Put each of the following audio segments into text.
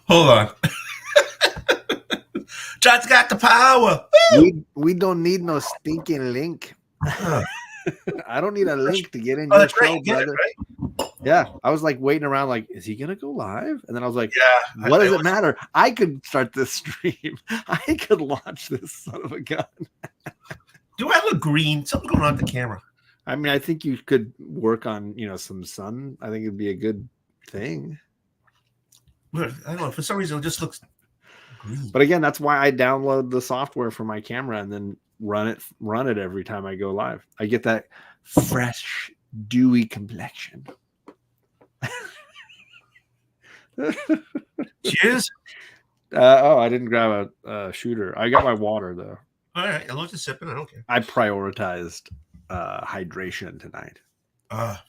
Hold on. John's got the power. We don't need no stinking link. I don't need a link to get in Oh, your that's show, right. You get it, brother. right? Yeah, I was like waiting around, like, is he gonna go live? And then I was like, Yeah. what does it matter? I could start this stream. I could launch this son of a gun. Do I look green? Something's going on with the camera. I mean, I think you could work on, some sun. I think it'd be a good thing. I don't know. For some reason, it just looks green. But again, that's why I download the software for my camera and then run it every time I go live. I get that fresh, dewy complexion. Cheers. I didn't grab a shooter. I got my water though. All right, I was just sipping. I don't care. I prioritized hydration tonight.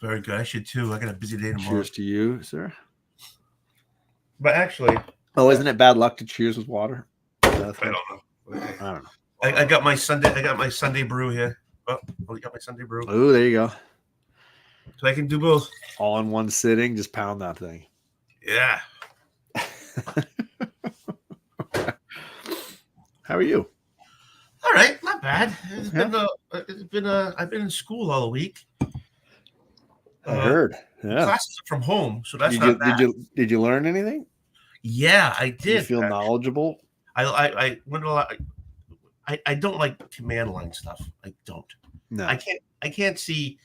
Very good. I should too. I got a busy day tomorrow. Cheers to you, sir. But actually, isn't it bad luck to cheers with water? I don't know. I don't know. I got my Sunday brew here. Oh, you got my Sunday brew. Oh, there you go. So I can do both. All in one sitting. Just pound that thing. Yeah. How are you? All right, not bad. I've been in school all week. I heard. Yeah. Classes are from home, so that's not bad. Did you learn anything? Yeah, I did. You feel knowledgeable? I went a lot. I don't like command line stuff. I don't. No. I can't see.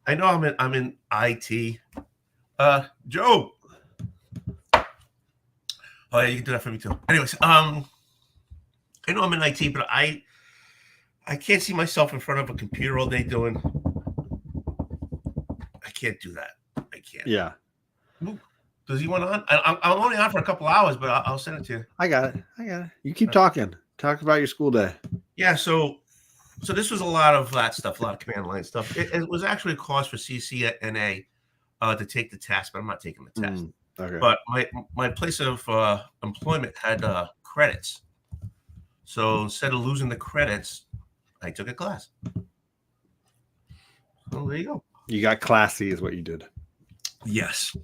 I know I'm in IT. Joe. Oh yeah, you can do that for me too. Anyways, I know I'm in IT, but I can't see myself in front of a computer all day doing. I can't do that. I can't. Yeah. Does he want on? I'm only on for a couple hours, but I'll send it to you. I got it. You keep talking. Talk about your school day. Yeah. So this was a lot of that stuff, a lot of command line stuff. It was actually a course for CCNA to take the test, but I'm not taking the test. Okay. But my place of employment had credits. So instead of losing the credits, I took a class. So there you go. You got classy is what you did. Yes.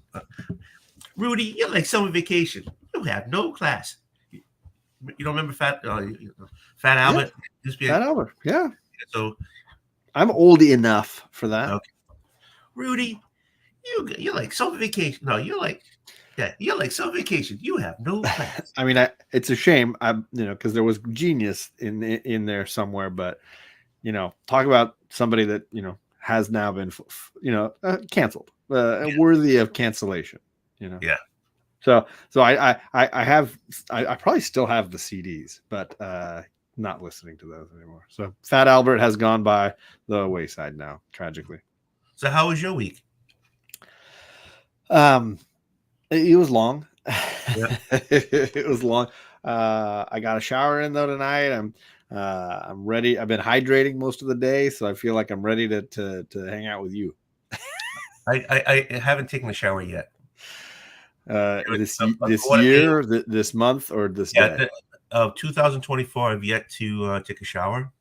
Rudy, you're like summer vacation. You have no class. You don't remember Fat Albert? Yeah. Fat Albert, yeah. So I'm old enough for that. Okay. Rudy, you're like summer vacation. No, you're like summer vacation. You have no class. I mean, it's a shame, because there was genius in there somewhere. But talk about somebody that has now been canceled, worthy of cancellation. Yeah. So I probably still have the CDs, but not listening to those anymore. So Fat Albert has gone by the wayside now, tragically. So how was your week? It was long. Yeah. It was long. I got a shower in though tonight. I'm ready. I've been hydrating most of the day, so I feel like I'm ready to hang out with you. I haven't taken a shower yet. This year, this month, or this day? 2024. I've yet to take a shower.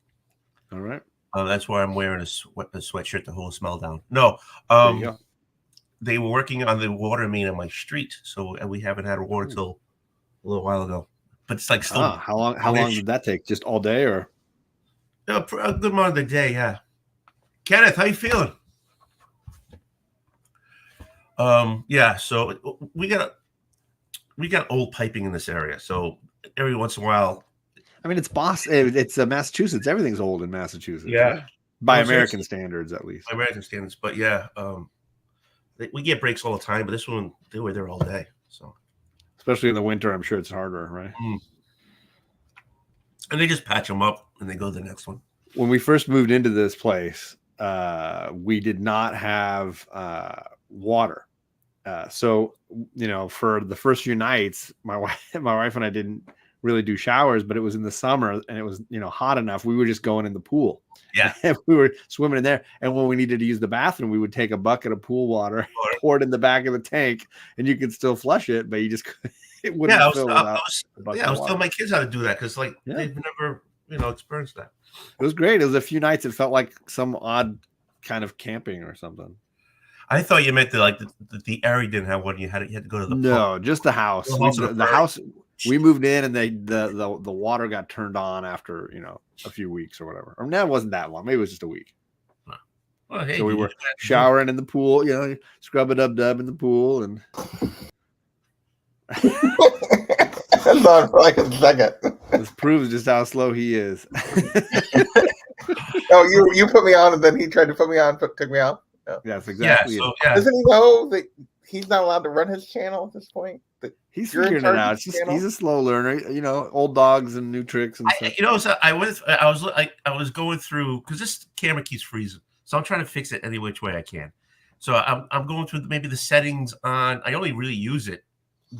All right. That's why I'm wearing a sweatshirt to hold the smell down. No. There you go. They were working on the water main on my street, and we haven't had water till a little while ago. But it's like still. How long did that take? Just all day, or? A good amount of the day, yeah. Kenneth, how you feeling? Yeah. So we got old piping in this area. So every once in a while. I mean, it's Boston. It's Massachusetts. Everything's old in Massachusetts. Yeah. Right? By American standards, at least. By American standards, but yeah. We get breaks all the time, but this one they were there all day. So, especially in the winter, I'm sure it's harder, right? And they just patch them up and they go to the next one. When we first moved into this place, we did not have water. So for the first few nights, my wife and I didn't really do showers, but it was in the summer and it was hot enough. We were just going in the pool. Yeah. And we were swimming in there. And when we needed to use the bathroom, we would take a bucket of pool water, pour it in the back of the tank, and you could still flush it, but you just it wouldn't fill without. I was telling my kids how to do that because they've never experienced that. It was great. It was a few nights. It felt like some odd kind of camping or something. I thought you meant the area didn't have one. You had to go to the No, just the house. The house. We moved in, and the water got turned on after a few weeks or whatever. Or no, it wasn't that long. Maybe it was just a week. Well, hey, So we were showering in the pool, scrub a dub in the pool, and That's on for like a second. this proves just how slow he is. Oh, you put me on, and then he tried to put me on, took me off. No. That's exactly. Doesn't he know that he's not allowed to run his channel at this point? He's figuring it out. It's just he's a slow learner, old dogs and new tricks and stuff. So I was going through because this camera keeps freezing, so I'm trying to fix it any which way I can. So I'm going through maybe the settings on. I only really use it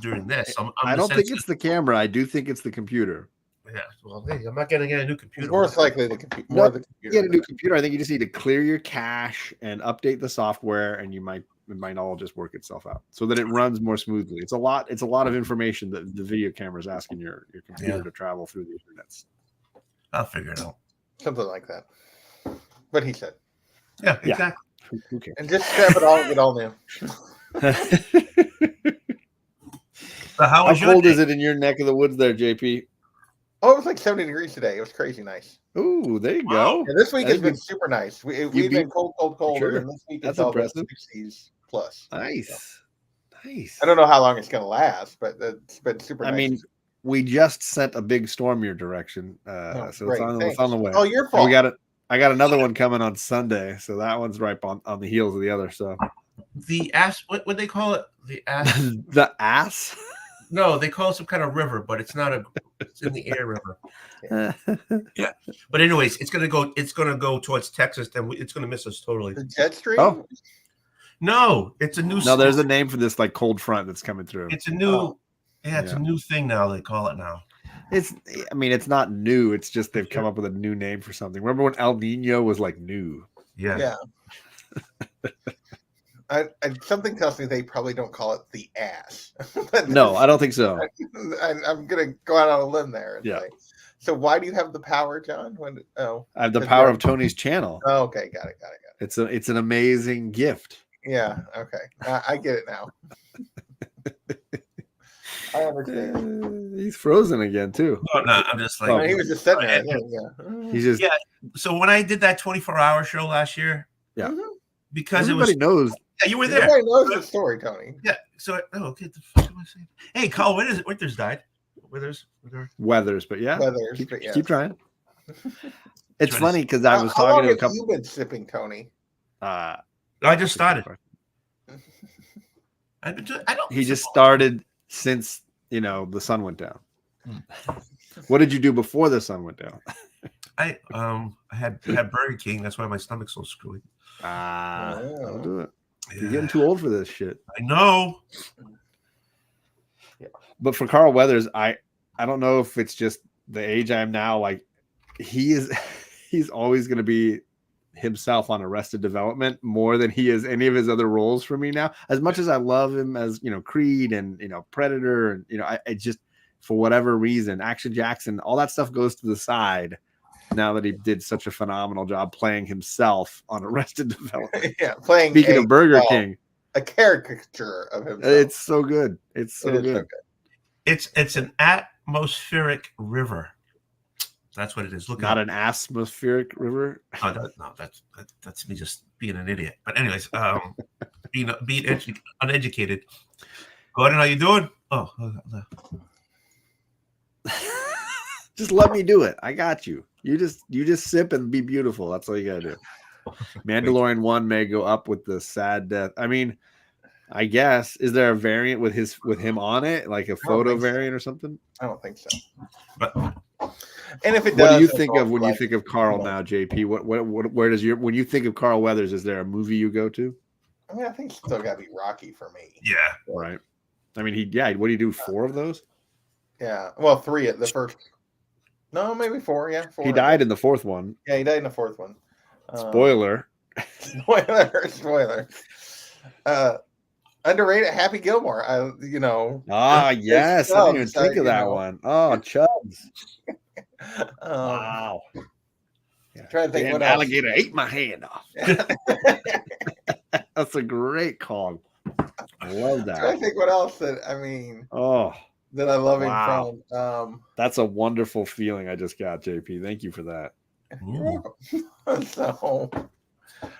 during this. I don't think it's the camera. I do think it's the computer. Yeah. Well, hey, I'm not going to get a new computer. It's most likely the computer. No, the computer. Get a new computer. I think you just need to clear your cache and update the software, and it might all just work itself out so that it runs more smoothly. It's a lot of information that the video camera is asking your computer to travel through the internet. I'll figure it out. Something like that. What he said. Yeah, exactly. Who cares? And just scrap it all and get all new. So how cold is it in your neck of the woods there, JP? Oh, it was like 70 degrees today. It was crazy nice. Ooh, there you go. Yeah, this week has been super nice. We've been cold, sure. And this week it's all been 60s plus. Nice. Nice. I don't know how long it's going to last, but it's been super nice. I mean, we just sent a big storm your direction. So it's on the way. Oh, your fault. I got another one coming on Sunday. So that one's right on the heels of the other. So the ass, what would they call it? The ass? The ass? No, they call it some kind of river, but it's not it's in the air river. Yeah. But anyways, it's gonna go towards Texas, then it's gonna miss us totally. The jet stream? Oh. No, it's a new. No, there's a name for this like cold front that's coming through. It's a new. It's a new thing now. They call it now. It's not new. It's just they've come up with a new name for something. Remember when El Nino was like new? Yeah. Something tells me they probably don't call it the ass. No, I don't think so. I'm going to go out on a limb there. And say, so why do you have the power, John? I have the power of Tony's channel. Oh, okay. Got it. It's an amazing gift. Yeah. Okay. I get it now. I understand. He's frozen again too. Oh, no, I'm just like he was just sitting there. He's just So when I did that 24-hour show last year, because everybody knows. Yeah, you were there. Everybody knows the story, Tony. Yeah. So okay, the fuck am I saying? Hey, Carl, Withers died. Weathers, but yeah. Weathers, keep trying. It's funny because I was talking to a couple. How long have you been sipping, Tony? I just started. He just started since the sun went down. What did you do before the sun went down? I had Burger King. That's why my stomach's so screwy. Don't do it. You're getting too old for this shit. I know. Yeah. But for Carl Weathers, I don't know if it's just the age I am now. Like he's always going to be himself on Arrested Development more than he is any of his other roles for me now. As much as I love him as Creed and Predator and I just for whatever reason, Action Jackson, all that stuff goes to the side now that he did such a phenomenal job playing himself on Arrested Development. Yeah, playing. Speaking of Burger King, a caricature of himself. It's so good. It's so good. It's an atmospheric river. That's what it is. Look, not an atmospheric river. Oh, no, that's me just being an idiot. But anyways, being uneducated. Gordon, how you doing? Oh. Just let me do it. I got you. You just sip and be beautiful. That's all you gotta do. Mandalorian 1 may go up with the sad death. I mean, I guess is there a variant with him on it, like a photo variant or something? I don't think so. But and if it does, what do you think of when you think of Carl now, JP? Where does when you think of Carl Weathers? Is there a movie you go to? I mean, I think it's still got to be Rocky for me. Yeah, right. I mean, what do you do? 4 of those? Yeah, well, 3 at the first. No, maybe 4. Yeah, 4. He died in the 4th one. Yeah, he died in the 4th one. Spoiler. Spoiler. Underrated Happy Gilmore. Yes, I didn't even think of that one. Oh, Chubbs. Wow. Yeah. Trying to think what alligator ate my hand off. That's a great call. I love that. Trying to think what else that that I love him from. That's a wonderful feeling I just got, JP. Thank you for that. So,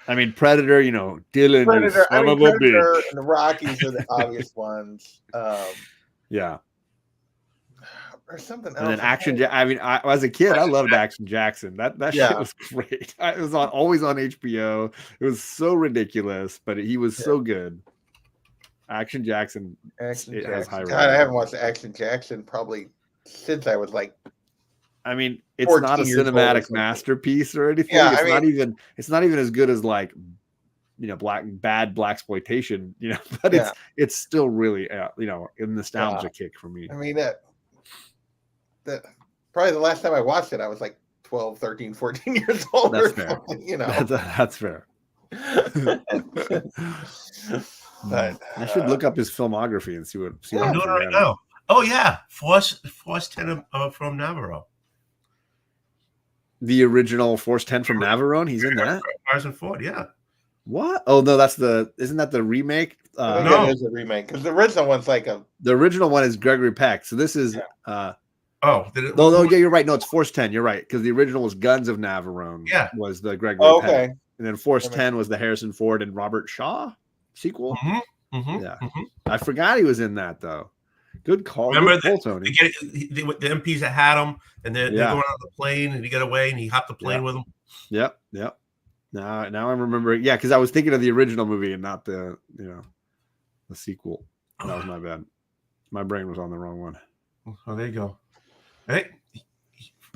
I mean, Predator, Dylan, Predator, you son of a bitch. And the Rockies are the obvious ones. Yeah. Or something else. And then as a kid, I loved Action Jackson. That shit was great. It was always on HBO. It was so ridiculous, but he was so good. Action Jackson. Has high God, I haven't watched Action Jackson probably since I was like. I mean, it's not a cinematic masterpiece or anything. Yeah, it's not even as good as like, bad blaxploitation, but it's still really, a nostalgia kick for me. I mean, that probably the last time I watched it, I was like 12, 13, 14 years old. That's fair. That's fair. But I should look up his filmography and see what. I'm doing it right now. Oh yeah, Force 10 from Navarro. The original Force 10 from Navarone. He's in that. Harrison Ford. Yeah. What? Oh no, isn't that the remake? No, it is a remake because the original one's like the original one is Gregory Peck. So this is. Yeah. No, yeah, you're right. No, it's Force 10. You're right because the original was Guns of Navarone. Yeah. Was the Gregory Peck. And then Force 10 was the Harrison Ford and Robert Shaw sequel. Yeah. I forgot he was in that though. Good call. Remember Tony. The MPs that had him, and they're going on the plane, and he got away, and he hopped the plane with him. Yep. Now I'm remembering. Yeah, because I was thinking of the original movie and not the the sequel. That was my bad. My brain was on the wrong one. Oh, there you go. Hey,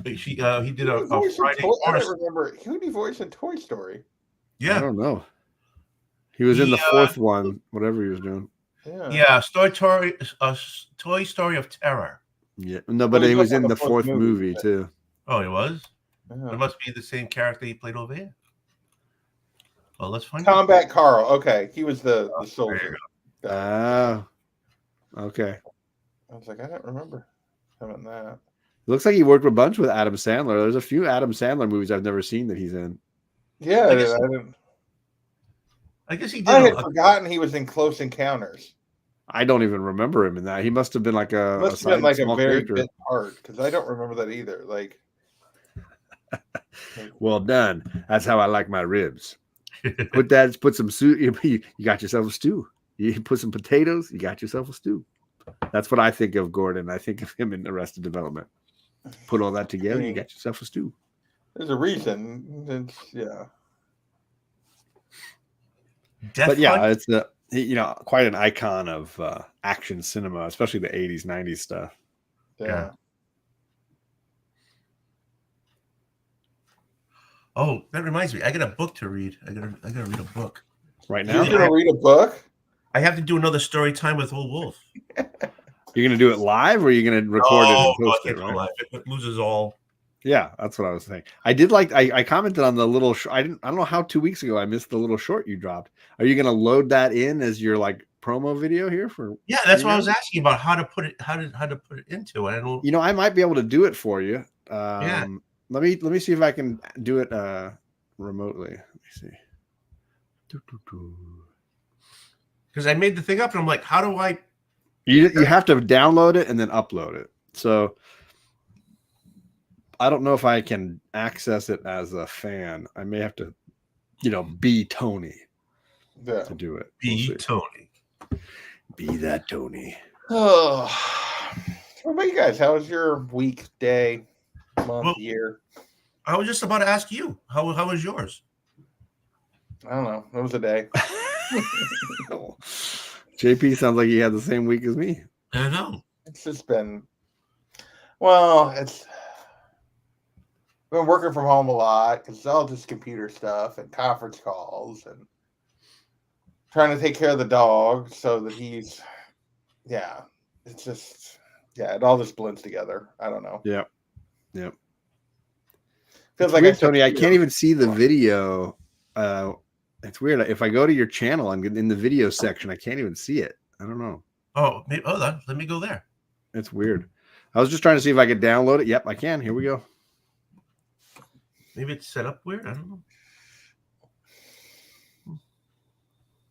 he did a Friday. I don't remember who did he voice in Toy Story. Yeah, I don't know. He was in the fourth one, whatever he was doing. Yeah, Toy Story of Terror. Yeah, no, but he was in the fourth movie too. Oh, he was. It must be the same character he played over here. Well, let's find Combat Carl. Okay, he was the soldier. Okay. I was like, I don't remember having that. It looks like he worked a bunch with Adam Sandler. There's a few Adam Sandler movies I've never seen that he's in. Yeah, I guess he did. I had forgotten he was in Close Encounters. I don't even remember him in that. He must have been like a very big part because I don't remember that either. Like, well done. That's how I like my ribs. Put some soup. You got yourself a stew. You put some potatoes. You got yourself a stew. That's what I think of Gordon. I think of him in Arrested Development. Put all that together. You got yourself a stew. There's a reason. But yeah, it's quite an icon of action cinema, especially the 80s, 90s stuff. Yeah. Oh, that reminds me. I got a book to read. I gotta read a book. Right now? You're gonna read a book? I have to do another story time with Oldwolf. You're gonna do it live, or are you gonna record it and post it? Right? Live. It loses all. Yeah, that's what I was saying. I did like. I commented on the little. I don't know how 2 weeks ago I missed the little short you dropped. Are you gonna load that in as your like promo video here for? Yeah, that's what I was asking about. How to put it? How to put it into it? I don't. I might be able to do it for you. Let me see if I can do it remotely. Let me see. Because I made the thing up and I'm like, how do I? You have to download it and then upload it. So I don't know if I can access it as a fan. I may have to, be Tony to do it. Be Tony. Be that Tony. Oh, what about you guys? How was your week, day, month, year? I was just about to ask you. How was yours? I don't know. It was a day. JP sounds like he had the same week as me. I know. It's just been, it's been working from home a lot because it's all just computer stuff and conference calls and trying to take care of the dog so that he's, it's just, it all just blends together. I don't know. Yep. Feels like weird, Tony. I can't even see the video. It's weird. If I go to your channel and get in the video section, I can't even see it. I don't know. Oh, let me go there. It's weird. I was just trying to see if I could download it. Yep, I can. Here we go. Maybe it's set up weird. I don't know.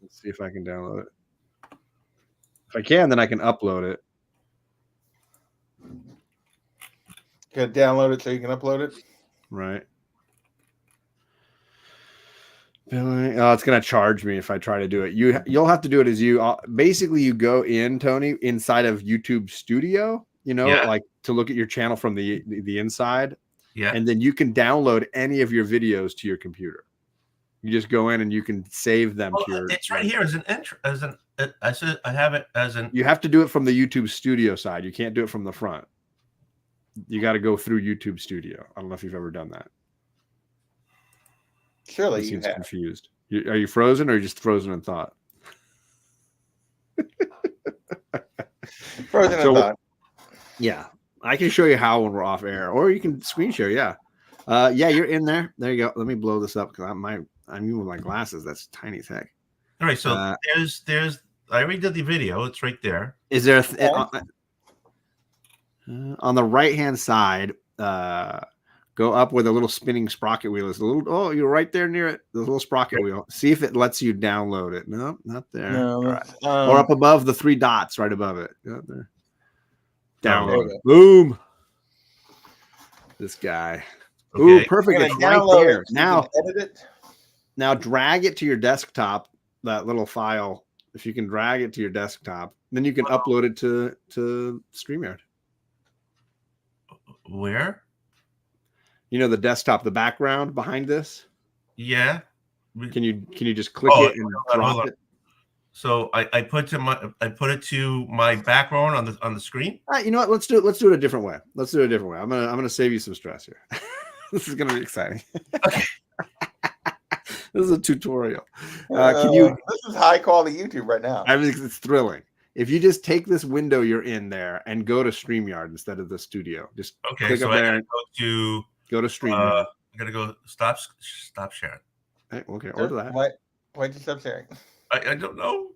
Let's see if I can download it. If I can, then I can upload it. Gotta download it so you can upload it. Right. Oh, it's gonna charge me if I try to do it. You'll have to do it as you basically you go in, Tony, inside of YouTube Studio, like to look at your channel from the inside. Yeah. And then you can download any of your videos to your computer. You just go in and you can save them to your. It's right here as an entry. I said I have it as an. You have to do it from the YouTube Studio side. You can't do it from the front. You got to go through YouTube Studio. I don't know if you've ever done that. Surely you have. Confused. Are you frozen or are you just frozen in thought? Frozen in thought. Yeah. I can show you how when we're off air, or you can screen share. Yeah. Yeah, you're in there. There you go. Let me blow this up because I'm using my glasses. That's tiny as heck. All right. So there's I already did the video. It's right there. Is there on the right hand side? Go up where the little spinning sprocket wheel is. You're right there near it. The little sprocket wheel. See if it lets you download it. No, not there. No, right. Or up above the 3 dots, right above it. Go up there. Download. Boom. This guy. Okay. Ooh, perfect. It's right there. Now, edit it. Now drag it to your desktop. That little file. If you can drag it to your desktop, then you can upload it to StreamYard. Where? The desktop, the background behind this. Yeah. Can you just click it and drop it? So I put it to my background on the screen. You know what? Let's do it a different way. I'm gonna save you some stress here. This is gonna be exciting. Okay. This is a tutorial. This is high quality YouTube right now. It's thrilling. If you just take this window you're in there and go to StreamYard instead of the studio, just click up there and go to StreamYard. I gotta go stop sharing. Okay, order that. Why'd you stop sharing? I don't know.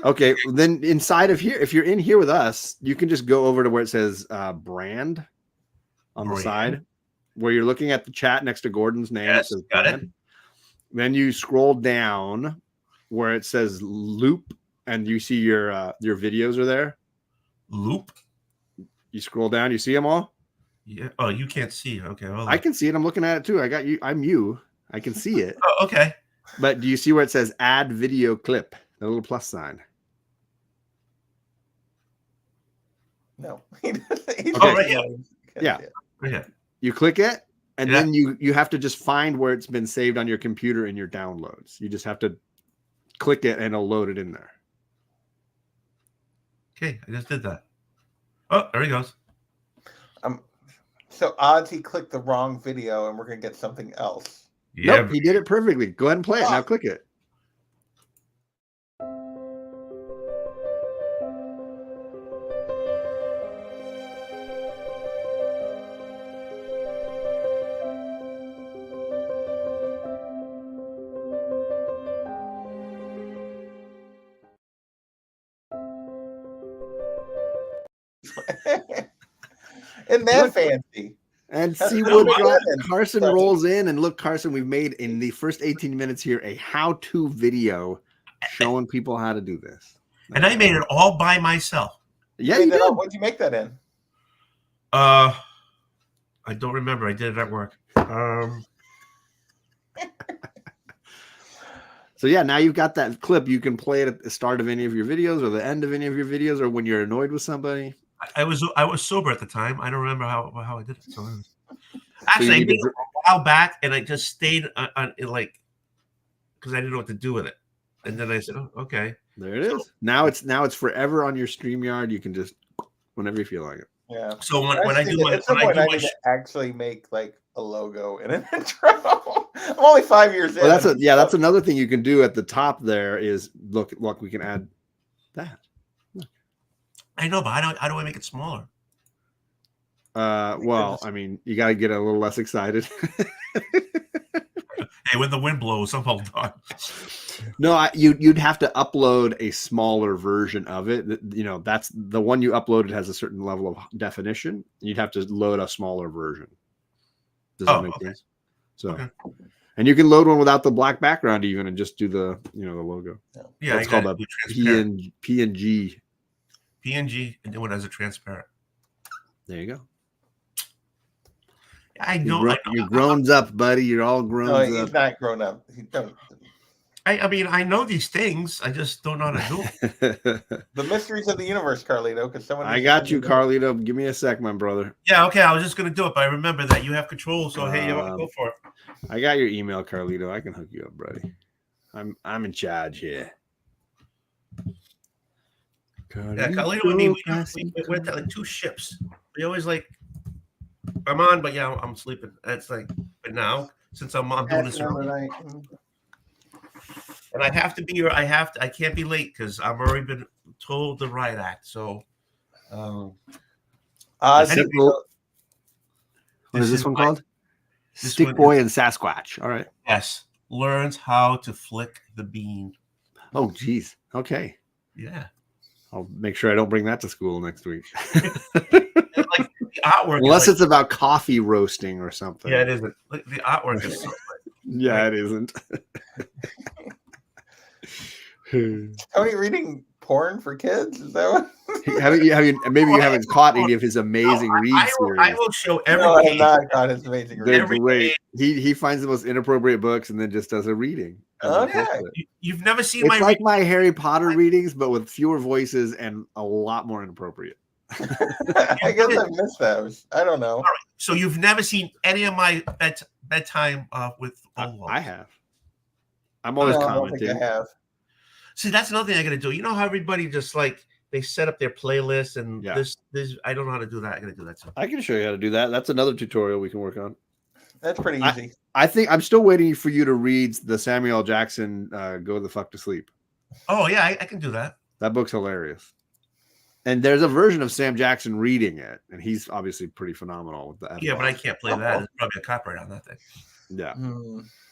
Okay, then inside of here, if you're in here with us, you can just go over to where it says brand on the side, where you're looking at the chat next to Gordon's name. Yes, it says got brand. it. Then you scroll down where it says loop, and you see your videos are there. Loop. You scroll down, you see them all. Yeah. Oh, you can't see. Okay. Hold on. I can see it. I'm looking at it too. I got you. I'm you. I can see it. Oh, okay. But do you see where it says add video clip? The little plus sign. No. Right here. Yeah. Right here. You click it, and then you have to just find where it's been saved on your computer in your downloads. You just have to click it, and it'll load it in there. Okay, I just did that. Oh, there he goes. So odds he clicked the wrong video, and we're gonna get something else. Yeah, nope, he did it perfectly. Go ahead and play it. Now click it. Isn't that fancy? And see what Carson rolls in. And look, Carson, we've made in the first 18 minutes here a how-to video showing people how to do this. And I made it all by myself. Yeah, you did. What'd you make that in? I don't remember. I did it at work. So yeah, now you've got that clip. You can play it at the start of any of your videos or the end of any of your videos, or when you're annoyed with somebody. I was sober at the time. I don't remember how I did it. So actually, I did it a while back, and I just stayed on it, like, because I didn't know what to do with it. And then I said, "Oh, okay." There it is. Now it's forever on your StreamYard. You can just whenever you feel like it. Yeah. So when I do my need to actually make like a logo and an intro. I'm only 5 years in. Well, that's another thing you can do at the top. There is look, we can add that. I know, but how do I make it smaller? Well, I mean, you got to get a little less excited. Hey, when the wind blows, I'm all done. No, you'd have to upload a smaller version of it. That's the one you uploaded has a certain level of definition. You'd have to load a smaller version. Does that make sense? So, Okay. and you can load one without the black background even, and just do the the logo. Yeah, it's called a PNG. PNG, and do it as a transparent. There you go. I know. You're grown up, buddy. You're all grown up. No, he's not grown up. He don't. I mean, I know these things. I just don't know how to do them. The mysteries of the universe, Carlito. Because someone. I got you, Carlito. Give me a sec, my brother. Yeah, okay. I was just gonna do it, but I remember that you have control. So hey, you want to go for it? I got your email, Carlito. I can hook you up, buddy. I'm in charge here. Yeah, Carlito and me, we're like two ships. We always like, I'm on, but yeah, I'm sleeping. It's like, but now since I'm doing this early, and I have to be here. I can't be late because I've already been told the riot act. So, what is this one called? Stick Boy and Sasquatch. All right. Yes, learns how to flick the bean. Oh, geez. Okay. Yeah. I'll make sure I don't bring that to school next week. Like the artwork, unless it's about coffee roasting or something. Yeah, it isn't. Like, the artwork is. Yeah, it isn't. Tony reading porn for kids? Is that what? Maybe you haven't caught any of his amazing read series. I will show every page. I have not caught his amazing read. They're great. He finds the most inappropriate books and then just does a reading. Oh yeah. You've never seen it's like my Harry Potter readings, but with fewer voices and a lot more inappropriate. I guess I missed those. I don't know. All right. So you've never seen any of my bedtime with Oldwolf? I have. I'm always commenting. I have. See, that's another thing I got to do. You know how everybody just like they set up their playlists and this. I don't know how to do that. I got to do that too. I can show you how to do that. That's another tutorial we can work on. That's pretty easy. I think I'm still waiting for you to read the Samuel L. Jackson "Go the Fuck to Sleep." Oh yeah, I can do that. That book's hilarious. And there's a version of Sam Jackson reading it, and he's obviously pretty phenomenal with the. Yeah, but I can't play that. There's probably a copyright on that thing. Yeah,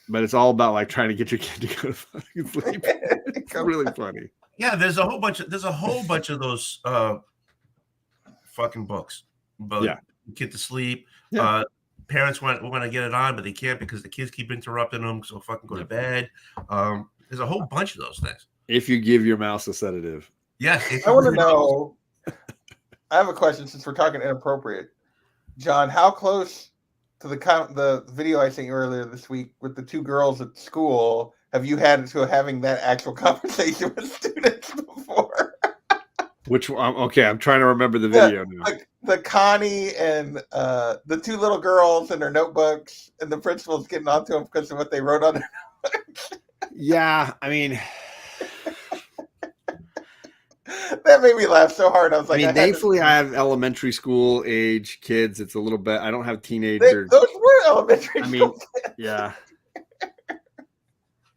but it's all about like trying to get your kid to go to fucking sleep. It's really funny. Yeah, there's a whole bunch of those fucking books. But kid to sleep. Yeah. Parents want to get it on, but they can't because the kids keep interrupting them. So fucking go to bed. There's a whole bunch of those things. If you give your mouse a sedative. Yeah. I want to know. I have a question since we're talking inappropriate. John, how close to the video I sent you earlier this week with the two girls at school have you had to having that actual conversation with students before? Which okay, I'm trying to remember the video now. The Connie and the two little girls in their notebooks, and the principal's getting onto them because of what they wrote on their notebooks. Yeah, I mean, that made me laugh so hard. I was like, thankfully, I have elementary school age kids. It's a little bit. I don't have teenagers. Those were elementary. Yeah.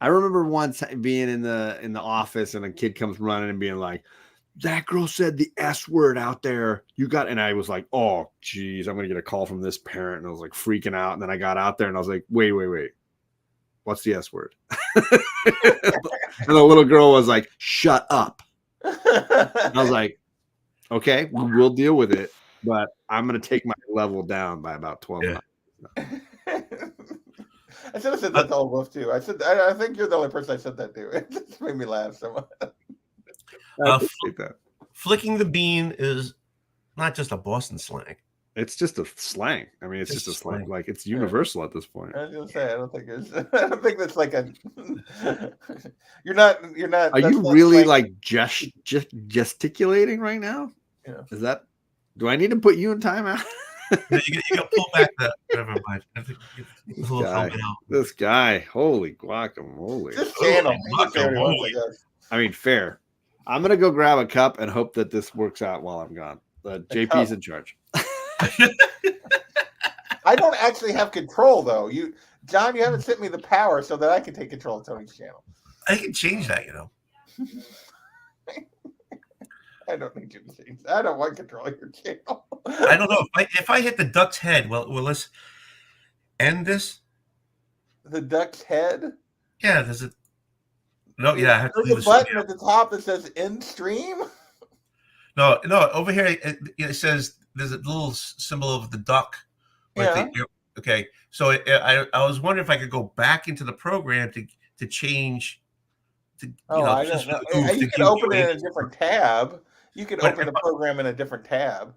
I remember once being in the office, and a kid comes running and being like, "That girl said the S word out there. And I was like, oh, geez, I'm going to get a call from this parent. And I was like freaking out. And then I got out there and I was like, wait. What's the S word? And the little girl was like, shut up. And I was like, okay, we'll deal with it. But I'm going to take my level down by about 12 months. I should have said that to Oldwolf too. I think you're the only person I said that to. It just made me laugh so much. Flicking the bean is not just a Boston slang. It's just a slang. I mean, it's just a slang. Like it's universal at this point. I was gonna say, I don't think that's like a. You're not. Are you really like gesticulating right now? Yeah. Is that? Do I need to put you in timeout? You got to pull back that. Never mind. I think this guy, holy guacamole! This channel, I mean, fair. I'm gonna go grab a cup and hope that this works out while I'm gone. JP's in charge. I don't actually have control though. John, you haven't sent me the power so that I can take control of Tony's channel. I can change that, you know. I don't need you to change that. I don't want control of your channel. I don't know if I hit the duck's head. Well, let's end this. The duck's head. Yeah, there's a. No, yeah, I have to there's a button at the top that says "end stream." No, over here it says there's a little symbol of the duck. Yeah. Okay, so I was wondering if I could go back into the program to change. I don't just know. for the goof, to You could give open you it in a different tab. You could But open the program in a different tab.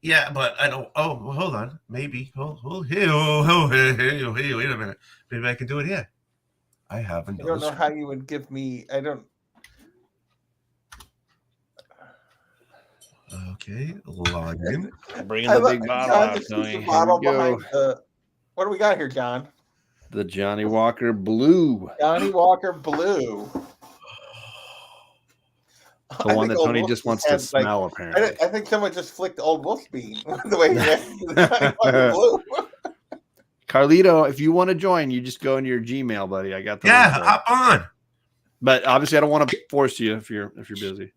yeah, but I don't. Oh, well, hold on. Maybe. Hey, wait a minute. Maybe I can do it here. I haven't. I don't know how you would give me. I don't. Okay, log in. Bringing the big bottle out, Tony. Bottle behind the. What do we got here, John? The Johnny Walker Blue. Johnny Walker Blue. The one that Tony just wants to smell, apparently. I think someone just flicked Old Wolf's bean the way he reacted to the Johnny Walker Blue. Carlito, if you want to join, you just go into your Gmail, buddy. I got the hop on. But obviously, I don't want to force you if you're busy.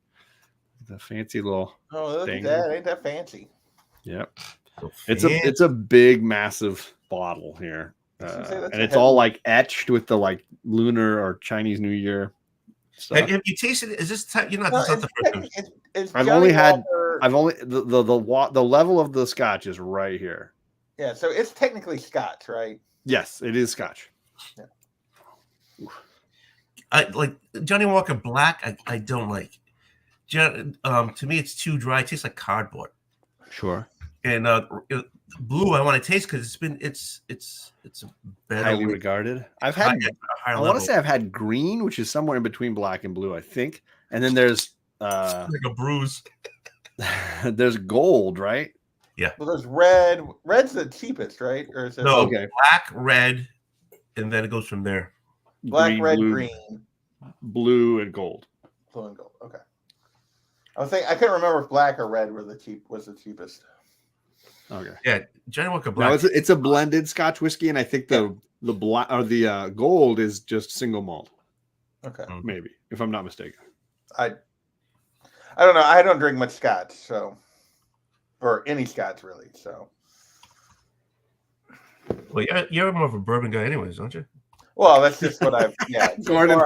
The fancy little look thing. At that. Ain't that fancy? Yep. It's a big, massive bottle here. And it's all like etched with the like lunar or Chinese New Year stuff. Have you tasted it? Is this time? You're not. That's not the first time. I've only the level of the scotch is right here. Yeah, so it's technically scotch, right? Yes, it is scotch. Yeah. I like Johnny Walker Black. I don't like. To me, it's too dry. It tastes like cardboard. Sure. And blue, I want to taste because it's a better highly regarded. I've had. I want to say I've had green, which is somewhere in between black and blue, I think. And then there's like a bruise. There's gold, right? Yeah. Well, there's red. Red's the cheapest, right? Or is it black, red, and then it goes from there. Black, red, green, blue, and gold. Blue and gold. Okay. I couldn't remember if black or red was the cheapest. Okay. Yeah, Johnny Walker Black. No, it's a blended Scotch whiskey, and I think the black or the gold is just single malt. Okay. Maybe, if I'm not mistaken. I don't know. I don't drink much Scotch, so or any Scotch really. So. Well, you're more of a bourbon guy, anyways, aren't you? Well, that's just what I've. Yeah, Gordon.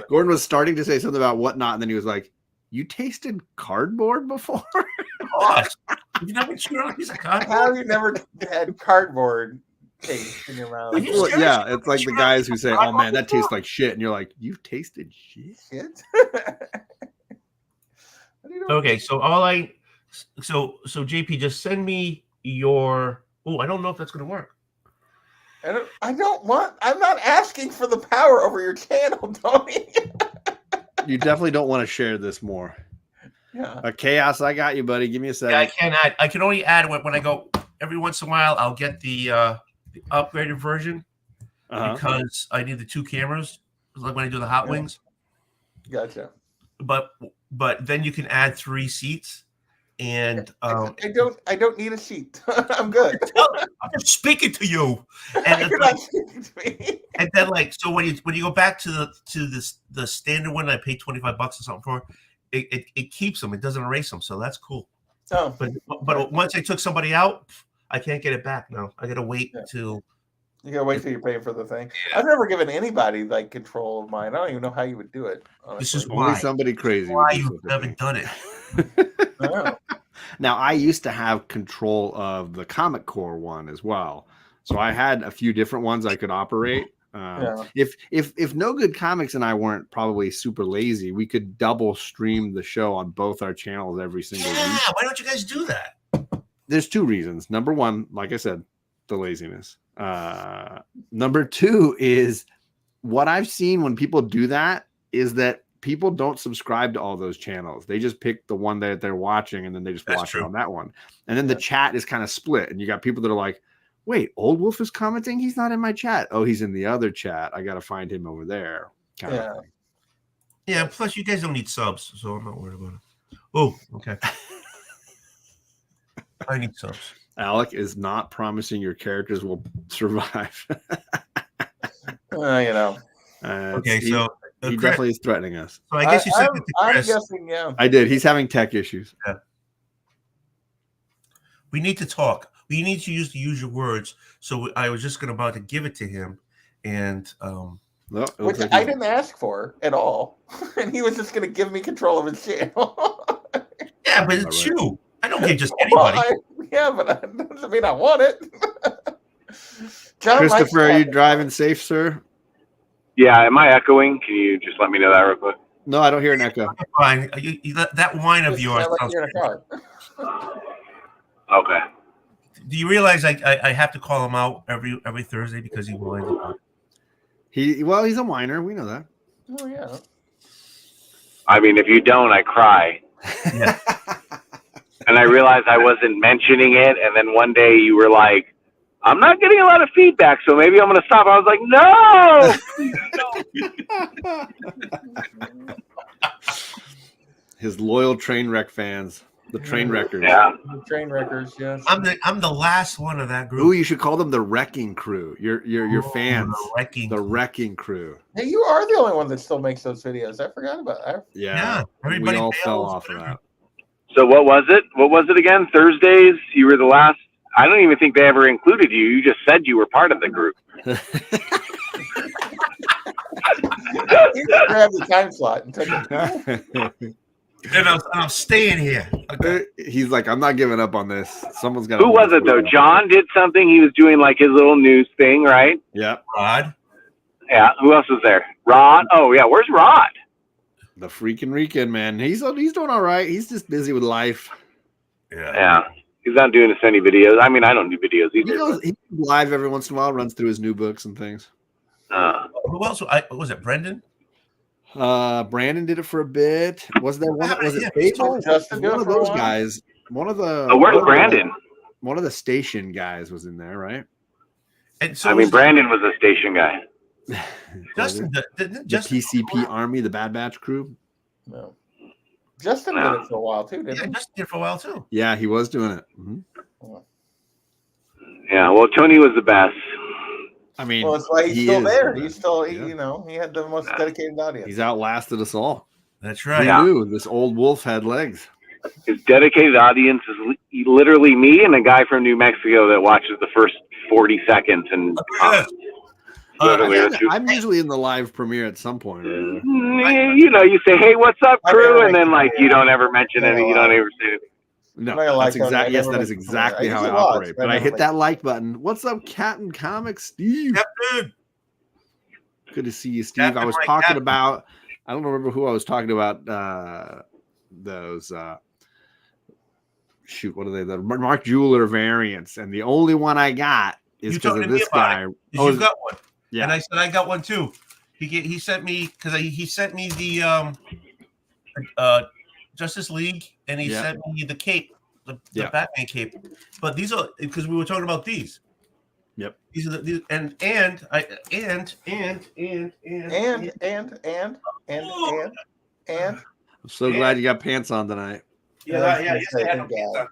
Gordon was starting to say something about whatnot, and then he was like, "You tasted cardboard before?" You never chewed on a piece of cardboard? How have you never had cardboard taste in your mouth? Well, yeah, it's like the guys who say, "Oh man, that tastes like shit," and you're like, "You've tasted shit." Okay, so so JP, just send me your. Oh, I don't know if that's going to work. I'm not asking for the power over your channel, Tony. You definitely don't want to share this more. Yeah. Chaos, I got you, buddy. Give me a second. Yeah, I can't add. I can only add when I go every once in a while. I'll get the upgraded version because I need the 2 cameras, like when I do the hot wings. Gotcha. But then you can add 3 seats. And I don't need a seat. I'm good. I'm just speaking to you. And you're not speaking to me. And then so when you go back to the standard one, I paid $25 or something for. It keeps them. It doesn't erase them. So that's cool. Oh. But once I took somebody out, I can't get it back now. I got to wait till. You gotta wait till you're paying for the thing. Yeah. I've never given anybody like control of mine. I don't even know how you would do it. Honestly. This is only somebody crazy. Why you haven't done it? Now I used to have control of the Comic Core one as well, so I had a few different ones I could operate. If No Good Comics and I weren't probably super lazy, we could double stream the show on both our channels every single week. Why don't you guys do that? There's 2 reasons. Number 1, like I said, the laziness. Number 2 is what I've seen when people do that is that people don't subscribe to all those channels. They just pick the one that they're watching and then they just watch it on that one. And then the chat is kind of split. And you got people that are like, wait, Oldwolf is commenting? He's not in my chat. Oh, he's in the other chat. I got to find him over there. Yeah, plus you guys don't need subs, so I'm not worried about it. Oh, okay. I need subs. Alec is not promising your characters will survive. Okay, so he definitely is threatening us. So I guess you sent it to Chris. I'm guessing, yeah. I did. He's having tech issues. Yeah. We need to talk. We need to use the usual words. So I was just about to give it to him, and which I didn't ask for at all, and he was just going to give me control of his channel. Yeah, but it's you. I don't give just anybody. But that doesn't mean I want it. Christopher, are you driving safe, sir? Yeah, am I echoing? Can you just let me know that real quick? No, I don't hear an echo. Fine. That whine of yours Like sounds you're in a car. Okay. Do you realize I have to call him out every Thursday because he whines about it? He's a whiner. We know that. Oh yeah. I mean, if you don't, I cry. Yeah. And I realized I wasn't mentioning it, and then one day you were like, I'm not getting a lot of feedback, so maybe I'm going to stop. I was like, no! His loyal train wreck fans, the train wreckers. Yeah. The train wreckers, yes. I'm the last one of that group. Ooh, you should call them the wrecking crew. Your fans. The wrecking crew. Hey, you are the only one that still makes those videos. I forgot about that. Yeah. Everybody we all fell off of that. So what was it? What was it again? Thursdays? You were the last. I don't even think they ever included you. You just said you were part of the group. You just grabbed the time slot and took it. And I'm staying here. Okay. He's like, I'm not giving up on this. Someone's got. Who was it though? John did something. He was doing like his little news thing, right? Yeah. Rod. Yeah. Who else was there? Rod. Oh yeah. Where's Rod? The freaking Rican, man. He's doing all right. He's just busy with life. Yeah. He's not doing as many videos. I mean, I don't do videos either. He live every once in a while, runs through his new books and things. Who else? Was it Brendan? Brandon did it for a bit. Was there one? Was it Fatal? Justin One of those guys. One of the. Oh, where's Brandon? One of the station guys was in there, right? And so I mean, Brandon was a station guy. Justin, the TCP Army, the Bad Batch crew. No. Justin did it for a while too, didn't he? Justin did it for a while too. Yeah, he was doing it. Mm-hmm. Yeah, well, Tony was the best. I mean, well, that's why he's still there. He's still, yeah. he had the most dedicated audience. He's outlasted us all. That's right. Who knew this old wolf had legs? His dedicated audience is literally me and a guy from New Mexico that watches the first 40 seconds and. I'm usually in the live premiere at some point. You know, you say, "Hey, what's up, crew?" and then like you don't ever mention it. You don't ever say it. No, that's exactly. Yes, that is exactly how I operate. But I hit that like button. What's up, Captain Comics, Steve? Captain. Good to see you, Steve. Captain I was talking about. I don't remember who I was talking about. Those. Shoot, what are they? The Mark Jeweler variants, and the only one I got is because of this guy. Oh, you got one. Yeah, and I said I got one too. He sent me because he sent me the Justice League, and he sent me the cape, the Batman cape. But these are because we were talking about these. Yep. These are the and I'm so glad you got pants on tonight. Yeah. Yes, I had no pants on.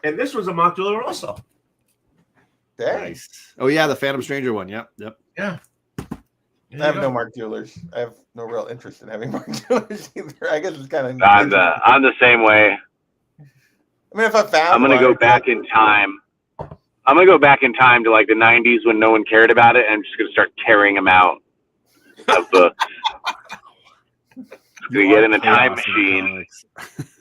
And this was a mock dealer also. Nice. Oh yeah, the Phantom Stranger one. Yep. Yeah. I have no Mark Jewelers. I have no real interest in having Mark Jewelers either. I guess it's kind of. I'm the same way. I mean, if I found, I'm gonna go back in time. I'm gonna go back in time to like the '90s when no one cared about it, and I'm just gonna start tearing them out of books. I'm gonna get in a time machine.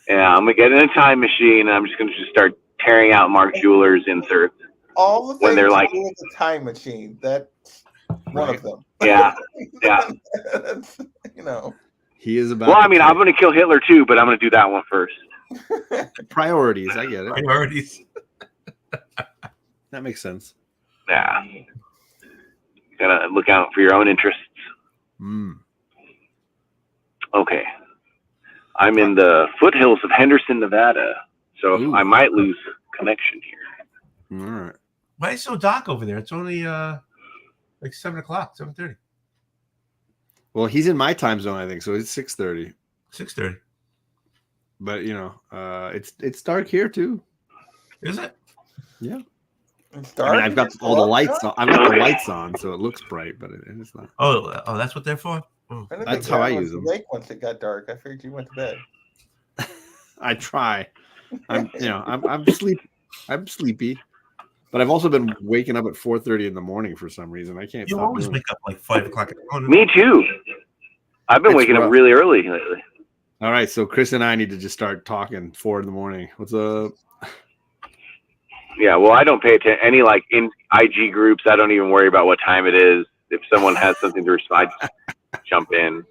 Yeah, I'm gonna get in a time machine, and I'm just gonna start tearing out Mark Jewelers inserts. All the things when they're like with the time machine. That's one of them. Yeah. That's, he is about. Well, I mean, I'm going to kill Hitler too, but I'm going to do that one first. Priorities, I get it. Priorities. That makes sense. Yeah. You gotta look out for your own interests. Okay. I'm in the foothills of Henderson, Nevada, so I might lose connection here. All right. Why is it so dark over there? It's only like 7:00, 7:30. Well, he's in my time zone, I think, so it's 6:30. 6:30. But it's dark here too. Is it? Yeah. It's dark. I mean, I've got all the lights on. I've got the lights on, so it looks bright, but it's not. Oh, that's what they're for. Oh. That's how I use them. Lake once it got dark, I figured you went to bed. I try. I'm sleepy. I'm sleepy. But I've also been waking up at 4:30 in the morning for some reason. I can't. You stop always doing wake up like 5:00 in the morning. Me too. I've been waking up really early lately. All right, so Chris and I need to just start talking 4 in the morning. What's up? Yeah, well, I don't pay attention any like in IG groups. I don't even worry about what time it is. If someone has something to respond, I just jump in.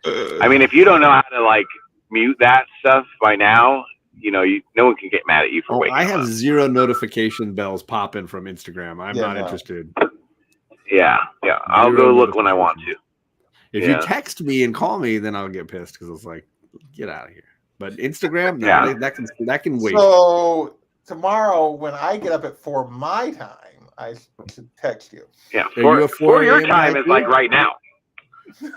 I mean, if you don't know how to like mute that stuff by now, no one can get mad at you for waking I have up. 0 notification bells popping from Instagram. I'm not interested. Yeah. I'll go look when I want to. If you text me and call me, then I'll get pissed because it's like, get out of here. But Instagram, that can wait. So tomorrow, when I get up at 4 my time, I should text you. Yeah, for your time is like right now.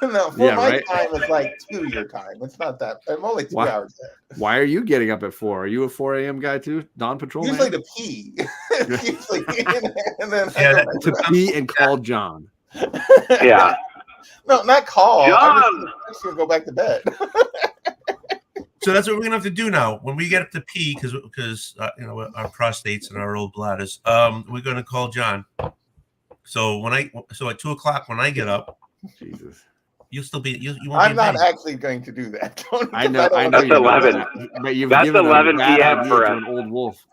No, my time is like 2 your time. It's not that. I'm only 2 hours ahead. Why are you getting up at 4? Are you a 4 a.m. guy too? Dawn patrol? Usually to pee. Usually, and then to pee and call John. Yeah. No, not call. John. I'm just gonna go back to bed. So that's what we're gonna have to do now. When we get up to pee, because our prostates and our old bladders, we're gonna call John. So at 2:00 when I get up, Jesus, you'll still be. You won't I'm be not actually going to do that. I know. That's 11. But you've that's given 11 p.m. for us. An old wolf.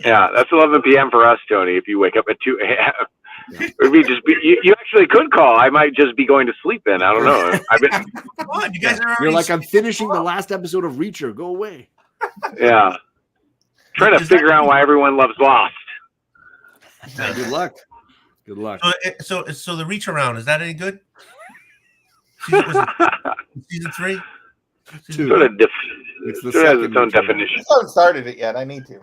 Yeah, that's 11 p.m. for us, Tony. If you wake up at 2 a.m. It'd be you actually could call. I might just be going to sleep then. I don't know. Come on, you guys are You're like, I'm finishing the last episode of Reacher. Go away. Yeah. Trying to figure out why everyone loves Lost. Good luck. Good luck. So the reach around, is that any good? Season 3? Sort of it's the has its own definition. I haven't started it yet. I need to.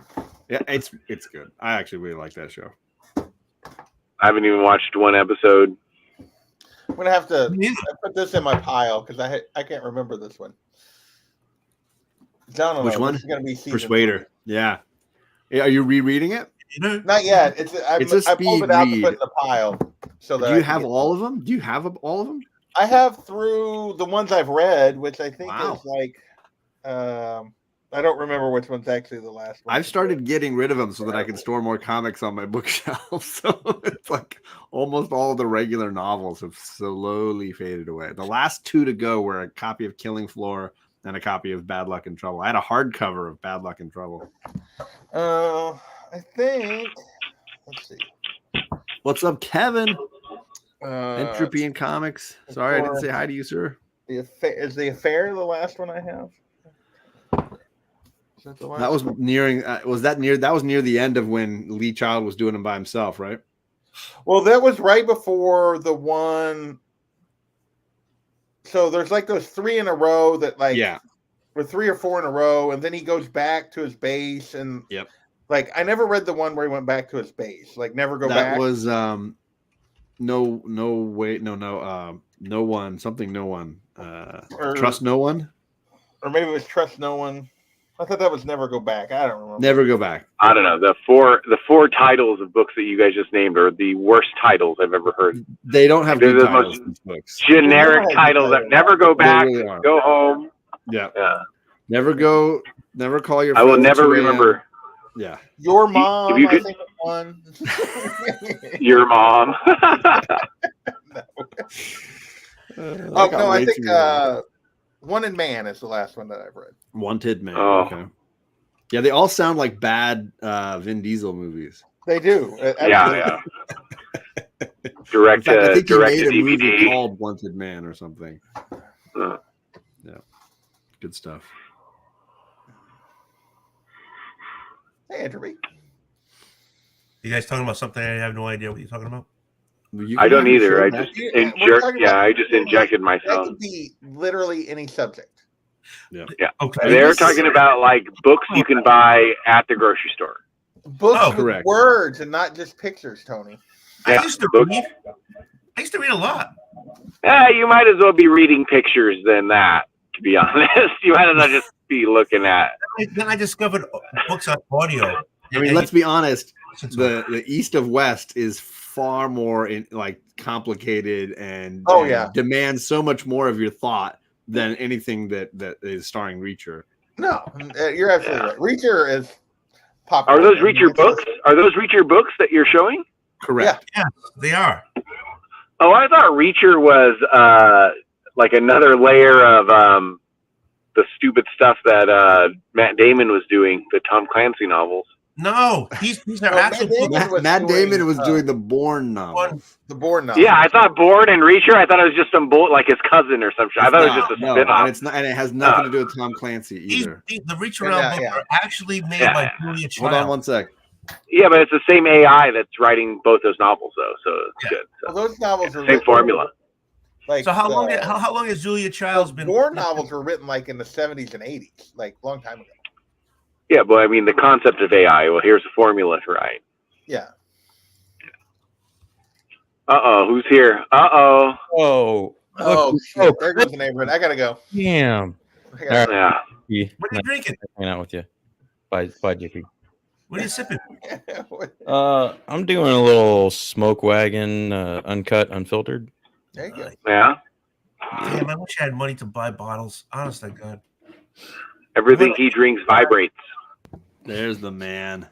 Yeah, it's good. I actually really like that show. I haven't even watched one episode. I'm gonna have to put this in my pile because I can't remember this one. Which one? This is gonna be Persuader. 3. Yeah. Are you rereading it? Not yet. I pulled it out to put in the pile. So that do you have all of them? Do you have all of them? I have through the ones I've read, which I think is like, I don't remember which one's actually the last one. I've started getting rid of them so that I can store more comics on my bookshelf. So it's like almost all the regular novels have slowly faded away. The last 2 to go were a copy of Killing Floor and a copy of Bad Luck and Trouble. I had a hardcover of Bad Luck and Trouble. I think. Let's see. What's up, Kevin? Entropy in Comics. Sorry, I didn't say hi to you, sir. Is the Affair the last one I have? That was nearing. That was near the end of when Lee Child was doing them by himself, right? Well, that was right before the one. So there's like those 3 in a row that or 3 or 4 in a row, and then he goes back to his base and like I never read the one where he went back to his base. Like never go back. That was no one something no one trust no one, or maybe it was trust no one. I thought that was Never Go Back. I don't remember. Never Go Back. I don't know. The four titles of books that you guys just named are the worst titles I've ever heard. They don't have good titles. Most generic titles that Never Go Back, really Go Home. Yeah. Never call your. I will never remember. Yeah. Your Mom. I think one. Your Mom. I think Wanted Man is the last one that I've read. Wanted Man. Oh. Okay. Yeah, they all sound like bad Vin Diesel movies. They do. Yeah. Direct I think direct he made a DVD movie called Wanted Man or something. Yeah. Good stuff. Hey, Andrew. You guys talking about something I have no idea what you're talking about? I don't either. I just injected myself. That could be literally any subject. Yeah. Okay. They're talking about like books you can buy at the grocery store. Books with words and not just pictures, Tony. I used to read a lot. You might as well be reading pictures than that, to be honest. You might as well just be looking at. Then I discovered books on audio. I mean, let's be honest. The East of West is far more complicated and demands so much more of your thought than anything that is starring Reacher. No, you're absolutely right. Reacher is popular. Are those Reacher books? Are those Reacher books that you're showing? Correct. Yeah, they are. Oh, I thought Reacher was like another layer of the stupid stuff that Matt Damon was doing, the Tom Clancy novels. No, these are Oh, actual Matt books. Damon was Matt Damon doing, was doing the Bourne novels. the Bourne novel. Yeah, I thought Bourne and Reacher. I thought it was just some like his cousin or some shit. I thought it was just a no, spin-off. and it's not, and it has nothing to do with Tom Clancy either. The Reach Yeah, Around books yeah. are actually made by Julia Child. Hold on one sec. Yeah, but it's the same AI that's writing both those novels, though, so it's good. So. Well, those novels are Same written, formula. Like, So how long has Julia Child's been? Bourne novels were written like in the 70s and 80s, like a long time ago. Yeah, but I mean, the concept of AI, well, here's the formula, right? Yeah. Who's here? Oh, Oh, shit. There goes the neighborhood. I gotta go. damn. I gotta Yeah. What are you drinking? Hanging out with you. Bye, JP. What are you sipping? I'm doing a little smoke wagon, uncut, unfiltered. There you go. Yeah. Damn, I wish I had money to buy bottles. Honest to God. Everything he drinks vibrates. There's the man.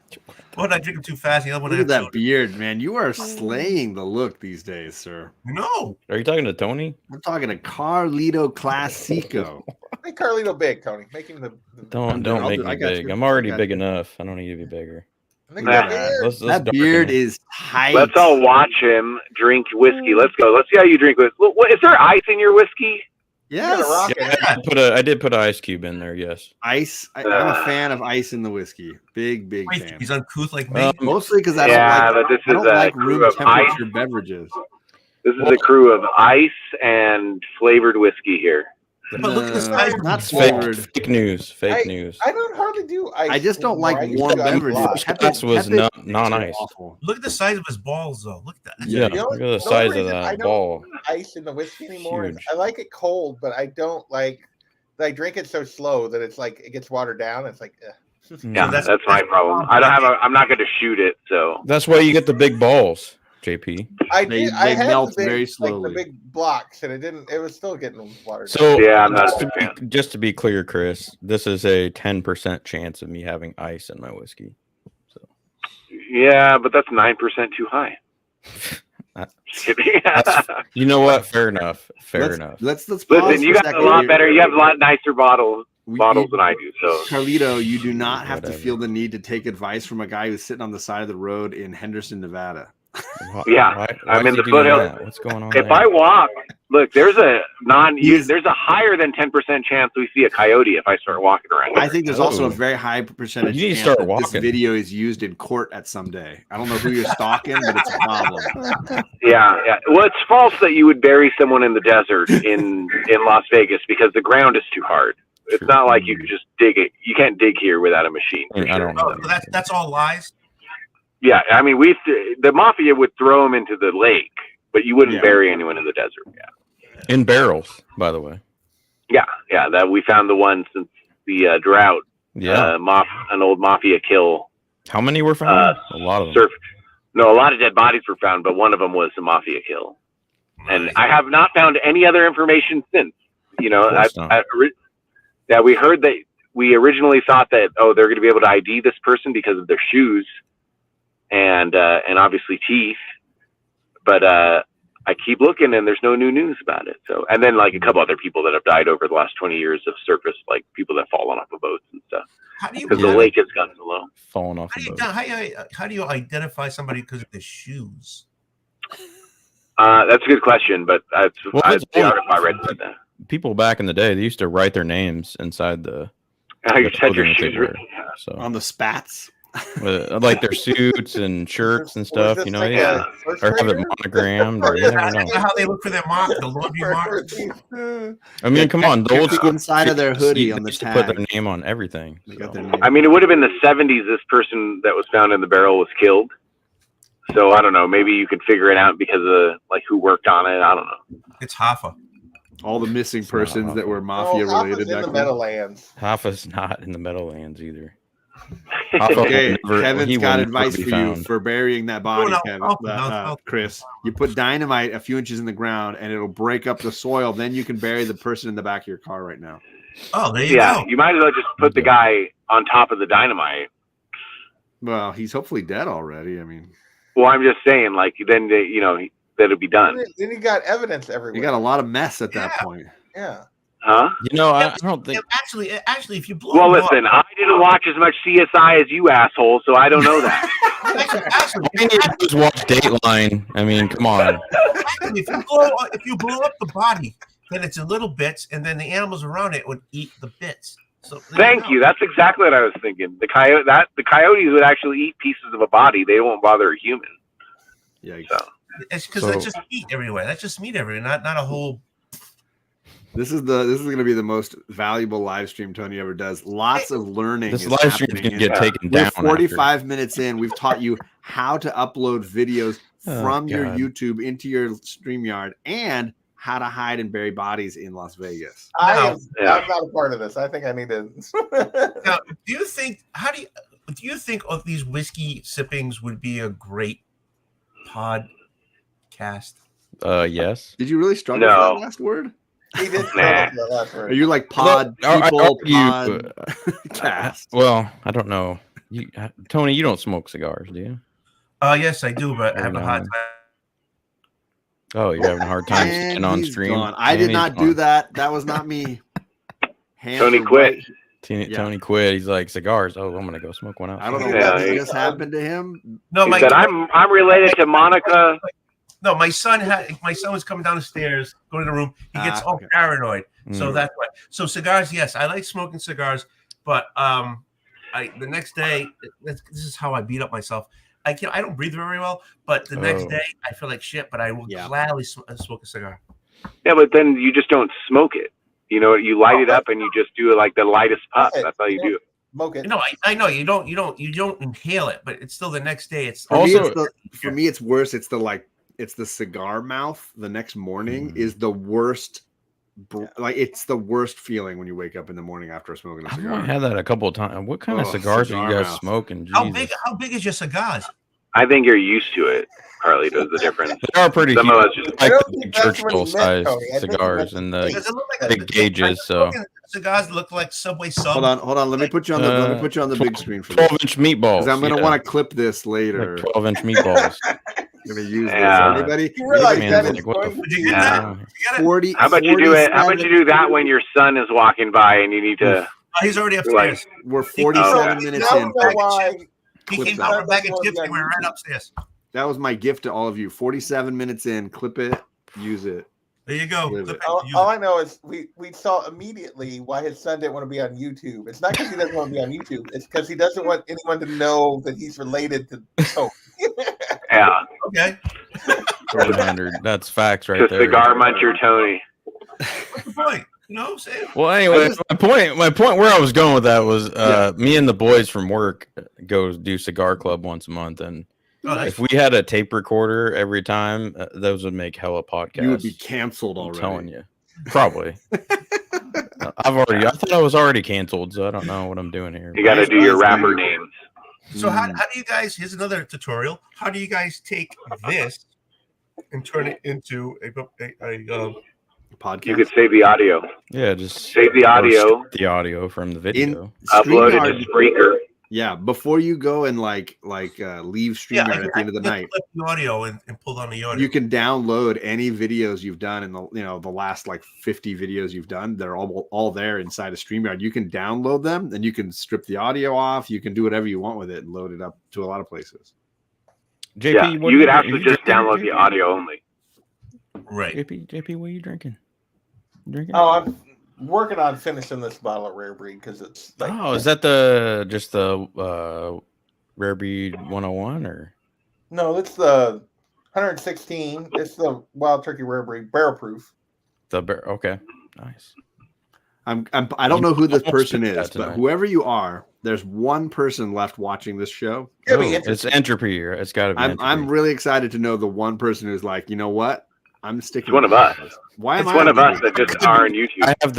One, I drink them too fast. The other one, Look I at that beard, man. You are slaying the look these days, sir. No. Are you talking to Tony? I'm talking to Carlito Classico. Make Carlito big, Tony. Make him the Don't I'll make do- me I got big. you. I'm already I got big you. enough. I don't need to be bigger. make him Nah. big. Let's That darken beard it. is tight. Let's all watch him drink whiskey. Let's go. Let's see how you drink whiskey. What, is there ice in your whiskey? You gotta Yes. rock Yeah, it. I did put an ice cube in there. Yes. Ice. I'm a fan of ice in the whiskey. Big Wait, fan. he's uncouth like me. Mostly because I Yeah, don't but this like, I is don't a like crew room of temperature beverages. This is a crew of ice and flavored whiskey here. But look at the size of not the Fake, ball. flavored. fake news. Fake news. I don't hardly do ice. I just don't like anymore. I warm used to ice a beverages. lot. First class was non-ice. Awful. Look at the size of his balls, though. Look at that. Yeah, The only- look at the the size only of reason I that don't ball. do ice in the whiskey anymore. Huge. I like it cold, but I don't like. I drink it so slow that it's like it gets watered down. It's like, Yeah, that's- that's my problem. I don't have a. I'm not going to shoot it. So That's why you get the big balls, JP. I They- did. I they had melt the big, very like slowly. the big blocks, and it didn't. It was still getting watered down. So Yeah, I'm not just a big fan. just to be clear, Chris, this is a 10% chance of me having ice in my whiskey. yeah, but that's 9% too high. Just kidding. You know what? Fair enough. Fair Let's enough. pause Listen, you for got a second lot here. better. You have a lot nicer bottles We- than I do. So Carlito, you do not have to Whatever. feel the need to take advice from a guy who's sitting on the side of the road in Henderson, Nevada. Yeah, I'm in is the he doing foothills. that? What's going on? if there? I walk, look, there's a He's- there's a higher than 10% chance we see a coyote if I start walking around. I think there's also Oh. a very high percentage You need to chance start that this walking. video is used in court at some day. I don't know who you're stalking, but it's a problem. Yeah. Well, it's false that you would bury someone in the desert in Las Vegas because the ground is too hard. It's True. not like you can just dig it. You can't dig here without a machine. For I sure. don't know. Oh, so that's all lies. Yeah, I mean, the mafia would throw them into the lake, but you wouldn't Yeah. bury anyone in the desert. In barrels, by the way. Yeah. That we found the one since the drought. Yeah. An old mafia kill. How many were found? A lot of them. No, a lot of dead bodies were found, but one of them was a mafia kill. And I have not found any other information since. You know, Of course not. we heard that we originally thought that they're going to be able to ID this person because of their shoes and obviously teeth, but I keep looking and there's no new news about it. So, and then like a couple other people that have died over the last 20 years have surfaced, like people that fallen off of boats and stuff How do you because the lake has gotten so low. Falling off How the do, you, boat. how do you identify somebody because of the shoes? That's a good question, but Well, it's the only- article I read said that. People back in the day, they used to write their names inside the You said your clothing that they shoes wear. were. So, On the spats. like their suits and shirts and Was stuff, this you know, like they yeah. used a first to, or have it grader? monogrammed, or you Is never that know. how they look for their mark? The laundry mark? I mean, come on, the old school inside of their hoodie on the used to put tag. their name on everything. They got so. their name. I mean, it would have been the 70s. This person that was found in the barrel was killed. So I don't know. Maybe you could figure it out because of like who worked on it. I don't know. It's Hoffa. All the missing It's not persons that were Oh, mafia Hoffa's related. in the back then. Meadowlands. Hoffa's not in the Meadowlands either. Okay, Never- he Kevin's will got never advice be for found. you for burying that body, no, Kevin. no. Chris, you put dynamite a few inches in the ground and it'll break up the soil. Then you can bury the person in the back of your car right now. Oh, there you Yeah, go. you might as well just put the guy on top of the dynamite. Well, he's hopefully dead already. I mean, Well, I'm just saying, like then that'll be done. Then you got evidence everywhere. you got a lot of mess at that Yeah. point. Yeah. Huh? You know, I don't think. Actually, if you blow. Well, them up- listen, I didn't watch as much CSI as you asshole, so I don't know that. actually, All you need to do is watch Dateline. I mean, come on. actually, if you blow up the body, then it's in little bits, and then the animals around it would eat the bits. So Thank you. That's exactly what I was thinking. The coyotes would actually eat pieces of a body. They won't bother a human. Yeah. So. It's because that's just meat everywhere. That's just meat everywhere, not a whole. This is going to be the most valuable live stream Tony ever does. Lots of learning. This is live stream is happening going to get taken We're down. 45 minutes in. We've taught you how to upload videos from your God. YouTube into your StreamYard and how to hide and bury bodies in Las Vegas. I'm not a part of this. I think I need to. Now, do you think of these whiskey sippings would be a great podcast? Yes. Did you really struggle No. with that last word? He did Nah. that last word. Are you like pod people, pod cast? Well, I don't know. Tony, you don't smoke cigars, do you? Yes, I do, but I have a hard time. Oh, you're having a hard time And staying on he's stream. gone. I did not do that. That was not me. Hands Tony are quit. right. Tony quit. He's like, cigars. Oh, I'm going to go smoke one out. I don't know Yeah, what he- just happened to him. No, He said, I'm related to Monica. No, my son was coming down the stairs, going to the room. He gets all okay. paranoid, so Mm. that's why. So cigars, yes, I like smoking cigars, but the next day, this is how I beat up myself. I don't breathe very well, but the next Oh. day I feel like shit. But I will gladly smoke a cigar. Yeah, but then you just don't smoke it. You know, you light it up and you just do it like the lightest puff. Yeah, That's how you do it. Smoke it. No, I know you don't inhale it, but it's still the next day. It's For me, it's worse. It's the cigar mouth the next morning is the worst. Like it's the worst feeling when you wake up in the morning after smoking a I've cigar. only had that a couple of times. What kind of Oh, cigars are cigar you guys mouth. smoking? how Jesus. big is your cigars? I think you're used to it. Carly does the difference. They are pretty Some huge. of us just I I like don't the think big that's what he Churchill meant, size Tony. I think he cigars meant and the the Because it look like big gauges. So cigars look like Subway sub. Hold on. Let me put you on the big 12 screen for this. 12-inch meatballs. Because I'm gonna yeah. want to clip this later. like 12-inch meatballs. I'm gonna use Yeah. this. Anybody? You realize Man, that like, is what the going Did you to get be- that? Yeah. You got it? 40. How about you do it? How about you 47 do that when your son is walking by and you need to? Oh, he's already upstairs. We're He 47 came minutes Now in. we know why. He Clip came that. down with a bag of chips and went right upstairs. That was my gift to all of you. 47 minutes in. Clip it. Use it. There you go. Live Clip it. it, All, use all it. I know is we saw immediately why his son didn't want to be on YouTube. It's not because he doesn't want to be on YouTube. It's because he doesn't want anyone to know that he's related to. Oh, Yeah, Okay. 100. That's facts right to there. cigar muncher Tony. What's the point? You know, say it. Well, anyway, my point where I was going with that was me and the boys from work go do cigar club once a month, and Oh, nice. if we had a tape recorder every time, those would make hella podcasts. You would be canceled I'm already. telling you, probably. I thought I was already canceled, so I don't know what I'm doing here. You got to do your rapper names. So how do you guys? Here's another tutorial. How do you guys take this and turn it into a Podcast. You could save the audio. Yeah, just Save the audio. the audio from the video. Upload it StreamYard, to Spreaker. yeah, before you go and leave StreamYard at the end of the night, flip the audio and pull down the audio. you can download any videos you've done in the last 50 videos you've done. They're all there inside of StreamYard. You can download them and you can strip the audio off. You can do whatever you want with it and load it up to a lot of places. JP, Yeah, what you are could actually you just drinking, download the JP? audio only. right. JP, what are you drinking? You drinking? oh, I'm working on finishing this bottle of Rare Breed because it's like Oh, is that just the Rare Breed 101 or no, it's the 116. It's the Wild Turkey Rare Breed barrel proof. the bear? Okay, nice. I don't know who this almost person did that is, but tonight. whoever you are, there's one person left watching this show. It'll be Oh, interesting. it's entropy. It's got to be. I'm entropy. really excited to know the one person who's like, you know what? I'm sticking. It's one with of us. this. Why am It's I one of on us the- that just are on YouTube. I have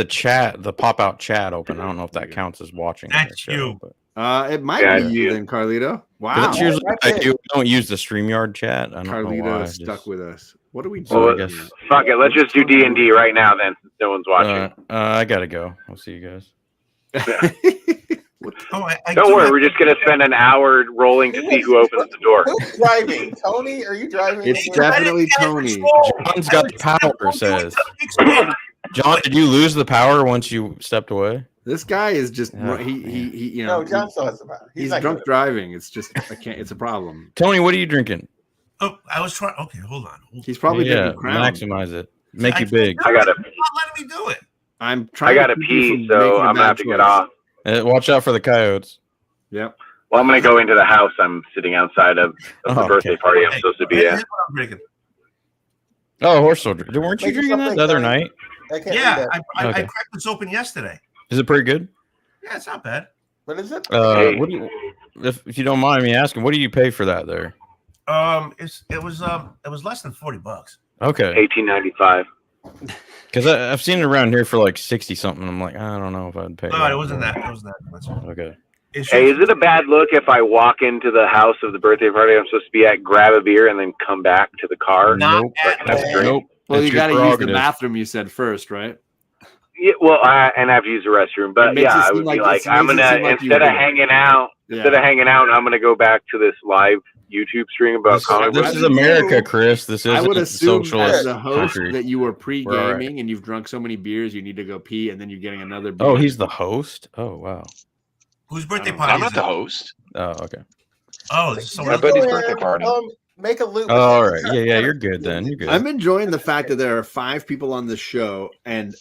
the pop-out chat open. I don't know if that counts as watching. That's the show, you. but It might Yeah, be you yeah. then, Carlito. Wow, that's usually what I That's do. it. I don't use the StreamYard chat. I don't know why. Carlito I is stuck just- with us. What are we So I doing? guess- Fuck it. Let's just do D&D right now then, since no one's watching. I gotta go. I'll see you guys. Oh, I Don't do worry, have- we're just going to spend an hour rolling to see who opens the door. Who's driving? Tony, are you driving? It's I didn't definitely get Tony. control. John's got the power, says. John, did you lose the power once you stepped away? This guy is just Oh, he you No, know John still has the power. he's not drunk good. driving. It's just I can't. It's a problem. Tony, what are you drinking? Oh, I was trying. Okay, hold on. He's probably yeah, drinking Crown. maximize it. Make you big. I gotta. You're not letting me do it. I'm I trying. gotta to keep you pee, from so making a I'm gonna bad have to get choice. off. Watch out for the coyotes. Yep. Well, I'm gonna go into the house. I'm sitting outside of the Oh, birthday okay. party I'm supposed to be Here's at. what I'm drinking. Oh, horse soldier. Weren't you Make drinking that something, the other Tony. night? I can't read Yeah, that. I Okay. cracked this open yesterday. Is it pretty good? Yeah, it's not bad. What is it? What do you, if you don't mind me asking, what do you pay for that there? It was less than $40. Okay, 1895. because I've seen it around here for like 60 something. I'm like, I don't know if I'd pay. No, it wasn't that. It wasn't that much. Okay. Hey, is it a bad look if I walk into the house of the birthday party I'm supposed to be at, grab a beer, and then come back to the car? Not Nope. at Have a drink? Nope. Well, It's you your got to use the prerogative. bathroom. You said first, right? Yeah, well, and I have to use the restroom, It but makes yeah, it I seem would like- be like, it I'm makes it gonna seem like you instead of would. hanging out, I'm gonna go back to this live YouTube stream about comic This books. is America, Chris. This I would isn't assume as socialist the host country. that you were Right. pre-gaming and you've drunk so many beers you need to go pee and then you're getting another beer. Oh, he's the host. Oh, wow. Whose birthday I'm party? I'm is not the it? host. Oh, okay. Oh, this is someone My else. buddy's Go birthday ahead, party. Make a loop. Oh, all right. Yeah, you're good then. You're good. I'm enjoying the fact that there are 5 people on this show and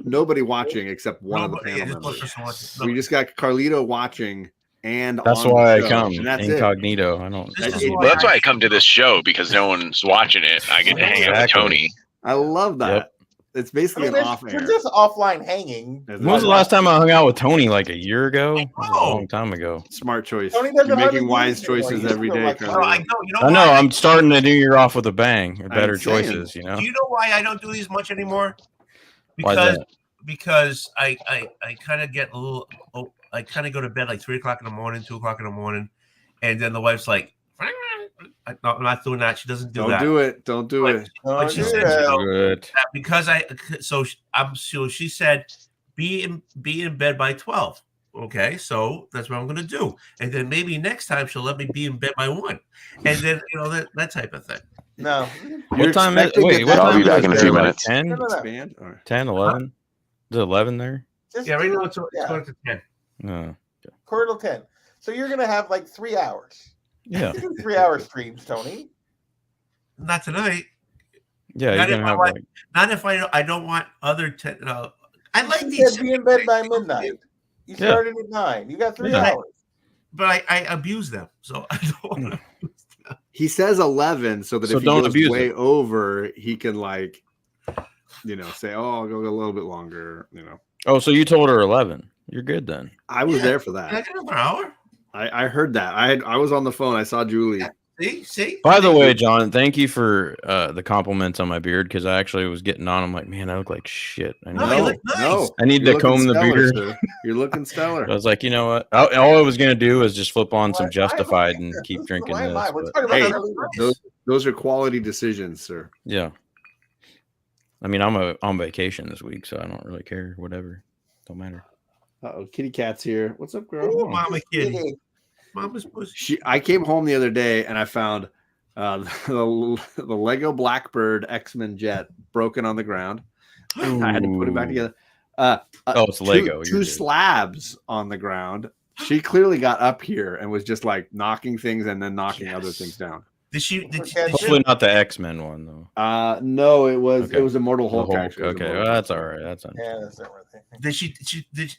nobody watching except one of the Nobody- panel just one members. person watching. We just got Carlito watching and That's on why the I show, come and that's it. incognito. I don't. This That's is it. why Well, that's why I come to this show because no one's watching it. I get to hang out with Exactly. Tony. I love that. Yep. It's I basically mean, an off we're air. just offline hanging. When When was the last time I hung out with Tony? Like a year ago? That was a Oh. long time ago. Smart choice. Tony You're doesn't making hardly wise use it anymore. choices He's every still day. like, No, Carlito. I don't. You know I know. why? I'm starting the new year off with a bang. Better saying. choices, you know? Do you know why I don't do these much anymore? Why Because that? because I kind of get a little. Oh, I kind of go to bed like 3:00 in the morning, 2:00 in the morning, and then the wife's like, "No, I'm not doing that." She doesn't do Don't that. do it. Don't do But- it. Oh, But she said, yeah. you know, Good. because so she said, be in bed by 12. Okay, so that's what I'm gonna do, and then maybe next time she'll let me be in bed by 1, and then that type of thing. No. What time is expecting Wait, that what that I'll time be back is in a there? few Like minutes. 10? No, no, no. Expand? Or- 10, 11? Is it 11 there? Just Yeah, right do- now it's yeah, going to 10. No. quarter till 10. So you're gonna have like 3 hours. Yeah. You do 3-hour streams, Tony. Not tonight. Yeah, Not you're if going to my have wife- like. Not if I don't want other. I like You these. said be in bed by midnight. You Yeah. started at 9. You got 3 Yeah. hours. But I abuse them, so I don't want to. He says 11 so that So if he don't goes abuse way it. over, he can like, say, "Oh, I'll go a little bit longer." Oh, so you told her 11. You're good then. I was Yeah. there for Can I that. get another hour? I heard that. I was on the phone. I saw Julie. See. By the way, John, thank you for the compliments on my beard because I actually was getting on. I'm like, man, I look like shit. I need, No, you look nice. I need You're to comb looking the stellar, beard. sir. You're looking stellar. I was like, you know what? All I was gonna do is just flip on some Why- Justified why- and keep this is drinking why am this. I? We're but- talking about Hey, other those are quality decisions, sir. yeah. I mean, I'm on vacation this week, so I don't really care. Whatever, don't matter. Uh-oh, kitty cat's here. What's up, girl? Ooh, Mama kitty. Yeah. Mama's pussy. I came home the other day and I found the Lego Blackbird X-Men jet broken on the ground. I had to put it back Ooh. together. Oh, it's Lego. Two You're good. slabs on the ground. She clearly got up here and was just like knocking things and then knocking other things down. Did she? Hopefully not the X-Men one though. No, it was Okay. Immortal The Hulk. Hulk. Actually. It was Okay, Immortal well, that's Hulk. all right. That's Yeah, that's not worth it.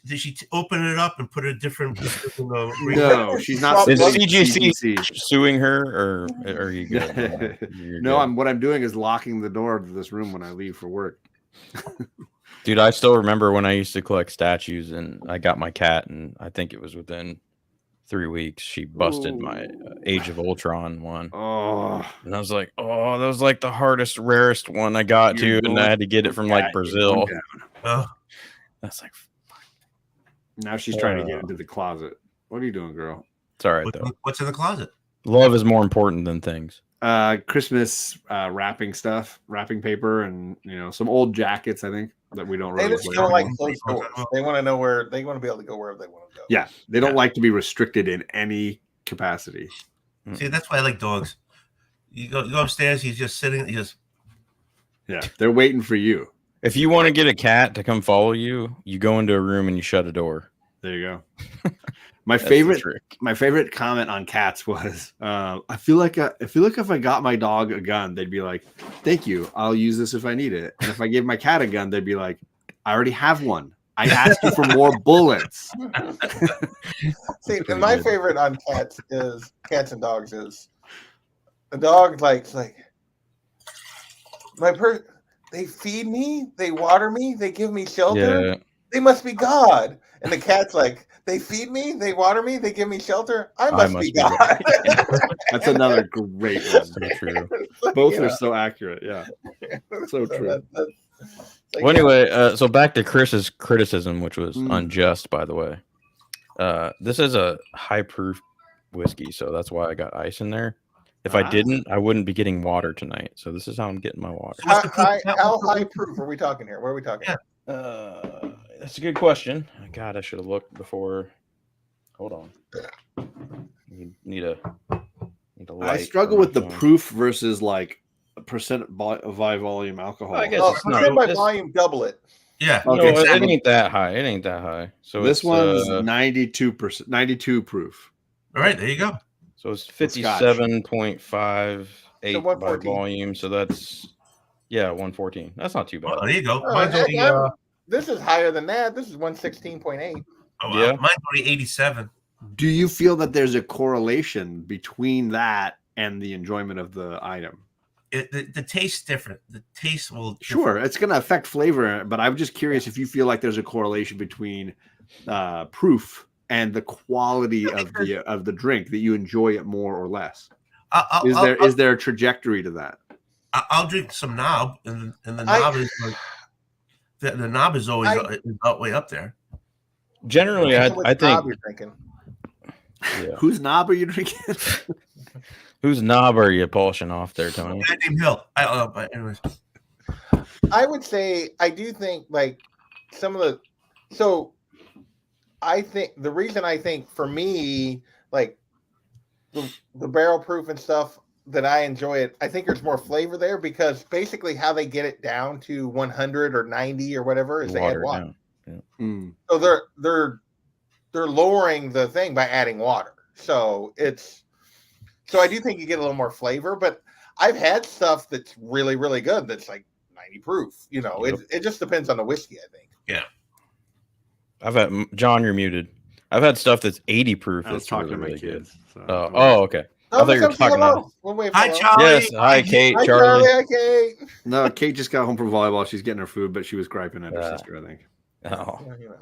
Did she open it up and put a different? No, she's not. Is supposed to CGC CGC. suing her, or are you good? on that? You're No, good. what I'm doing is locking the door to this room when I leave for work. Dude, I still remember when I used to collect statues, and I got my cat, and I think it was within 3 weeks she busted my Age of Ultron one, Oh, and I was like, "Oh, that was like the hardest, rarest one I got You're to, and I had to get it from like cat, Brazil." you're down. Oh, That's like, Now she's trying to get into the closet. What are you doing, girl? it's all right though. what's in the closet? Love is more important than things. Christmas wrapping stuff, wrapping paper, and some old jackets. I think that we don't They really. just wear don't like anymore. closed doors. They want to know where they want to be able to go wherever they want to go. Yeah, they don't Yeah. like to be restricted in any capacity. See, that's why I like dogs. You go upstairs. He's just sitting. Yeah, they're waiting for you. If you want to get a cat to come follow you, you go into a room and you shut a door. There you go. My That's the favorite trick. my favorite comment on cats was, I feel like if I got my dog a gun, they'd be like, "Thank you, I'll use this if I need it." And if I gave my cat a gun, they'd be like, "I already have one. I asked you for more bullets." See, pretty and my good. favorite on cats and dogs is a dog like they feed me, they water me, they give me shelter. Yeah. They must be God. And the cat's like, they feed me, they water me, they give me shelter. I must be God. That's another great one. So true. Both are so accurate. Yeah. So true. Like, Well, anyway, so back to Chris's criticism, which was Mm. unjust, by the way. This is a high proof whiskey, so that's why I got ice in there. If I didn't, I wouldn't be getting water tonight. So this is how I'm getting my water. how high proof are we talking here? Where are we talking? Yeah. That's a good question. God, I should have looked before. Hold on. Need a light. I struggle with the proof versus like percent by volume alcohol. I guess Oh, it's percent not- by volume, double it. Yeah. No, Okay, it ain't that high. It ain't that high. So this it's, one's 92%, 92 proof. All right, there you go. So it's Scotch. 57.58 by 114. volume. So that's 114. That's not too bad. Well, there you go. Oh, Mine's heck, only, this is higher than that. This is 116.8. Yeah. Mine's only 87. Do you feel that there's a correlation between that and the enjoyment of the item? The taste's different. The taste will Sure, it's going to affect flavor, but I'm just curious if you feel like there's a correlation between proof and the quality of the drink, that you enjoy it more or less. Is there a trajectory to that? I'll drink some knob, and the knob is like, the knob is always way up there. Generally, I think. Knob you're drinking. Yeah. Whose knob are you drinking? Whose knob are you polishing off there, Tony? Guy named Hill. But anyways, I would say I do think like some of the. So, I think the reason I think for me like the barrel proof and stuff that I enjoy it, I think there's more flavor there because basically how they get it down to 100 or 90 or whatever is they add water. Yeah. So they're lowering the thing by adding water. So I do think you get a little more flavor, but I've had stuff that's really, really good that's like 90 proof. You know, Yep. it just depends on the whiskey, I think. yeah. I've had John, you're muted. I've had stuff that's 80 proof. I was That's talking really, to my really good. kids. So. Okay. I thought you were talking about. Hi, Charlie. Yes. Hi, Kate. Hi, Charlie. Hi, Kate. No, Kate just got home from volleyball. She's getting her food, but she was griping at her sister, I think. Oh. You know.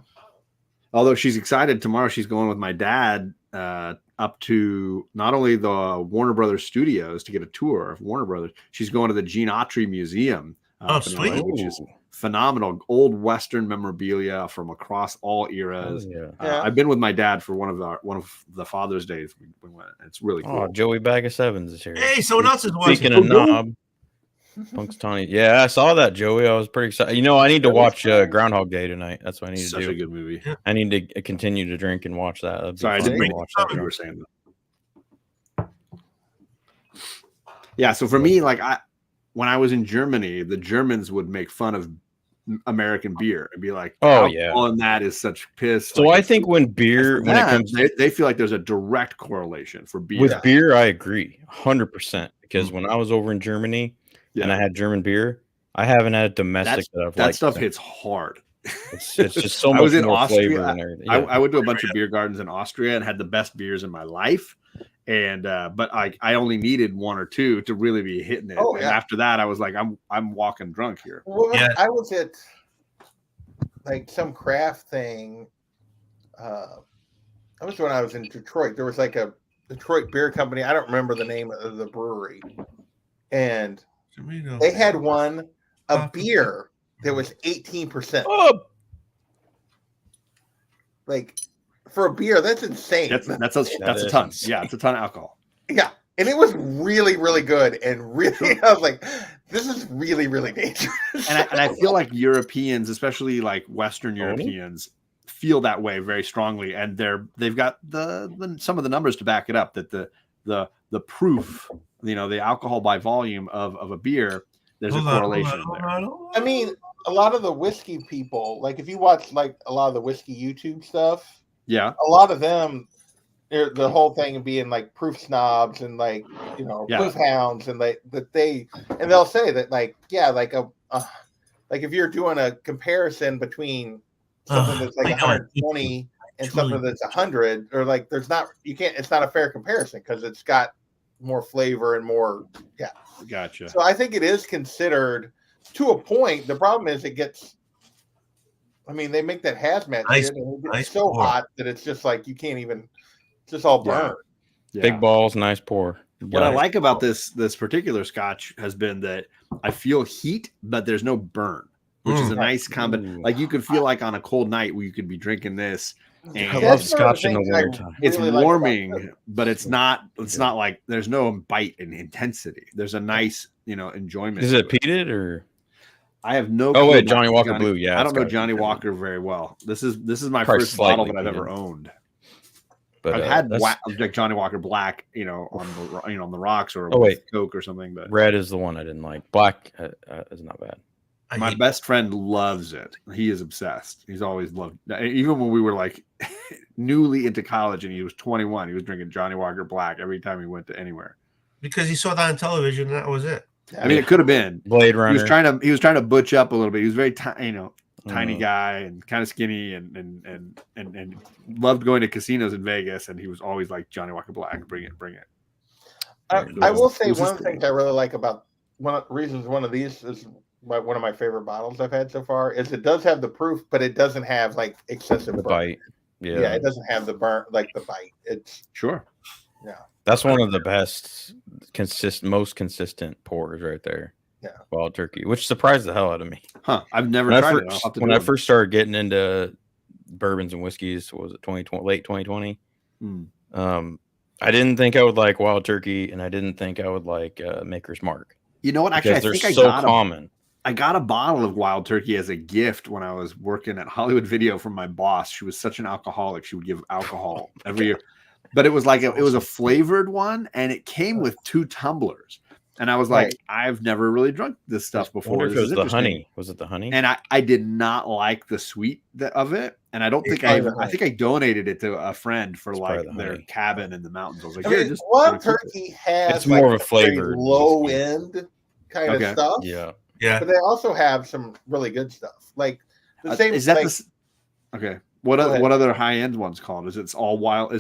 Although she's excited, tomorrow she's going with my dad up to not only the Warner Brothers studios to get a tour of Warner Brothers, she's going to the Gene Autry Museum. Oh, sweet. Which is phenomenal. Old Western memorabilia from across all eras. Yeah. I've been with my dad for one of the Father's Days. We went. It's really cool. Oh, Joey Bag of Sevens is here. Hey, someone else is watching. Speaking of knob, Punk's Tony. Yeah, I saw that, Joey. I was pretty excited. You know, I need to watch Groundhog Day tonight. That's what I need to Such do. a good movie. Yeah. I need to continue to drink and watch that. That'd be Sorry, I fun didn't to mean watch to that. you were saying that. Yeah, so for me, like when I was in Germany, the Germans would make fun of American beer and be like, Oh, alcohol in that is such piss. So Like, I think when beer, when it comes they feel like there's a direct correlation for beer. with beer, I agree 100% because when I was over in Germany and I had German beer, I haven't had a domestic that stuff hits hard. It's just so I much was in more Austria. flavor and everything. I went to a bunch of beer gardens in Austria and had the best beers in my life. And but I only needed one or two to really be hitting it. Oh, And yeah. after that, I was like, I'm walking drunk here. Well, Yeah. I was at like some craft thing. That was when I was in Detroit. There was like a Detroit beer company. I don't remember the name of the brewery. And they had a beer that was 18%. Oh, Like for a beer, that's insane. That's That a is ton. insane. Yeah, it's a ton of alcohol. Yeah. And it was really, really good. And really, I was like, this is really, really dangerous. And I feel like Europeans, especially like Western Europeans, feel that way very strongly. And they've got the some of the numbers to back it up that the proof, you know, the alcohol by volume of a beer, there's a correlation there. I mean, a lot of the whiskey people, like if you watch like a lot of the whiskey YouTube stuff, Yeah. a lot of them, the whole thing of being like proof snobs and like proof hounds, and they'll say that like like like if you're doing a comparison between something that's like 120 and something that's 100, or like it's not a fair comparison because it's got more flavor and more. Yeah, gotcha. So I think it is considered to a point. The problem is it gets. I mean, they make that hazmat shit, and it gets so hot that it's just like you can't even. It's just all burn. Yeah. Big balls, nice pour. What I like about this particular scotch has been that I feel heat, but there's no burn, which is a nice combination. Like you could feel like on a cold night where you could be drinking this. And I love scotch in the wintertime. It's warming, but it's not like there's no bite and intensity. There's a nice, enjoyment. Is it peated or? I have no. Oh wait, Johnny Walker Blue. Yeah, I don't know Johnny Walker very well. This is my first bottle that I've ever owned. But I've had like Johnny Walker Black, on the rocks or with Coke or something. But red is the one I didn't like. Black is not bad. My best friend loves it. He is obsessed. He's always loved. Even when we were like newly into college and he was 21, he was drinking Johnny Walker Black every time he went to anywhere. Because he saw that on television. And that was it. I mean, it could have been Blade Runner. He was trying to butch up a little bit. He was very tiny guy and kind of skinny and loved going to casinos in Vegas. And he was always like Johnny Walker Black. Bring it. I will say one of the things I really like about one of these is one of my favorite bottles I've had so far is it does have the proof, but it doesn't have like excessive burn. Bite. Yeah, it doesn't have the burn like the bite. It's sure. Yeah, that's one of the best, most consistent pours right there. Yeah, Wild Turkey, which surprised the hell out of me. Huh? I've never tried it. When I first started getting into bourbons and whiskeys, was it 2020, late 2020? I didn't think I would like Wild Turkey, and I didn't think I would like Maker's Mark. You know what? Actually, I think common. I got a bottle of Wild Turkey as a gift when I was working at Hollywood Video from my boss. She was such an alcoholic; she would give alcohol every year. But it was like it was a flavored one, and it came with 2 tumblers. And I was like, I've never really drunk this stuff before. It was the honey. Was it the honey? And I did not like the sweet of it. And I don't think I think I donated it to a friend for like their cabin in the mountains. I was like, Wild Turkey has it's more of a flavored low end kind of stuff. Yeah. Yeah. But they also have some really good stuff. Like the same is that okay. What other high end ones called? Is it all Wild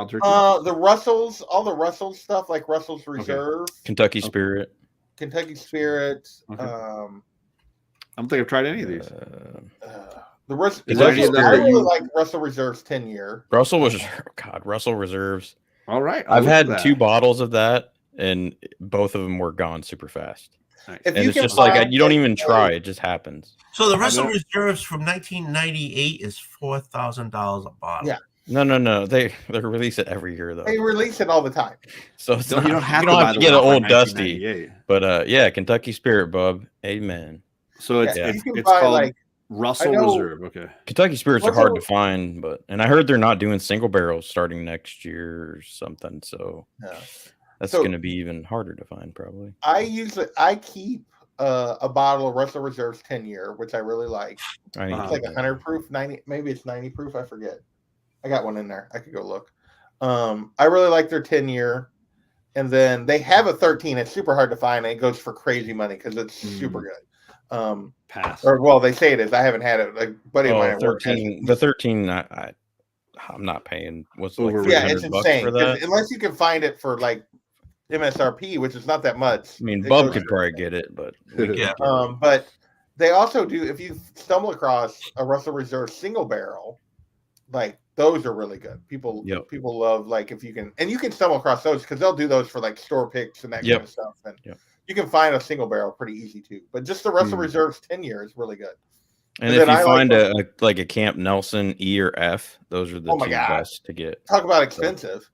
Turkey? The Russells, all the Russell stuff like Russell's Reserve, Kentucky Spirit. Okay. I don't think I've tried any of these. I really like Russell Reserve's 10-year. Russell Reserves. All right. I've had 2 bottles of that, and both of them were gone super fast. Nice. And it's just like you don't even try; it just happens. So the Russell Reserves from 1998 is $4,000 a bottle. Yeah. No. They release it every year though. They release it all the time. So it's you don't have to get an old dusty. But Kentucky Spirit, bub. Amen. So it's called like Russell Reserve. Okay. Kentucky Spirits are hard to find, and I heard they're not doing single barrels starting next year or something. So that's going to be even harder to find, probably. I keep a bottle of Russell Reserve's 10-year, which I really like. It's like 100 proof, 90, maybe it's 90 proof. I forget. I got one in there. I could go look. I really like their 10-year, and then they have a 13. It's super hard to find, and it goes for crazy money because it's super good. Pass. Or well, they say it is. I haven't had it. Like buddy of mine at work. 13. The 13. I'm not paying. What's over? Yeah, it's insane. For that? Unless you can find it for like MSRP, which is not that much. I mean, Bub could probably get it, but but they also do. If you stumble across a Russell Reserve single barrel, like those are really good. People love like if you can, and you can stumble across those because they'll do those for like store picks and that kind of stuff. And you can find a single barrel pretty easy too. But just the Russell Reserve's 10-year is really good. And if you find a Camp Nelson E or F, those are the 2 best to get. Talk about expensive.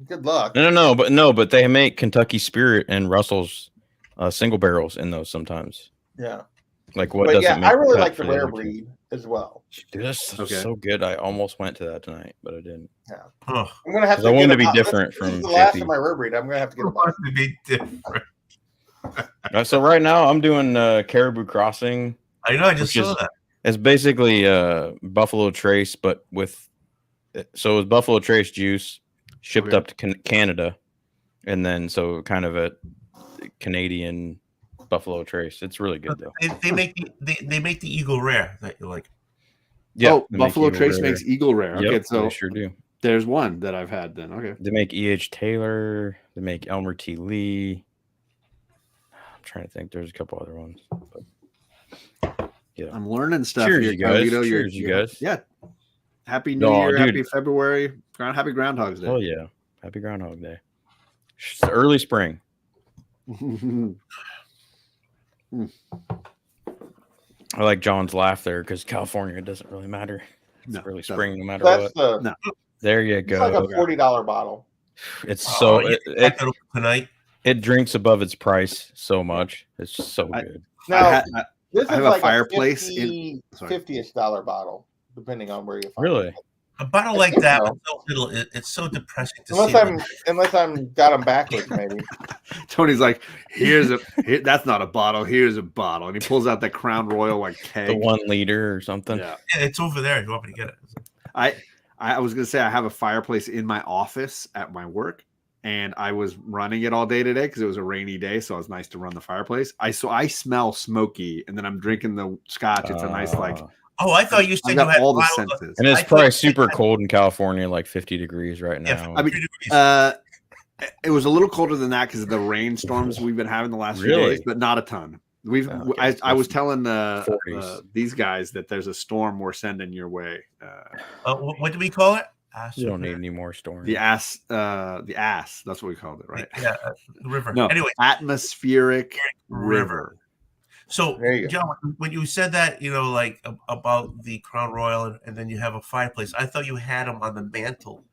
Good luck. But they make Kentucky Spirit and Russell's single barrels in those sometimes. Yeah. Like what doesn't make I really like the rare breed as well. Dude, that's so good. I almost went to that tonight, but I didn't. Yeah. Oh. I'm gonna have to. I wanted to be different from the last of my rare breed. I'm gonna have to get a bottle. To be different. So right now I'm doing Caribou Crossing I know. I just Which saw is- that. It's basically Buffalo Trace, but with so it was Buffalo Trace juice shipped up to Canada, and then so kind of a Canadian Buffalo Trace. It's really good though. They make they make the Eagle Rare that you like. Yeah, Oh, they make Buffalo Eagle Trace Rare. makes Eagle Rare. Okay, Yep, so they sure do. there's one that I've had then. Okay. They make E.H. Taylor. They make Elmer T. Lee. I'm trying to think. There's a couple other ones. But yeah. I'm learning stuff Cheers, here, you guys. Carlito. Cheers, you guys. Yeah. Happy New Oh, Year. dude. Happy February. Happy Groundhog's Day. Oh yeah. Happy Groundhog Day. It's early spring. I like John's laugh there because California doesn't really matter. It's No, early doesn't. spring no matter That's what. the. There you It's like a go. $40 bottle. It's so you packed it open tonight. it drinks above its price so much. It's just so good. Now this I is have a like fireplace a in- sorry. $50-ish bottle, depending on where you find Really? it. A bottle like that, with so little, it's so depressing to see. Unless I'm got them backwards, maybe. Tony's like, that's not a bottle. Here's a bottle. And he pulls out that Crown Royal like keg. The 1 liter or something. Yeah. Yeah, it's over there if you want me to get it. I was going to say I have a fireplace in my office at my work, and I was running it all day today because it was a rainy day, so it was nice to run the fireplace. I smell smoky, and then I'm drinking the scotch. It's a nice Oh, I thought you I said you got had all the bottles of- senses. And it's I probably thought- super cold in California, like 50 degrees right Yeah, now. I mean, 3 degrees. It was a little colder than that because of the rainstorms we've been having the last few Really? days, but not a ton. Okay, I was telling 40s. these guys that there's a storm we're sending your way. What do we call it? You don't need any more storms. The ass. That's what we called it, right? Yeah, the river. No. Anyway, Atmospheric river. river. So, There you go. John, when you said that, like about the Crown Royal, and then you have a fireplace, I thought you had them on the mantle.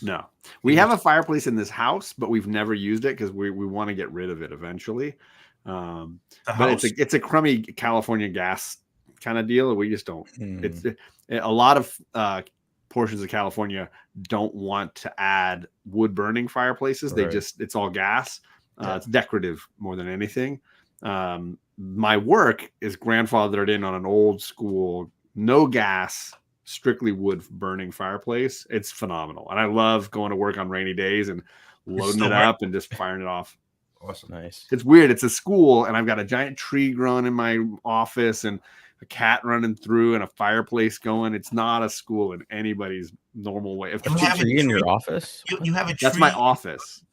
No, we have a fireplace in this house, but we've never used it because we want to get rid of it eventually. But it's a crummy California gas kind of deal. We just don't. It's a lot of portions of California don't want to add wood burning fireplaces. They it's all gas. It's decorative more than anything. My work is grandfathered in on an old school, no gas, strictly wood burning fireplace. It's phenomenal. And I love going to work on rainy days and loading it up and just firing it off. Awesome. Nice. It's weird. It's a school, and I've got a giant tree growing in my office and a cat running through and a fireplace going. It's not a school in anybody's normal way of You have a Tree in your tree? office? You have a tree. That's my office.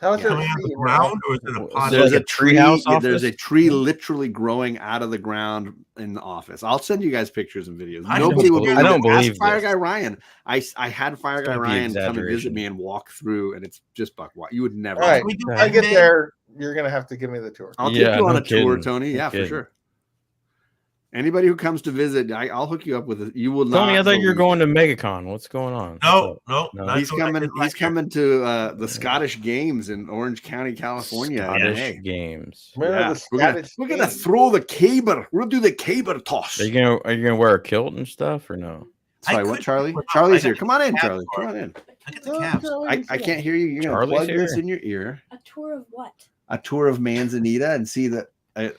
How is there coming a out of tree the in your ground, house? or is it a There's pot? There's like a a tree. treehouse There's a office? tree literally growing out of the ground in the office. I'll send you guys pictures and videos. I don't Nobody will believe- believe I don't it. Ask believe Fire this. Guy Ryan. I had Fire Guy gotta be Ryan come and visit exaggeration. me and walk through, and it's just buck wild. You would never. All right. We do When I have get men- there, you're gonna have to give me the tour. I'll Yeah, take you on no a tour, kidding. Tony. No Yeah, for kidding. sure. Anybody who comes to visit, I'll hook you up with it. You will not. Tony, I thought you were believe going to MegaCon. What's going on? No. No. not He's till I coming. did He's last year. coming to the Scottish Games in Orange County, California. Scottish Hey, Games. Where are yeah. the We're gonna Scottish throw the caber. We'll do the caber toss. Are you gonna wear a kilt and stuff or no? I Sorry, what, could- Charlie? I Charlie's got here. Come on in, the Charlie. calves Come for on it. in. I get the calves. I can't hear you. You're gonna Charlie's plug this here. in your ear. A tour of what? A tour of Manzanita and see that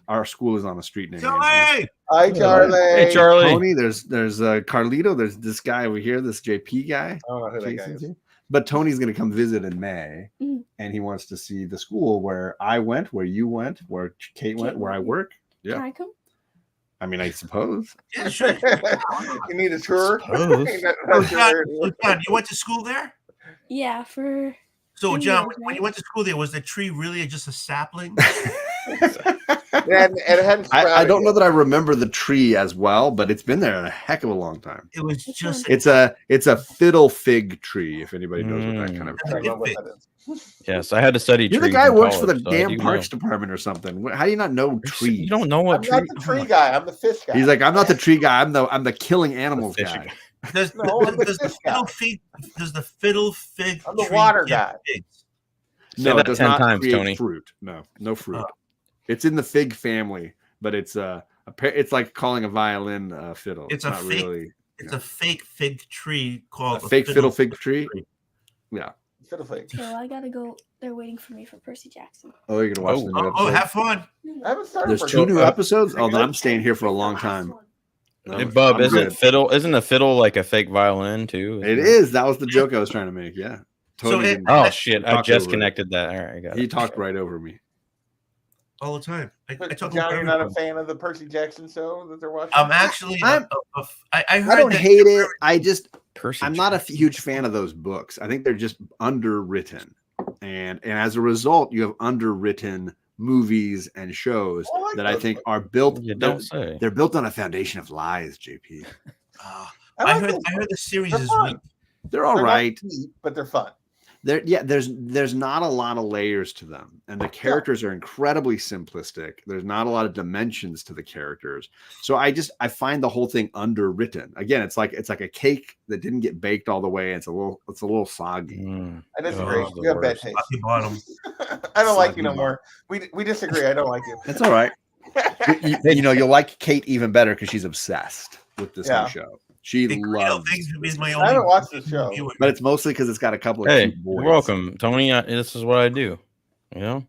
our school is on a street named Manzanita. Charlie! Hi, Charlie. Hey, Charlie. Tony, there's Carlito, there's this guy over here, this JP guy. I don't know who that guy Jason's is. here. But Tony's going to come visit in May, Mhm. and he wants to see the school where I went, where you went, where Kate went, where I work. Yeah. Can I come? I mean, I suppose. Yeah, sure. You need a tour? Suppose. So, John, you went to school there? Yeah, for So, Ten John, years, when you right? went to school there, was the tree really just a sapling? And it hadn't I don't sprouted know that I remember the tree as well, but it's been there a heck of a long time. It was just It's a fiddle fig tree, if anybody knows what that kind of yet. I don't know what that is. Yes, I had to study. You're the trees guy who in works for the college, so I damn do parks know. department or something. How do you not know trees? You don't know what I'm tree. not the tree guy. I'm the fish guy. He's like, I'm not the tree guy. I'm the killing animals fish guy. guy. does, No, I'm the does the fish guy. fiddle fig does the fiddle fig I'm the tree water give guy. figs? Say No, that it does 10 not times, create Tony. fruit. No fruit. Oh. It's in the fig family, but it's it's like calling a violin fiddle. It's a not fake- really It's a fake fig tree called a fake fiddle fig tree. Yeah. Fiddlefix. Okay, well, I gotta go. They're waiting for me for Percy Jackson. Oh, you're gonna watch Oh. the new Oh, episode? have fun. I haven't started. There's for 2 new good. episodes. Oh, then Good. I'm staying here for a long time. Hey, Bub, I'm good. isn't a fiddle like a fake violin too? It is. That was the joke I was trying to make. Yeah. So Tony it- didn't- Oh shit! I talked just over it. connected that. All right, I got He it. talked right over me. All the time. I But talk John, about you're not a everything. fan of the Percy Jackson show that they're watching? I'm actually. I'm- I heard I don't that- hate it. I just Percy I'm not a Jackson. huge fan of those books. I think they're just underwritten, and as a result, you have underwritten movies and shows I like that I those think books. are built. You don't say. They're built on a foundation of lies. JP, I I like heard. those I heard the books. series They're is fun. weak. they're all They're not right. deep, but they're fun. There's not a lot of layers to them, and the characters are incredibly simplistic. There's not a lot of dimensions to the characters, so I find the whole thing underwritten. Again, it's like a cake that didn't get baked all the way. It's a little soggy. Mm. I disagree. Oh, it's the You have bad worst. taste. Rocky Bottom. I don't like Soggy you no more. We disagree. I don't like you. It's all right. You'll like Kate even better because she's obsessed with this Yeah. new show. She Big Real loves, Things is my I only. haven't watched the show. viewer. but it's mostly because it's got a couple of Hey, cute you're boys. welcome, Tony. This is what I do. You know.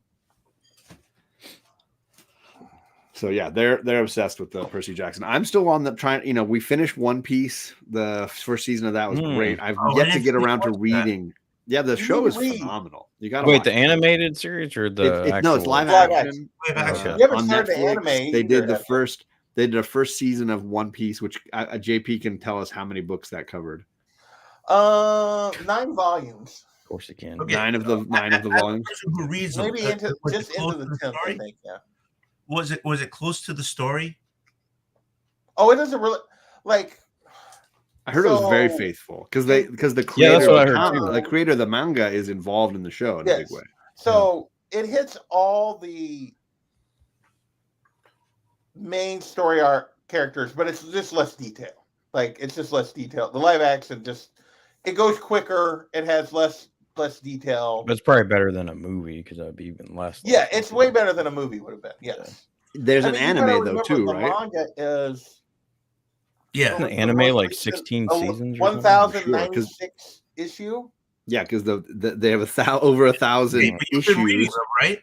So yeah, they're obsessed with the Percy Jackson. I'm still on the trying. We finished One Piece. The first season of that was great. I've Oh, I yet to didn't get see around to much of that. reading. Yeah, the You show need is to read. phenomenal. You got to Wait, the animated series or the actual? no, it's live Live action. Live action. Okay. You haven't On started the Netflix. anime They either, did the have you? first. They did a first season of One Piece, which JP can tell us how many books that covered. 9 volumes. Of course you can. Okay. 9 of the As a volumes. person who reads them, Maybe into was it just close into to the 10th, I story? think. Yeah. Was it close to the story? Oh, it doesn't really like. I heard it was very So- faithful because the Yeah, creator, that's what I of the heard comic- too. the creator of the manga is involved in the show in a Yes. big way. So it hits all the main story arc characters, but it's just less detail. Like it's just less detail. The live action it goes quicker. It has less detail. But it's probably better than a movie because that'd be even less. Yeah, it's way better than a movie would have been. Yes. There's an you gotta anime though remember too, the right? manga is Yeah. The the anime most like recent- 16 a seasons. Or something? 1096 issue. Yeah, because they have over 1,000 Hey, but you've been reading issues. them, right?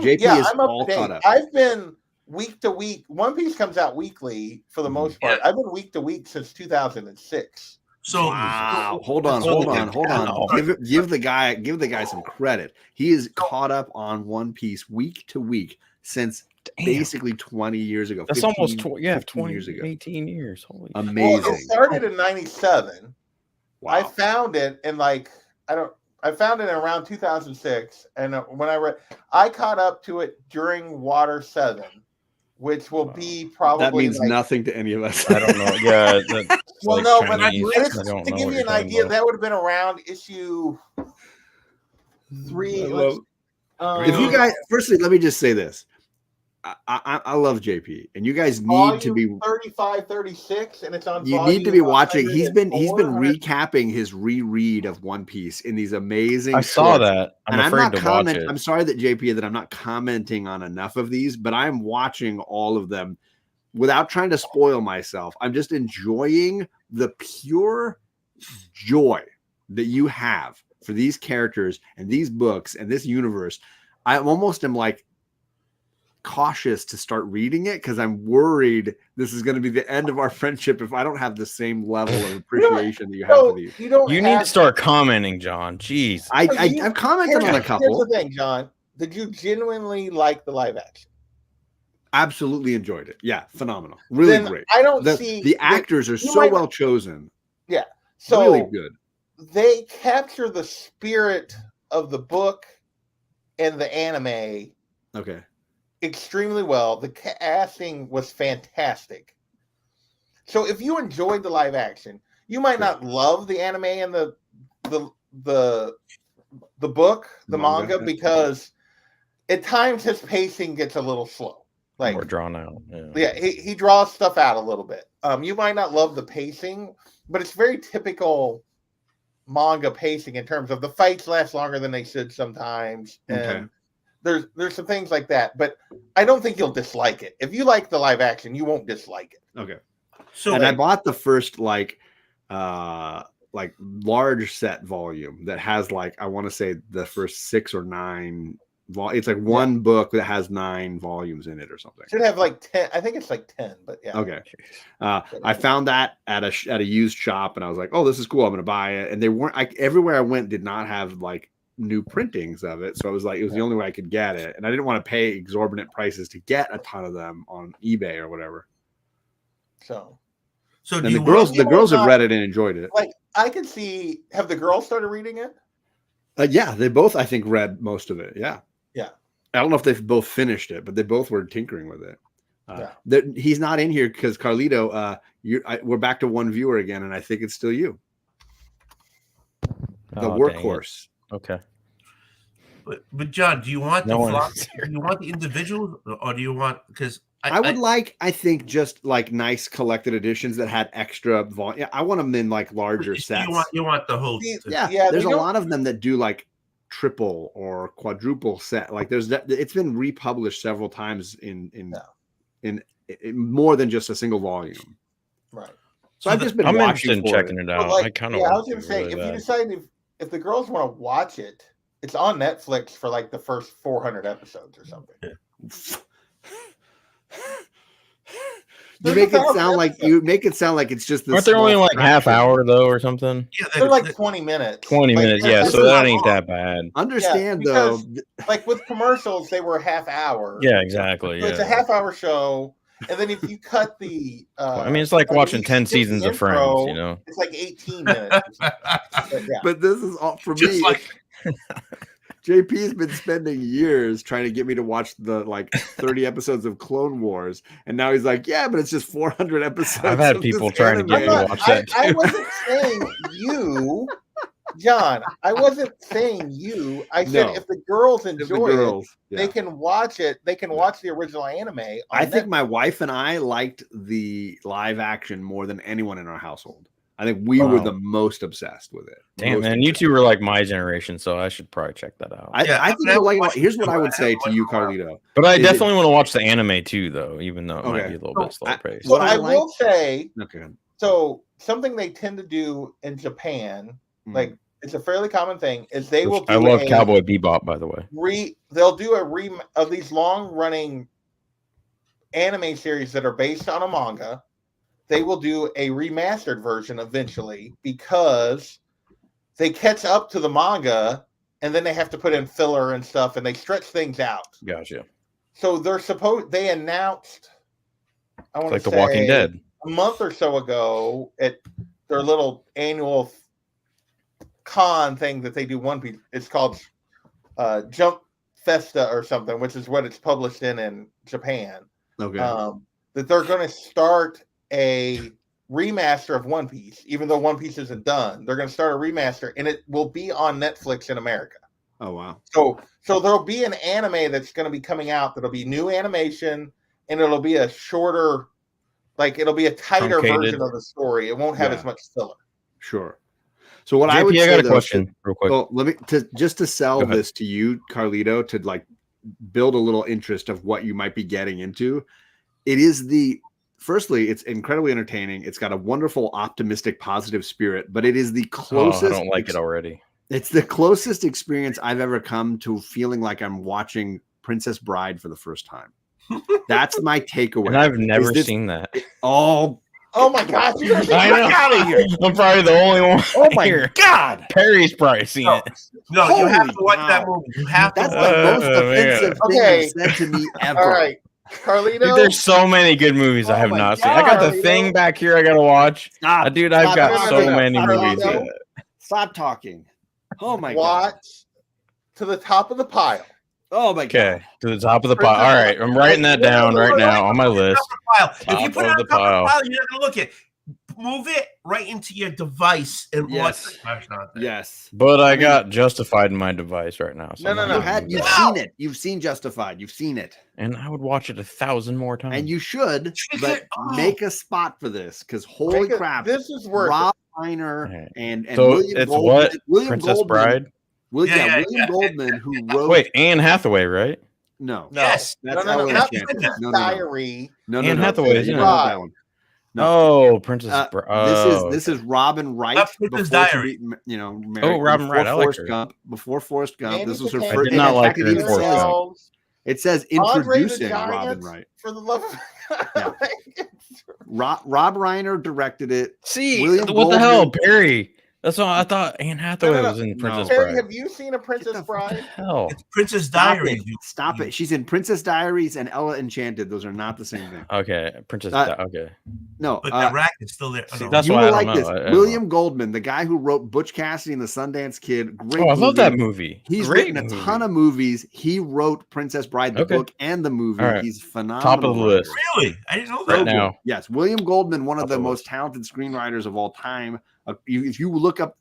JP is I'm up all to date. caught up. I've been week to week. One Piece comes out weekly for the Mm-hmm. most part. I've been week to week since 2006. So Wow! Hold on. Wow. Give the guy some credit. He is caught up on One Piece week to week since Damn. basically 20 years ago. That's 15, almost 15 20 years ago. 18 years. Holy Well, Amazing. it started in 97. Wow. I found it in I found it in around 2006, and when I caught up to it during Water 7, which will be probably that means like, nothing to any of us. I don't know. Yeah. That's Well, like no, but Chinese. it's- I don't to know give what you you're an talking idea, about. that would have been around issue 3. I love- Um, If you guys, firstly, let me just say this. I love JP, and you guys need to be 35, 36, and it's on. you need to be volume watching. He's been 104. recapping his reread of One Piece in these amazing. I saw shorts. that. I'm And afraid not to watch commenting. it. I'm sorry that JP that I'm not commenting on enough of these, but I'm watching all of them without trying to spoil myself. I'm just enjoying the pure joy that you have for these characters and these books and this universe. I almost am like cautious to start reading it because I'm worried this is going to be the end of our friendship if I don't have the same level of appreciation that you have for these. You don't. You need to start commenting, John. Jeez. I've commented on a couple. Here's the thing, John. Did you genuinely like the live action? Absolutely enjoyed it. Yeah, phenomenal. Really Then great. I don't The, see the actors are you so might- well chosen. So Really good. they capture the spirit of the book and the anime Okay. extremely well. The casting was fantastic. So if you enjoyed the live action, you might not love the anime and the book, the manga, because at times his pacing gets a little slow. Like More drawn out. yeah, he draws stuff out a little bit. You might not love the pacing, but it's very typical manga pacing in terms of the fights last longer than they should sometimes. And there's some things like that, but I don't think you'll dislike it. If you like the live action, you won't dislike it. Okay. So And I bought the first like like large set volume that has like I want to say the first 6 or 9 it's like one book that has 9 volumes in it or something. Should have like 10. I think it's like 10, but yeah. Okay. I found that at a used shop, and I was like, "Oh, this is cool. I'm going to buy it." And they weren't. Everywhere I went did not have like new printings of it, so I was like, it was the only way I could get it, and I didn't want to pay exorbitant prices to get a ton of them on eBay or whatever. So and the girls have read it and enjoyed it. Like I could see. Have the girls started reading it? Yeah, they both I think read most of it. Yeah. I don't know if they've both finished it, but they both were tinkering with it. He's not in here because Carlito, we're back to one viewer again, and I think it's still you. The workhorse. Okay. But John, do you want No one do you want the individuals, or do you want because I would I think just like nice collected editions that had extra volume. Yeah, I want them in like larger sets. You want the whole. Yeah. There's a lot of them that do like triple or quadruple set. Like it's been republished several times in more than just a single volume. Right. So I've just been I'm watching interested in checking it out. Like, I kind of I was gonna say, if you decide if the girls want to watch it, it's on Netflix for like the first 400 episodes or something. You make it sound like it's just this. Aren't there only like half hour though or something? Yeah, they're like 20 minutes. 20 minutes, yeah. So that ain't that bad. Understand though, like with commercials, they were half hour. Yeah, exactly. So it's a half hour show, and then if you cut the, I mean, it's like watching 10 seasons of Friends. You know, it's like 18 minutes. But this is all for me. JP's been spending years trying to get me to watch the like 30 episodes of Clone Wars, and now he's like, "Yeah, but it's just 400 episodes." I've had people trying to get me to watch that too. I wasn't saying you, John. I wasn't saying you. I said if the girls enjoy it, they can watch it. They can watch the original anime. I think my wife and I liked the live action more than anyone in our household. I think we were the most obsessed with it. Damn, man, you two were like my generation, so I should probably check that out. I think here's what I would say to you, Carlito. But I definitely want to watch the anime too, though, even though it might be a little bit slow paced. What I will say, so something they tend to do in Japan, like it's a fairly common thing, is they will. I love Cowboy Bebop, by the way. They'll do of these long running anime series that are based on a manga. They will do a remastered version eventually because they catch up to the manga and then they have to put in filler and stuff and they stretch things out. Gotcha. So they announced, I want to say, like The Walking Dead, a month or so ago at their little annual con thing that they do One Piece. It's called Jump Festa or something, which is what it's published in Japan. Okay. That they're going to start a remaster of One Piece, even though One Piece isn't done. They're going to start a remaster, and it will be on Netflix in America. Oh wow! So there'll be an anime that's going to be coming out that'll be new animation, and it'll be a shorter, like it'll be a tighter version of the story. It won't have as much filler. Sure. So what JP, I would say, I got a question real quick. Well, let me to sell this to you, Carlito, to like build a little interest of what you might be getting into. It is Firstly, it's incredibly entertaining. It's got a wonderful, optimistic, positive spirit, but it is the closest. I don't like it already. It's the closest experience I've ever come to feeling like I'm watching Princess Bride for the first time. That's my takeaway. And I've never seen that. Oh my gosh! I know. Out of here. I'm probably the only one. Oh my god! Perry's probably seen it. No, you have to watch that movie. You have to. That's the most offensive thing you've said to me ever. All right. Carlito, dude, there's so many good movies I have not seen. I got The Thing back here. I gotta watch. Dude, I've got so many movies. Stop talking. Oh my god! Watch to the top of the pile. Oh my god! Okay, to the top of the pile. All right, I'm writing that down right now on my list. If you put it on the top of the pile, you're not gonna look at. Move it right into your device and watch it. Yes. But I got Justified in my device right now. So no. You've seen it. You've seen Justified. You've seen it. And I would watch it 1,000 more times. And you should, but make a spot for this because holy crap, this is worth Rob Reiner and so William it's Goldman. What? William Princess Goldman, Bride? William Goldman, who wrote. Wait, Anne Hathaway, right? No. Yes. That's no. Diary. Anne Hathaway is that one. Oh, Princess. This is Robin Wright Princess before she Diary. married, Robin Wright. I like her. Before Forrest Gump. Mandy This was her Patinkin, first. I did not in like fact, her in Forrest Gump. It says Andre the introducing Giant, Robin Wright. For the love of Yeah. Rob Reiner directed it. See, William what the hell, Goldman- Perry? That's all I thought. Anne Hathaway was in Princess Terry, Bride. have you seen A Princess Bride? Hell, It's Princess Stop Diaries. it. Stop it. She's in Princess Diaries and Ella Enchanted. Those are not the same thing. okay, Princess. Okay, No, But the rack is still there. Oh, see, no. that's you why will I don't like this. know. I don't William Goldman, the guy who wrote Butch Cassidy and the Sundance Kid. Great. Oh, I love movie. that movie. He's Great written a movie. ton of movies. He wrote Princess Bride, the Okay. book, and the movie. All right. He's phenomenal. Top of the writer. list. Really? I didn't know So that. Right now. good. Yes, William Goldman, one of Top the of the most list. talented screenwriters of all time. If you look up,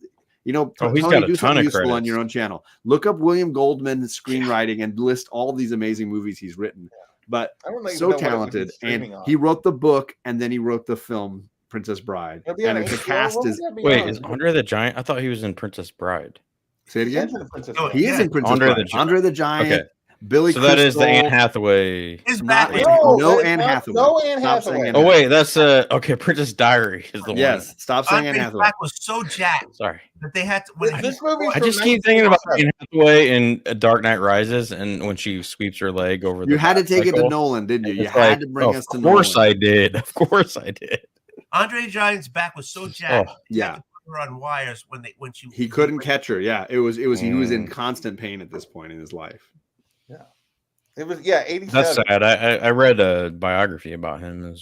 he's Tony, got a do ton something of useful on credits. your own channel. Look up William Goldman's screenwriting and list all these amazing movies he's written. But I don't even so know what it would be talented, and streaming on. he wrote the book and then he wrote the film Princess Bride. It'll be on And the HBO? cast What is. would that be Wait, on? is Andre the Giant? I thought he was in Princess Bride. Say it He's again. in Princess No, Bride. He is in Princess Andre the Bride. Gi- Andre the Giant. Okay. Billy. So that is the Crystal, Anne Hathaway. His Not back was no that is Anne not- Hathaway. No Anne Stop saying Hathaway. Anne Oh wait, that's okay. Princess Diary is the Yes, stop saying Anne Andre's Hathaway. back was so jacked one. Sorry, that they had to. When This movie's I from just keep thinking about 1987. Anne Hathaway in Dark Knight Rises, and when she sweeps her leg over. You the had to take it to bicycle. Nolan, didn't you? You It's had like, to bring us to Of Nolan. course I did. Of course I did. Andre the Giant's back was so jacked. Oh, they had yeah. to put her on wires when she. He couldn't catch her. Yeah, it was. He was in Mm. constant pain at this point in his life. It was 87. That's sad. I read a biography about him.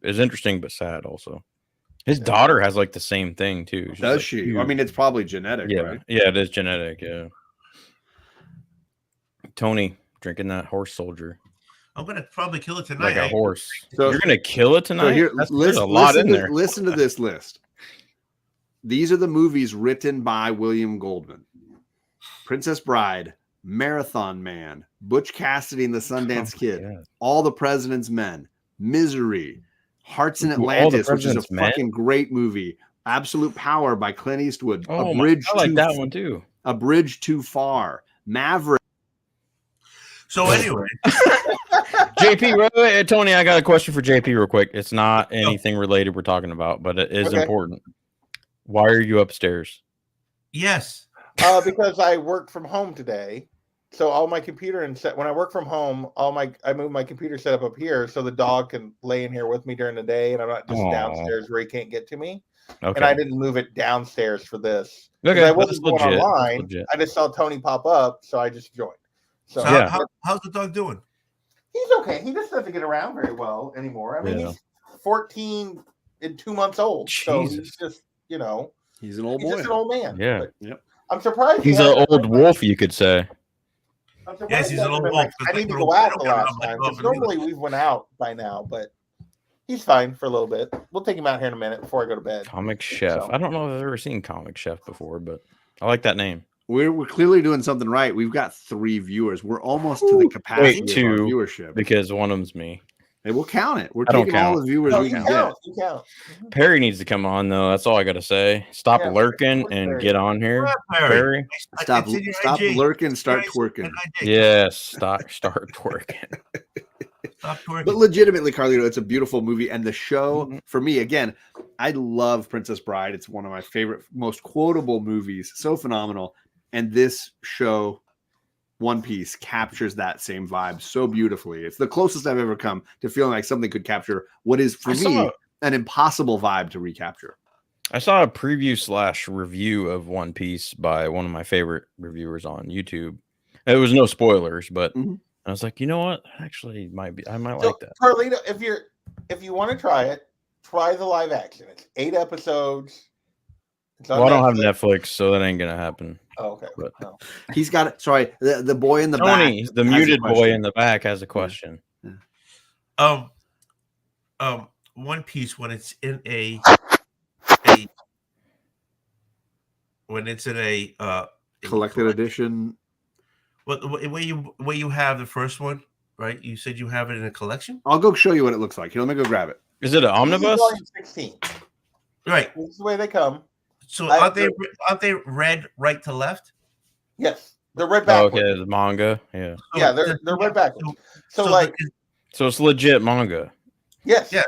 It's interesting but sad also. His daughter has like the same thing too. She's, Does like, she? huge. I mean, it's probably genetic, yeah, right? yeah, it is genetic. Yeah. Tony drinking that horse soldier I'm gonna probably kill it tonight. like a horse. So- You're gonna kill it tonight. So here, There's a lot in there. Listen to this list. These are the movies written by William Goldman: Princess Bride, Marathon Man, Butch Cassidy and the Sundance Kid, God. All the President's Men, Misery, Hearts in Ooh, All the Atlantis, which is a President's Men? fucking great movie. Absolute Power by Clint Eastwood. Oh, A Bridge I like Too that one too. A Bridge Too Far. Maverick. So anyway, JP, wait, Tony, I got a question for JP real quick. It's not anything related we're talking about, but it is Okay. important. Why are you upstairs? yes. Because I work from home today, so all my computer and set when I work from home, I move my computer setup up here so the dog can lay in here with me during the day, and I'm not just Aw. downstairs where he can't get to me. Okay. And I didn't move it downstairs for this. 'Cause Okay, I that's wasn't going legit. That's online. legit. I just saw Tony pop up, so I just joined. So So Yeah. how's the dog doing? he's okay. He just doesn't get around very well anymore. I mean, Yeah. he's 14 and 2 months old, so he's Jesus. just He's an old he's boy. just an old man. Yeah. But Yep. I'm surprised. He's he an hasn't- old wolf, you could say. I'm surprised Yes, he he's an hasn't old been wolf, like, 'cause I need to little go out kid the don't last run like time. off 'Cause and leave normally we went out by now, but he's fine for a little bit. We'll take him out here in a minute before I go to bed. Comic Chef. So- I don't know if I've ever seen Comic Chef before, but I like that name. We're clearly doing something right. We've got 3 viewers. We're almost to the capacity Wait, of our 2, viewership. because one of them's me. And we'll count it. We're I don't taking all count. the viewers No, we you can count. get. You count. Perry needs to come on though. That's all I gotta say. Stop Yeah, lurking what's and Perry? get on here, What up, Perry? Perry. Stop, It's in your stop IG. lurking, start Guys, twerking. and IG. Yes, start twerking. Stop twerking. But legitimately, Carlito, it's a beautiful movie. And the show, Mhm. for me, again, I love Princess Bride. It's one of my favorite, most quotable movies. So phenomenal. And this show, One Piece, captures that same vibe so beautifully. It's the closest I've ever come to feeling like something could capture what is, for I me, saw- an impossible vibe to recapture. I saw a preview / review of One Piece by one of my favorite reviewers on YouTube. It was no spoilers, but Mhm. I was like, you know what? Actually, I might So, like that. Carlito, if you want to try it, try the live action. It's 8 episodes. It's on Well, I don't have Netflix. Netflix, so that ain't gonna happen. Oh, okay. but- No. He's got it. Sorry, the boy in the back. Tony, the has a muted boy question. in the back, has a question. One Piece when it's in a when it's in a Collected edition. where you have the first one, right? You said you have it in a collection, I'll go show you what it looks like. Here, let me go grab it. Is it an omnibus? Volume 16. right? This is the way they come. So I- aren't they read right to left? Yes, they're read Oh, backwards. okay, the manga. Yeah. Yeah, So- they're read backwards. So so like, So it's legit manga. yes, Yeah.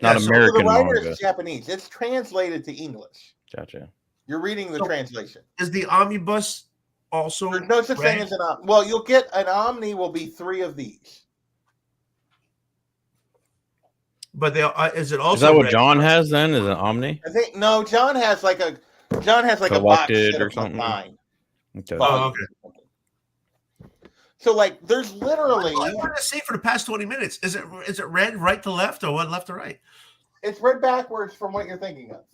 Not so American the writer manga. is Japanese. It's translated to English. Gotcha. You're reading the translation. Is the omnibus also? There's no such thing as an omni. Well, you'll get an omni. Will be 3 of these. But they is it also? Is that what red? John has then? Is it Omni? I think no. John has like a box Collected set or of something? 9. Okay. Oh, okay. So like, there's literally. I wanted to say for the past 20 minutes, is it red right to left or what left to right? It's read backwards from what you're thinking of.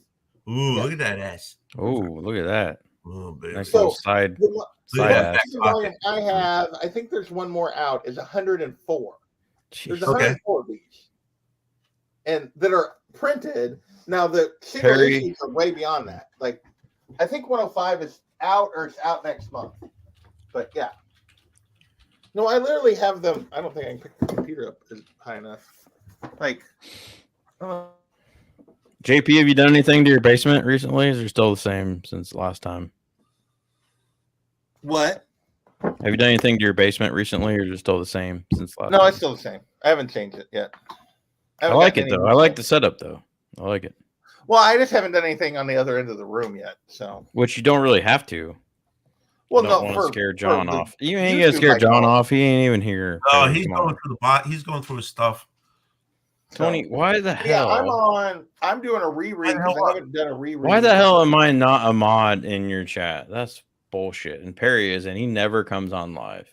Ooh, Yeah. look at that ass. Oh, look at that. Oh, baby. Nice So, little side. The Side at ass. volume I have, I think there's one more out, is 104. There's Jeez. 104 of these, and that are printed. Now the single Perry. issues are way beyond that. Like, I think 105 is out or it's out next month. But yeah, no, I literally have them. I don't think I can pick the computer up high enough. Like, JP, have you done anything to your basement recently? Is it still the same since last time? what? Have you done anything to your basement recently, or is it still the same since last No, time? it's still the same. I haven't changed it yet. I haven't like gotten it any- though. I like the setup though. I like it. Well, I just haven't done anything on the other end of the room yet. So, Which you don't really have to. well, Don't no, want to scare John the off. You ain't gonna YouTube scare might John go. off. He ain't even here. Oh, Perry, he's come going on. through the bot. He's going through his stuff. Tony, why the Yeah, hell? I'm doing a reread because I haven't done a reread. Why the hell am I not a mod in your chat? That's bullshit. And Perry is, and he never comes on live.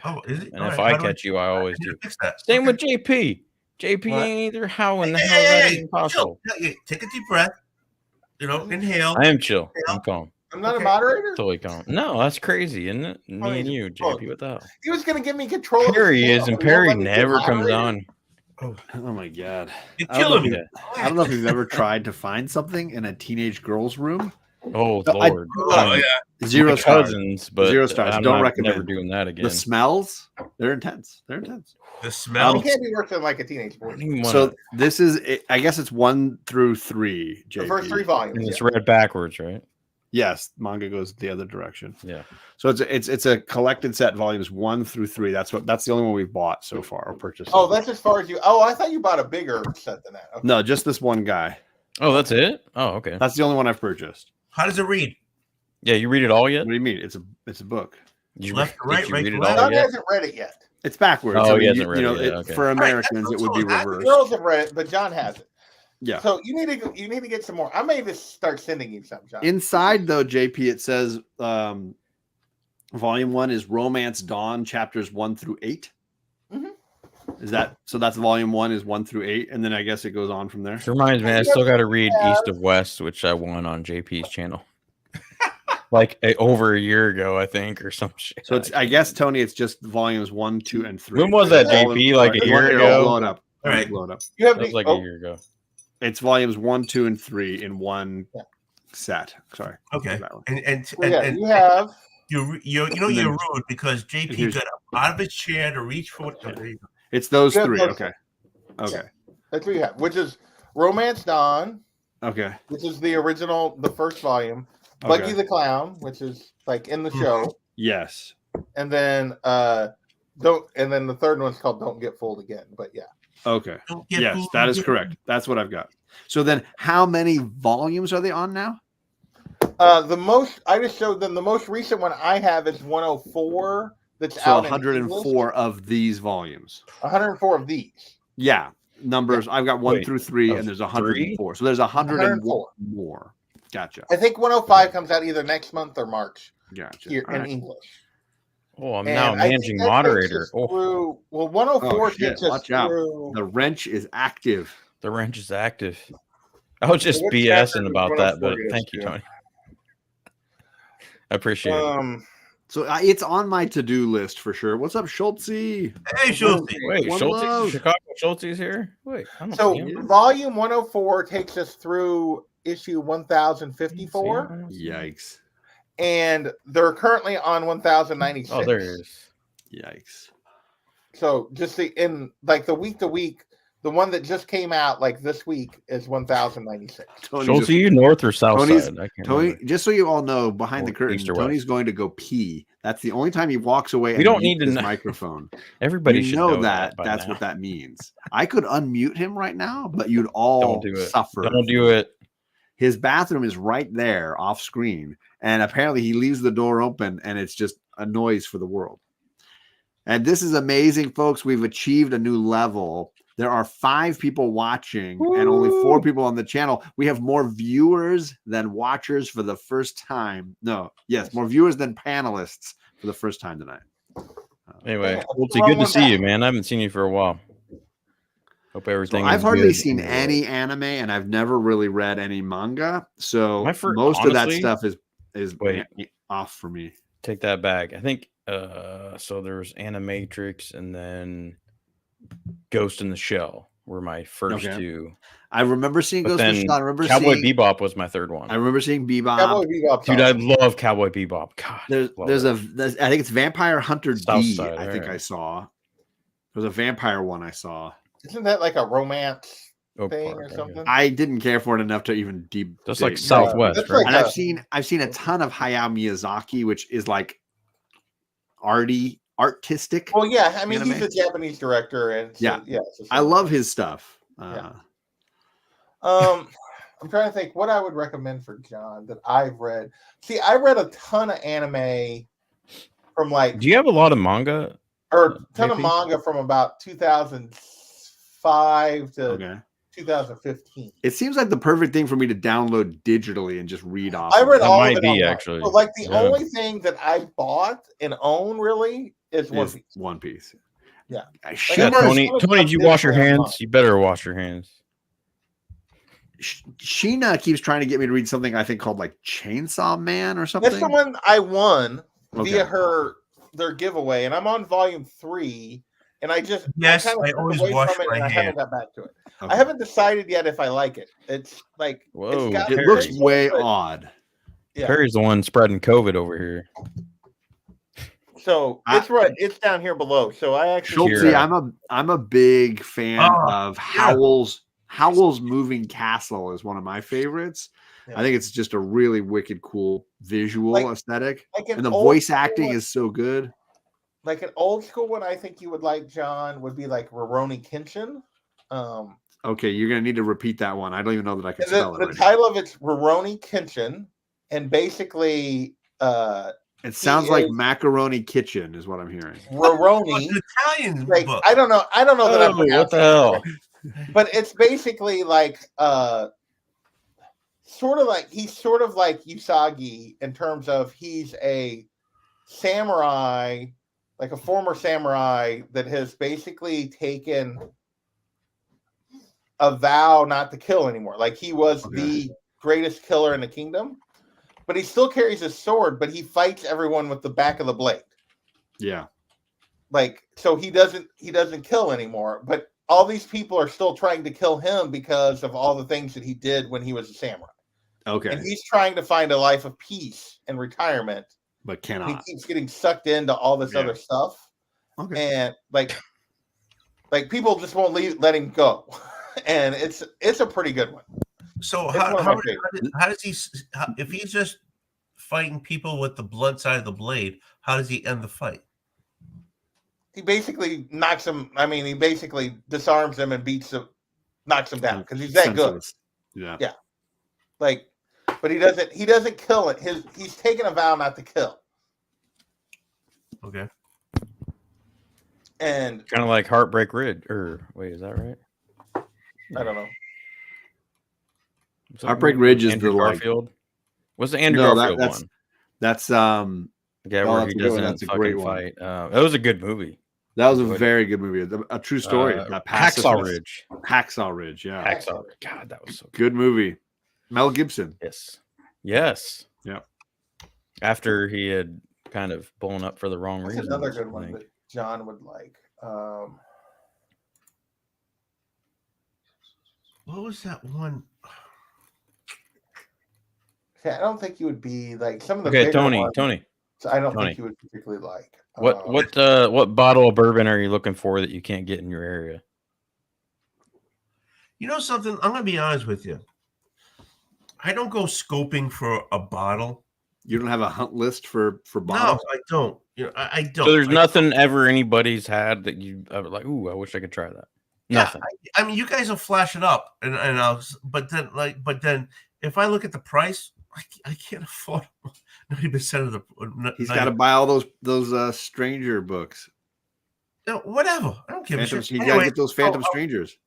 Oh, is it? And All if right, I how do catch you, I always I need do. to fix that. Same Okay. with JP. JP What? ain't either. How in the hell is that even possible? Chill. Yeah, take a deep breath. Inhale. I am chill. I'm calm. I'm not Okay. a moderator. Totally calm. No, that's crazy, isn't it? Me and you, JP. What the hell? He was going to give me control. Perry of the is, channel, and but he won't Perry let me be a never comes moderator? on. Oh my god. You're I don't know killing if me. I don't know if you've ever tried to find something in a teenage girl's room. Oh No, I- Lord. Oh, yeah. Zero My stars. cousins, but 0 stars. I'm Don't not recommend. never doing that again. The smells, they're intense. They're intense. The He smell. can't be worse than like a teenage I boy. don't even So wanna- this is, I guess it's 1 through 3. JP. The first 3 volumes. and it's yeah. read backwards, right? Yes, manga goes the other direction. Yeah. So it's a collected set, volumes 1 through 3. That's the only one we've bought so far or purchased. Oh, that's as far as you. Oh, I thought you bought a bigger set than that. Okay. no, just this one guy. Oh, that's it? Oh, okay. That's the only one I've purchased. How does it read? Yeah, you read it all yet? What do you mean? It's a book. You, Left to right, did you right read to it left? all Doug yet? hasn't read it yet. It's backwards. Oh, I he mean, hasn't read it yet, okay. For Americans, it would be Alright, reversed. Girls have read it, but John hasn't. Yeah. So you need to get some more. I may just start sending you some, John. Inside though, JP, it says volume 1 is Romance Dawn, chapters 1 through 8. Mhm. Is that so? That's volume 1 is 1 through 8, and then I guess it goes on from there. This reminds me, I still got to read Yeah. East of West, which I won on JP's channel. Like over a year ago, I think, or some shit. So it's, I guess, Tony, it's just volumes 1, 2, and 3. When was that, All in- JP? Like a All year right, ago? Blow it up. All right. Blow it up. You have That was the, like oh, a year ago. It's volumes 1, 2, and 3 in one Yeah. set. Sorry. Okay. That one. And well, yeah, and you have. you you're And then- you're rude because JP Here's- got up out of his chair to reach for it. Oh, there you go. It's those Yeah, 3. those- Okay. Okay. That's what you have, which is Romance Dawn, Okay. which is the original, the first volume. Okay. Buggy the Clown, which is like in the show, Yes. and then the third one's called Don't Get Fooled Again. But yeah, Okay. Don't get Yes, fooled that is again. correct. That's what I've got. So then, how many volumes are they on now? the most I just showed them. The most recent one I have is 104. That's So out 104 of these volumes. 104 of these. Yeah, numbers. I've got 1 Wait, through 3, of and there's 104. So there's 101 more. Gotcha. I think 105 comes out either next month or March Gotcha. here All in right. English. Oh, I'm And now I think managing that takes moderator. us Oh, through, well, 104 Oh, shit, takes us watch out. through. The wrench is active. the wrench is active. I was just what BSing chapter about does that, 104 but get us thank you, to? Tony. I appreciate it. So it's on my to-do list for sure. What's up, Schultze? Hey, Schultz. Wait, One Schultz, love. Chicago Schultz is here? Wait, I don't So see him. volume 104 takes us through issue 1054, Yikes. and they're currently on 1096. Oh, there he is. Yikes. So just in like the week to week, The one that just came out like this week is 1096. Schultz, are you north or south side? I can't Tony, remember. just so you all know, behind the curtain, East or Tony's west? going to go pee. That's the only time he walks away. We and don't mutes need to his know. microphone. Everybody You should know know that. by That's now. what that means. I could unmute him right now, but you'd all Don't do it. suffer. Don't do it. His bathroom is right there off screen, and apparently he leaves the door open, and it's just a noise for the world. And this is amazing, folks. We've achieved a new level. There are 5 people watching and only 4 people on the channel. We have more viewers than watchers for the first time. No, yes, more viewers than panelists for the first time tonight. Anyway, Schultzy, good to see you, man. I haven't seen you for a while. Hope everything. So I've is hardly good seen in the any world. anime, and I've never really read any manga. So My first- most of that honestly- stuff is Wait. off for me. Take that back. I think so there's Animatrix and then Ghost in the Shell were my first Okay. 2. I remember seeing But Ghost in the then Shell. I remember Cowboy seeing Bebop was my 3rd one. I remember seeing Bebop. Cowboy Bebop. Dude, I love Cowboy Bebop. God, There's I think it's Vampire Hunter South D. Side, I think I alright. saw. There's a vampire one I saw. Isn't that like a romance Oak thing Park, or I guess. something? I didn't care for it enough to even deep. That's like dig. Southwest, that's right? like And a- I've seen a ton of Hayao Miyazaki, which is like artistic. Well, yeah. I mean, Anime? he's a Japanese director, and so, Yeah. it's a I love his stuff. Yeah. I'm trying to think what I would recommend for John that I've read. See, I read a ton of anime from like, Do you have a lot of manga? or a ton of JP? manga from about 2005 to Okay. 2015. It seems like the perfect thing for me to download digitally and just read off. I of read it. all might of it be, online. actually. So, like the Yeah. only thing that I bought and own really is One Is Piece. One Piece. Yeah. I Yeah, should- Like, Tony, I've did you wash your online. hands? You better wash your hands. Sheena keeps trying to get me to read something I think called like Chainsaw Man or something. That's the one I won via Okay. their giveaway, and I'm on volume 3. And I just Yes, kind of I stepped always away wash from it, my and I hand. haven't got back to it. Okay. I haven't decided yet if I like it. It's like Whoa, it's got It Perry. looks potential, way but- odd. Yeah. Perry's the one spreading COVID over here. So it's right. It's down here below. So I actually Schultz, Kira. I'm a big fan Oh, of yeah. Howl's Moving Castle is one of my favorites. Yeah. I think it's just a really wicked, cool visual Like- aesthetic, like an and the old voice school acting one- is so good. like an old school one. I think you would like, John, would be like Rurouni Kenshin. Okay, you're gonna need to repeat that one. I don't even know that I can And spell the it. Right now. title of it's Rurouni Kenshin, and basically It sounds like is- Macaroni Kitchen is what I'm hearing. Rurouni. It's an Italian Like book. I don't know that I'm Oh, what pronouncing the hell? it, but it's basically like he's sort of like Usagi in terms of he's a samurai, like a former samurai that has basically taken a vow not to kill anymore. Like he was the greatest killer in the kingdom, but he still carries his sword, but he fights everyone with the back of the blade. Yeah. Like, so he doesn't kill anymore, but all these people are still trying to kill him because of all the things that he did when he was a samurai. Okay. And he's trying to find a life of peace and retirement. But And he cannot. keeps getting sucked into all this Yeah. other stuff. Okay. And like people just won't let him go. And it's a pretty good one. So It's how one of my favorites. does he if he's just fighting people with the blunt side of the blade, how does he end the fight? He basically knocks him. I mean, he basically disarms him and knocks him down because he's that good. Senseless. Yeah. Yeah. Like, but he doesn't kill it. He's taken a vow not to kill. Okay. And Kind of like Heartbreak Ridge. Or wait, is that right? I don't know. Was that Heartbreak one? Ridge is Andrew the, like- Garfield. What's the Andrew No, Garfield that's one? That's The guy oh, where that's he a good one. doesn't That's a fucking great one. fight. That was a good movie. that was a Enjoyed it. very good movie. A true story. That Hacksaw pacifist- Ridge. Hacksaw Ridge, yeah. Hacksaw Ridge. God, that was so good. Good movie. Mel Gibson. Yes. Yes. Yeah. After he had kind of blown up for the wrong That's reason. another I good one think. that John would like. What was that one? See, I don't think you would be like some of the Okay, bigger Tony. ones, Tony. I don't Tony. think you would particularly like. What bottle of bourbon are you looking for that you can't get in your area? You know something? I'm gonna be honest with you. I don't go scoping for a bottle. You don't have a hunt list for bottles? No, I don't. I don't. So there's nothing ever anybody's had that you ever like. Ooh, I wish I could try that. Nothing. I mean, you guys will flash it up, and I'll. But then if I look at the price, I can't afford 90% of the. He's got to buy all those stranger books. Whatever. I don't give a shit. You gotta get those Phantom Strangers.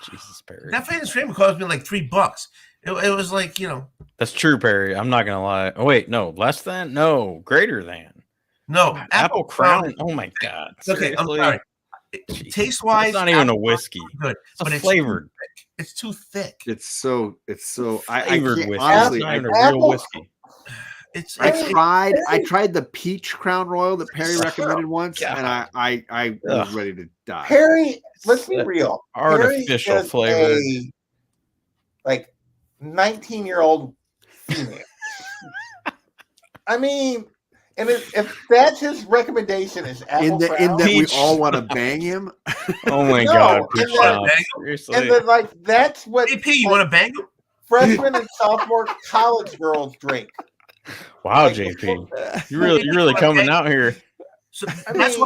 Jesus, Perry. That Phantom Stranger cost me like $3. It was like, That's true, Perry. I'm not gonna lie. Oh wait, no, less than, no, greater than. No, Apple Crown. Oh my God. Okay, I'm sorry. Taste wise, it's not even a whiskey. Good, but it's flavored. It's too thick. It's so flavored whiskey. Honestly, it's not even a real whiskey. I tried the peach Crown Royal that Perry recommended once, and I was ready to die. Perry, let's be real. Artificial flavor. Like 19-year-old female. I mean, and if that's his recommendation, is Apple Crown, in that we all want to bang him. Oh my God! Seriously. And then like that's what. AP, you want to bang him? Freshmen and sophomore college girls drink. Wow, JP, you're really coming out here. So that's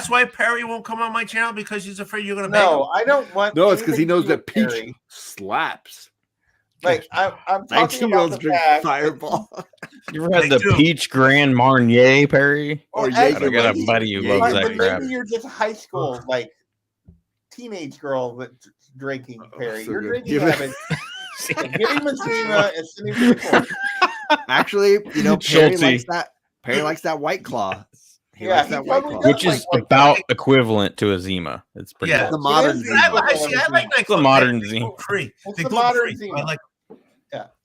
why Perry won't come on my channel, because he's afraid you're gonna. No, I don't want. No, it's because he knows that peach slaps. Like I'm talking about the fact Fireball. You ever had the peach Grand Marnier, Perry? Or I got a buddy who loves that crap. Maybe you're just high school, like teenage girl that's drinking, Perry. You're drinking habit. Gary Messina and Cindy. Actually, Perry likes that. Perry likes that White Claw. He likes that White Claw, which is about equivalent to a Zima. It's pretty. The modern Zima. I like the modern Zima. It's the modern Zima. I like.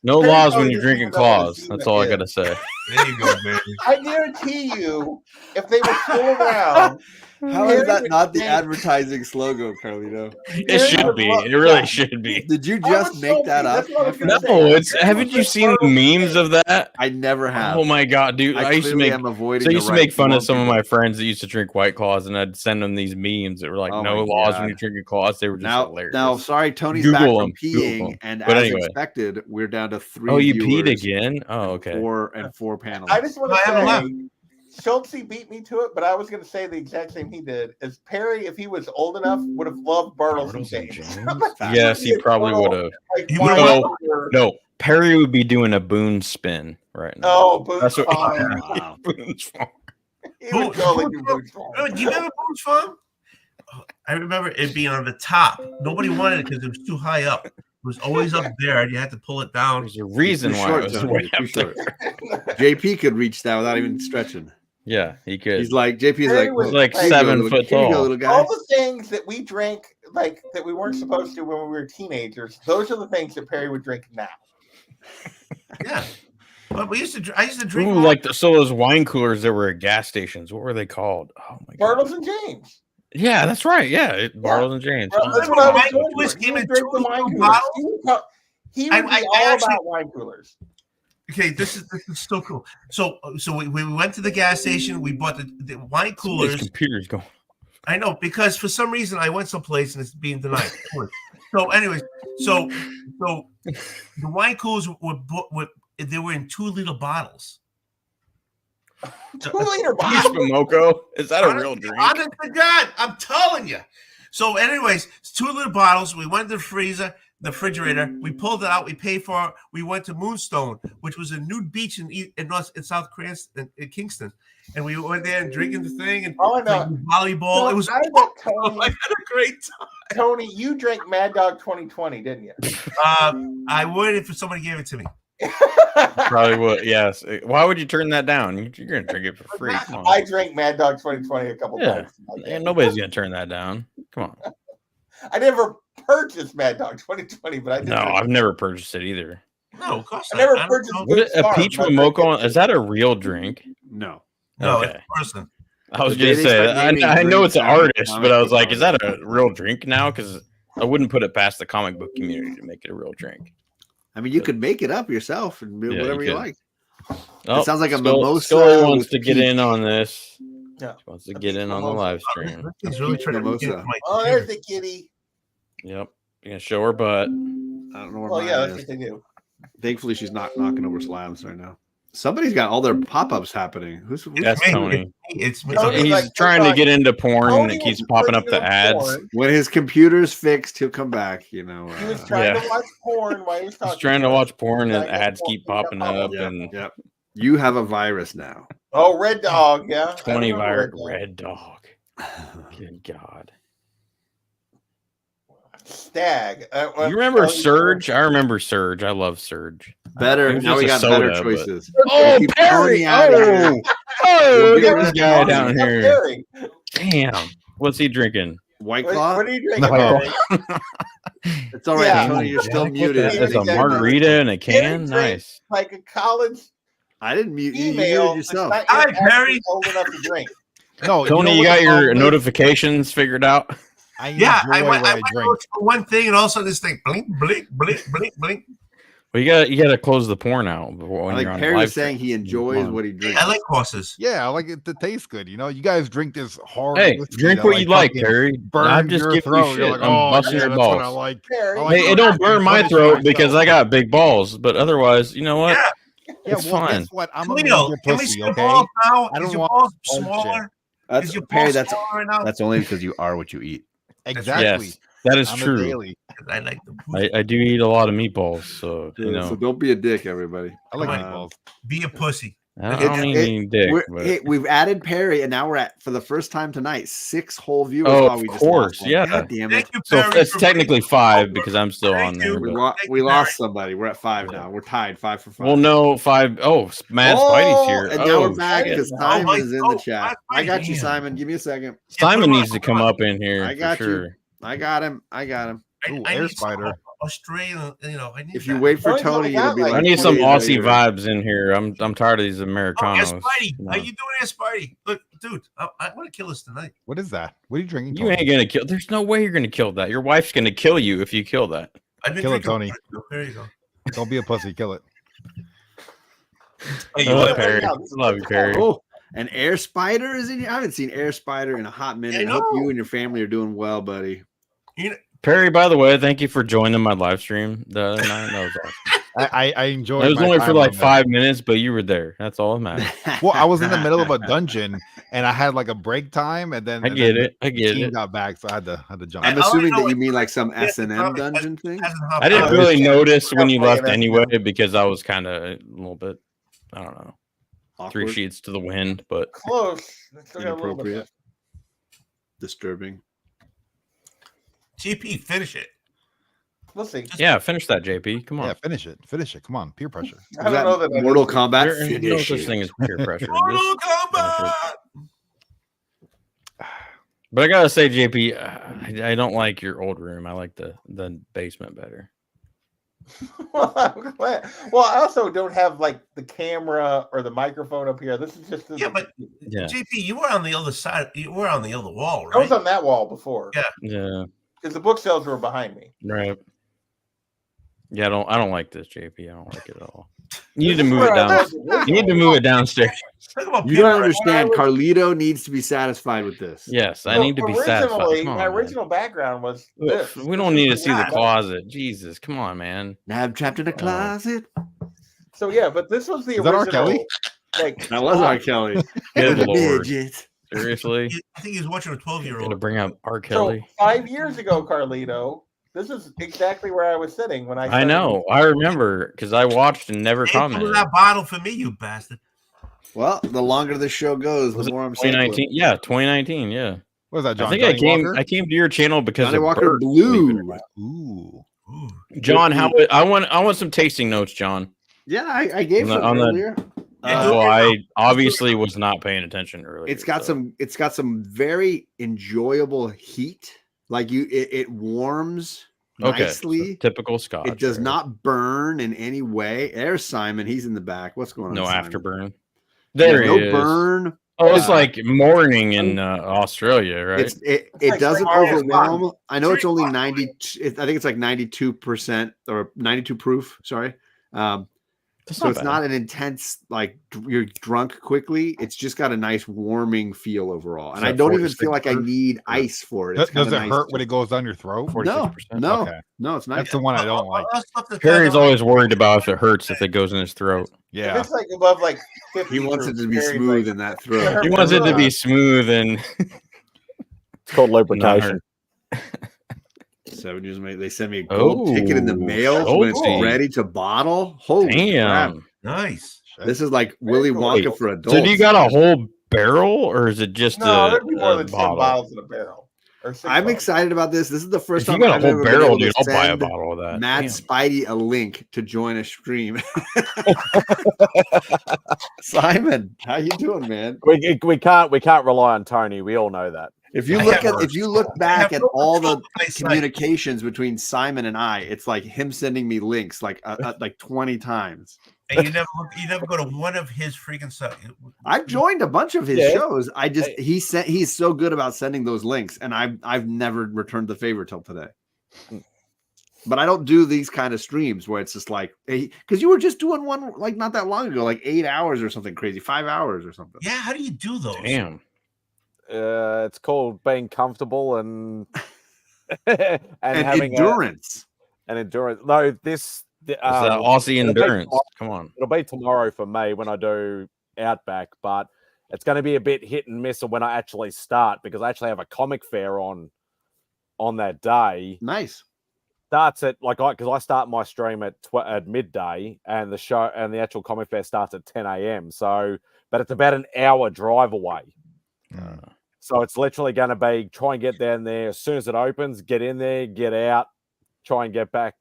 No laws when you're drinking claws. That's all I gotta say. There you go, baby. I guarantee you, if they were still around. How is that not the advertising slogan, Carlito? It should be. It really should be. Did you just make that up? No, haven't you seen the memes of that? I never have. Oh my God, dude! I used to make fun of some of my friends that used to drink White Claws, and I'd send them these memes that were like, "No laws when you're drinking claws." They were just hilarious. Now, sorry, Tony's back from peeing, and as expected, we're down to 3. Oh, you peed again? Oh, okay. 4 panels. I just want to say, Schultze beat me to it, but I was going to say the exact same he did. As Perry, if he was old enough, would have loved Bartles and James. Yes, he probably would have. No, Perry would be doing a Boone spin right now. Oh, Boone's Farm. Boone's Farm. He would totally do Boone's Farm. Do you remember Boone's Farm? I remember it being on the top. Nobody wanted it because it was too high up. It was always up there, and you had to pull it down. There's a reason why it was way up there. JP could reach that without even stretching. Yeah, he could. He's like JP's like 7 foot tall. All the things that we drank, like that we weren't supposed to when we were teenagers, those are the things that Perry would drink now. Yeah, but I used to drink. Ooh, like those wine coolers that were at gas stations. What were they called? Oh my God. Bartles and James. Yeah, that's right. Yeah, Bartles and James. That's what I was doing. He would drink the wine coolers. He would be all about wine coolers. Okay, this is so cool. So we went to the gas station. We bought the wine coolers. His computer's going. I know, because for some reason I went someplace and it's being denied. So, anyways, so the wine coolers they were in 2-liter bottles. 2-liter bottles. Moco? Is that a real drink? Honest to God, I'm telling you. So, anyways, it's 2-liter bottles. We went to the freezer. The refrigerator. We pulled it out. We paid for it. We went to Moonstone, which was a nude beach in South Cranston, in Kingston, and we went there and drinking the thing and volleyball. So it was. Tony, I had a great time. Tony, you drank Mad Dog 2020, didn't you? I would if somebody gave it to me. Probably would. Yes. Why would you turn that down? You're gonna drink it for free. I drank Mad Dog 2020 a couple times. And nobody's gonna turn that down. Come on. I never purchased Mad Dog 2020, but I did. No, I've never purchased it either. No, of course not. I never purchased a peach Momoko. Is that a real drink? No. Okay. It's person. I was gonna say I know it's an artist, but I was like, is that a real drink now? Because I wouldn't put it past the comic book community to make it a real drink. I mean, you could make it up yourself and do whatever you like. Oh, it sounds like a mimosa. Scully wants to get in on this. Yeah, wants to get in on the live stream. He's really trying to Oh, there's the kitty. Yep. Yeah, show her butt. I don't know where Well, mine yeah, that's is. what they do. Thankfully, she's not knocking over slabs right now. Somebody's got all their pop-ups happening. Who's That's me. Tony. It's me. Tony, He's like, trying to get into porn and Tony it keeps was popping up clicking the on ads. porn. when his computer's fixed? He'll come back. You know. He was trying Yeah. to watch porn while he was talking. He's trying to us. watch porn and Trying to ads porn keep thing got popping pop up Yep. and Yep. You have a virus now. Oh, Red Dog, yeah. I 20 remember Red Dog. Good God. Stag. You remember Surge? I remember Surge. I love Surge. Better. It was Now we got just a better soda, but- choices. Oh, Keep Perry! Tony out of here. Oh, look Get at rid this of guy Tony. down here. Perry. Damn. What's he drinking? White What, Claw. what are you drinking, No. Perry? It's all right, Yeah. Tony. You're still What the muted. heck? That's a Exactly. margarita in a Perry can? drinks Nice. like a college I didn't mute you. You female muted that's yourself. not Hi, yet actually Perry. old enough to drink. No, Tony, know you what got the your problem is? notifications figured out? I Yeah, enjoy I went what I drink. for one thing, and also this thing blink, blink, blink, blink, blink. Well, you got to close the porn out when I think you're on Perry live was saying he stream. enjoys Come on. what he drinks. I like horses. Yeah, I like it to taste good. You know, you guys drink this hard. Hey, whiskey drink that, what you like, fucking Perry. burns I'm just your giving throat. you shit. You're like, I'm oh, busting yeah, your that's what I balls. like. Perry. I like Hey, to it don't fucking burn my punish throat myself. because I got big balls, but otherwise, you know what? Yeah, Yeah, It's well, fine. guess what? I'm a Cleo, major can we pussy, see your okay? balls now? I Is don't your want balls bullshit. smaller? That's Is your Perry. balls That's smaller right now? only because you are what you eat. Exactly. Yes, that is On the true. daily. I like the I do eat a lot of meatballs, so you know. So don't be a dick, everybody. I like Come on. meatballs. be a pussy. I don't eat any dick. But... Hey, we've added Perry, and now we're at, for the first time tonight, 6 whole viewers. Oh, we of just course, lost one. yeah. God damn it. Thank you, So Perry. it's for technically bringing 5 over. because I'm still Thank on there. you. We, But... we you, lost Perry. somebody. We're at 5 now. We're tied 5 for 5. Well, no, 5. Oh, Mad Spidey's here. And now we're Oh, back shit. because Simon Mike, is in the oh, chat. Mike I got you, Spidey. Simon. Give me a second. Simon put him needs on, to put come him on. up in here. I got for you. sure. I got him. I got him. Ooh, I air need some spider. Australian, I need If you that. wait for Tony's only Tony, it'll got be like like I need some 20 Aussie later. vibes in here. I'm tired of these Oh, yeah, Americanos. Spidey. you know. How you doing there, Spidey? Look, dude, I want to kill us tonight. What is that? What are you drinking? You Tony? ain't gonna kill. There's no way you're gonna kill that. Your wife's gonna kill you if you kill that. I've been Kill it, drinking- Tony. There you go. Don't be a pussy. Kill it. Hey, you Love want- Perry. now. This is Love you, good Perry. Oh, an Air Spider is in here. I haven't seen Air Spider in a hot minute. I I hope know. you and your family are doing well, buddy. Perry, by the way, thank you for joining my live stream the other night. That was awesome. I enjoyed. It was my only for time like on there. 5 minutes, but you were there. That's all that matters. Well, I was in the middle of a dungeon and I had like a break time, and then I get it. I The get team it. got back, so I had to jump. I'm I already assuming know that what- you mean like some Yeah, S&M probably dungeon thing. hasn't hopped I didn't out. really notice when you Playing left that, anyway because I was kind of a little bit, I don't know, 3 Awkward, sheets to the wind. But Close. Still got a little bit inappropriate, disturbing. GP, finish it. We'll see. yeah, finish that, JP. Come on. Yeah, finish it. Finish it. Come on, peer pressure. I don't know that. Mortal Kombat. There's no Finish such it. thing as peer pressure. Mortal Just finish it. Kombat. But I gotta say, JP, I don't like your old room. I like the basement better. Well, I'm glad. Well, I also don't have like the camera or the microphone up here. This is just Yeah, but Yeah, GP, you were on the other side. You were on the other wall, I was right? on that wall before Yeah. yeah, because the bookshelves were behind me. right. Yeah, I don't like this, JP. I don't like it at all. You need This to is move where it I down. was originally. You need to move it downstairs. Talk about You peer don't pressure. understand. Carlito needs to be satisfied with this. Yes, I So need to be satisfied. originally, Come on, my man. original background was this. We don't need to see the Yeah. closet. Jesus, come on, man. Now I'm trapped in a closet. So yeah, but this was the Is that R. original. Kelly? Like That was R. Kelly. Good The lord. midget. Seriously? I think he was watching a 12-year-old. Gonna bring up R. so Kelly? 5 years ago, Carlito. This is exactly where I was sitting when I. I started- know. I remember because I watched and never Hey, pull commented. that bottle for me, you bastard. Well, the longer this show goes, Was the it more I'm saying. 2019? Yeah, 2019. Yeah. What was that, John? I think Johnny I came. Walker? I came to your channel because Johnny of Walker Bert, believe it or Blue. not. Ooh. Ooh. John, how? I want some tasting notes, John. Yeah, I gave On the- some on the- earlier. Yeah, Well, I obviously was not paying attention earlier. It's got so. some very enjoyable heat. Like it warms Okay, nicely. so typical Scotch. It does right? not burn in any way. There's Simon. He's in the back. What's going on? No Simon? afterburn. Yeah, There no he is. burn. Oh, it's Uh, like morning in Australia, right? It like doesn't Spring Market. overwhelm. I know it's only Spring 90. I think it's like 92% or 92 proof. Sorry. So it's not an intense, like you're drunk quickly. It's just got a nice warming feel overall. And I don't even feel like I need ice for it. It's Does it nice hurt when it goes down your throat? 46%. No, Okay. no, it's nice. That's the one I don't like. Perry's always worried about if it hurts if it goes in his throat. If it's like above like 50 He wants it to be Perry's smooth like, in that throat. He wants it to be smooth and it's called lubrication. They send me a gold ticket in the mail when it's ready to bottle. Holy crap. Nice. This is like Willy Wonka for adults. So do you got a whole barrel or is it just there'd be more than 10 bottle? bottles in a barrel. I'm excited about this. This is the first If time you got I've a whole ever barrel, been able dude, to I'll buy a send bottle of that. Matt Damn. Spidey a link to join a stream. Simon, how you doing, man? We can't rely on Tony. We all know that. If you look back at all the communications between Simon and I, it's like him sending me links like 20 times. And you never go to one of his freaking sites. I've joined a bunch of his shows. He's so good about sending those links, and I've never returned the favor till today. But I don't do these kind of streams where it's just like, because you were just doing one like not that long ago, like 8 hours or something crazy, 5 hours or something. Yeah, how do you do those? Damn. It's called being comfortable and having endurance. Endurance. No, this Aussie endurance. Come on. It'll be tomorrow for me when I do Outback, but it's going to be a bit hit and miss when I actually start because I actually have a comic fair on that day. Nice. Starts at because I start my stream at midday and the show and the actual comic fair starts at 10 a.m. So, but it's about an hour drive away. So it's literally going to be try and get down there as soon as it opens, get in there, get out, try and get back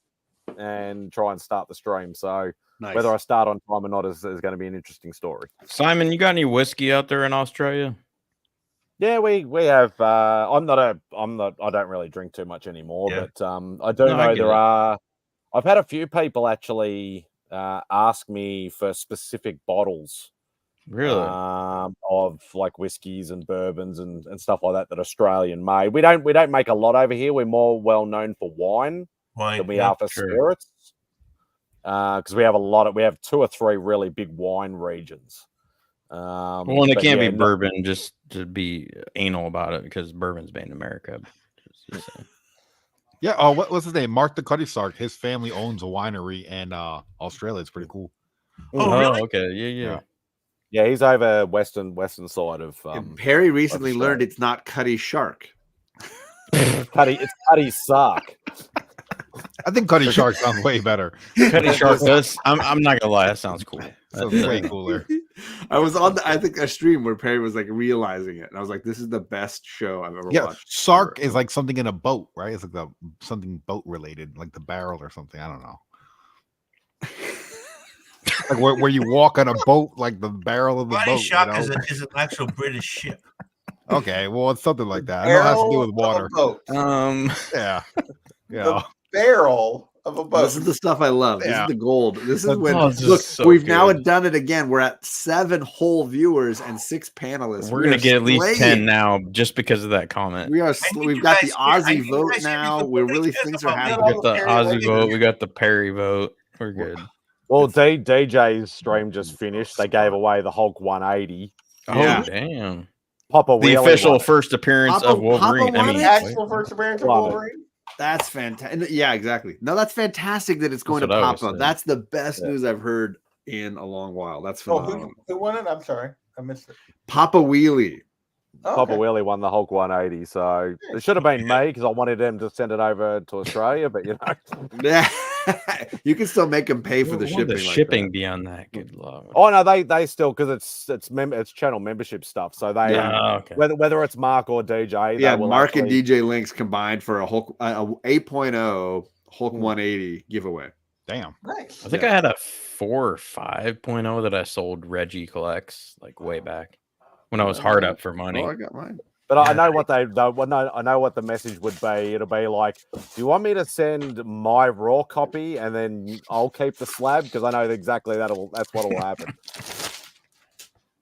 and try and start the stream. So whether I start on time or not is going to be an interesting story. Simon, you got any whiskey out there in Australia? Yeah, we have. I don't really drink too much anymore, but I do know there are. I've had a few people actually ask me for specific bottles. Really? Of like whiskeys and bourbons and stuff like that Australian made. We don't make a lot over here. We're more well known for wine than we are for spirits. Because we have 2 or 3 really big wine regions. Well, and it can't be bourbon just to be anal about it because bourbon's made in America. Yeah. Oh, what's his name? Mark the Cuddy Sark. His family owns a winery in Australia. It's pretty cool. Oh, really? Okay. Yeah. Yeah, he's over western side of. Perry recently learned it's not Cuddy Shark. It's Cuddy Sark. I think Cuddy Shark sounds way better. Cuddy Shark does. I'm not gonna lie, that sounds cool. Sounds way cooler. I was on a stream where Perry was like realizing it, and I was like, "This is the best show I've ever watched." Sark is like something in a boat, right? It's like something boat related, like the barrel or something. I don't know. Like where you walk on a boat, like the barrel of the boat. Shark is an actual British ship. Okay, well, it's something like that. I know it has to do with water. Yeah. The barrel of a boat. This is the stuff I love. This is the gold. This is when we've now done it again. We're at 7 whole viewers and 6 panelists. We're gonna get at least 10 now just because of that comment. We've got the Aussie vote now. Things are happening. We got the Aussie vote. We got the Perry vote. We're good. Well, DJ's stream just finished. They gave away the Hulk 180. Oh, damn. Papa the official first appearance of Wolverine. Actual first appearance of Wolverine. That's fantastic. Yeah, exactly. No, that's fantastic that it's going to Papa. That's the best news I've heard in a long while. That's phenomenal. Who won it? I'm sorry. I missed it. Papa Wheelie. Papa Wheelie won the Hulk 180, so it should have been me because I wanted him to send it over to Australia, but you know. You can still make them pay for the shipping. The shipping beyond that, good lord. Oh no, they still because it's channel membership stuff. So they whether it's Mark or DJ, Mark and DJ links combined for a Hulk 8.0 Hulk 180 giveaway. Damn, nice. I think I had a 4 or 5.0 that I sold Reggie collects like way back when I was hard up for money. Oh, I got mine. But I know what I know what the message would be. It'll be like, do you want me to send my raw copy and then I'll keep the slab? Because I know exactly that's what will happen.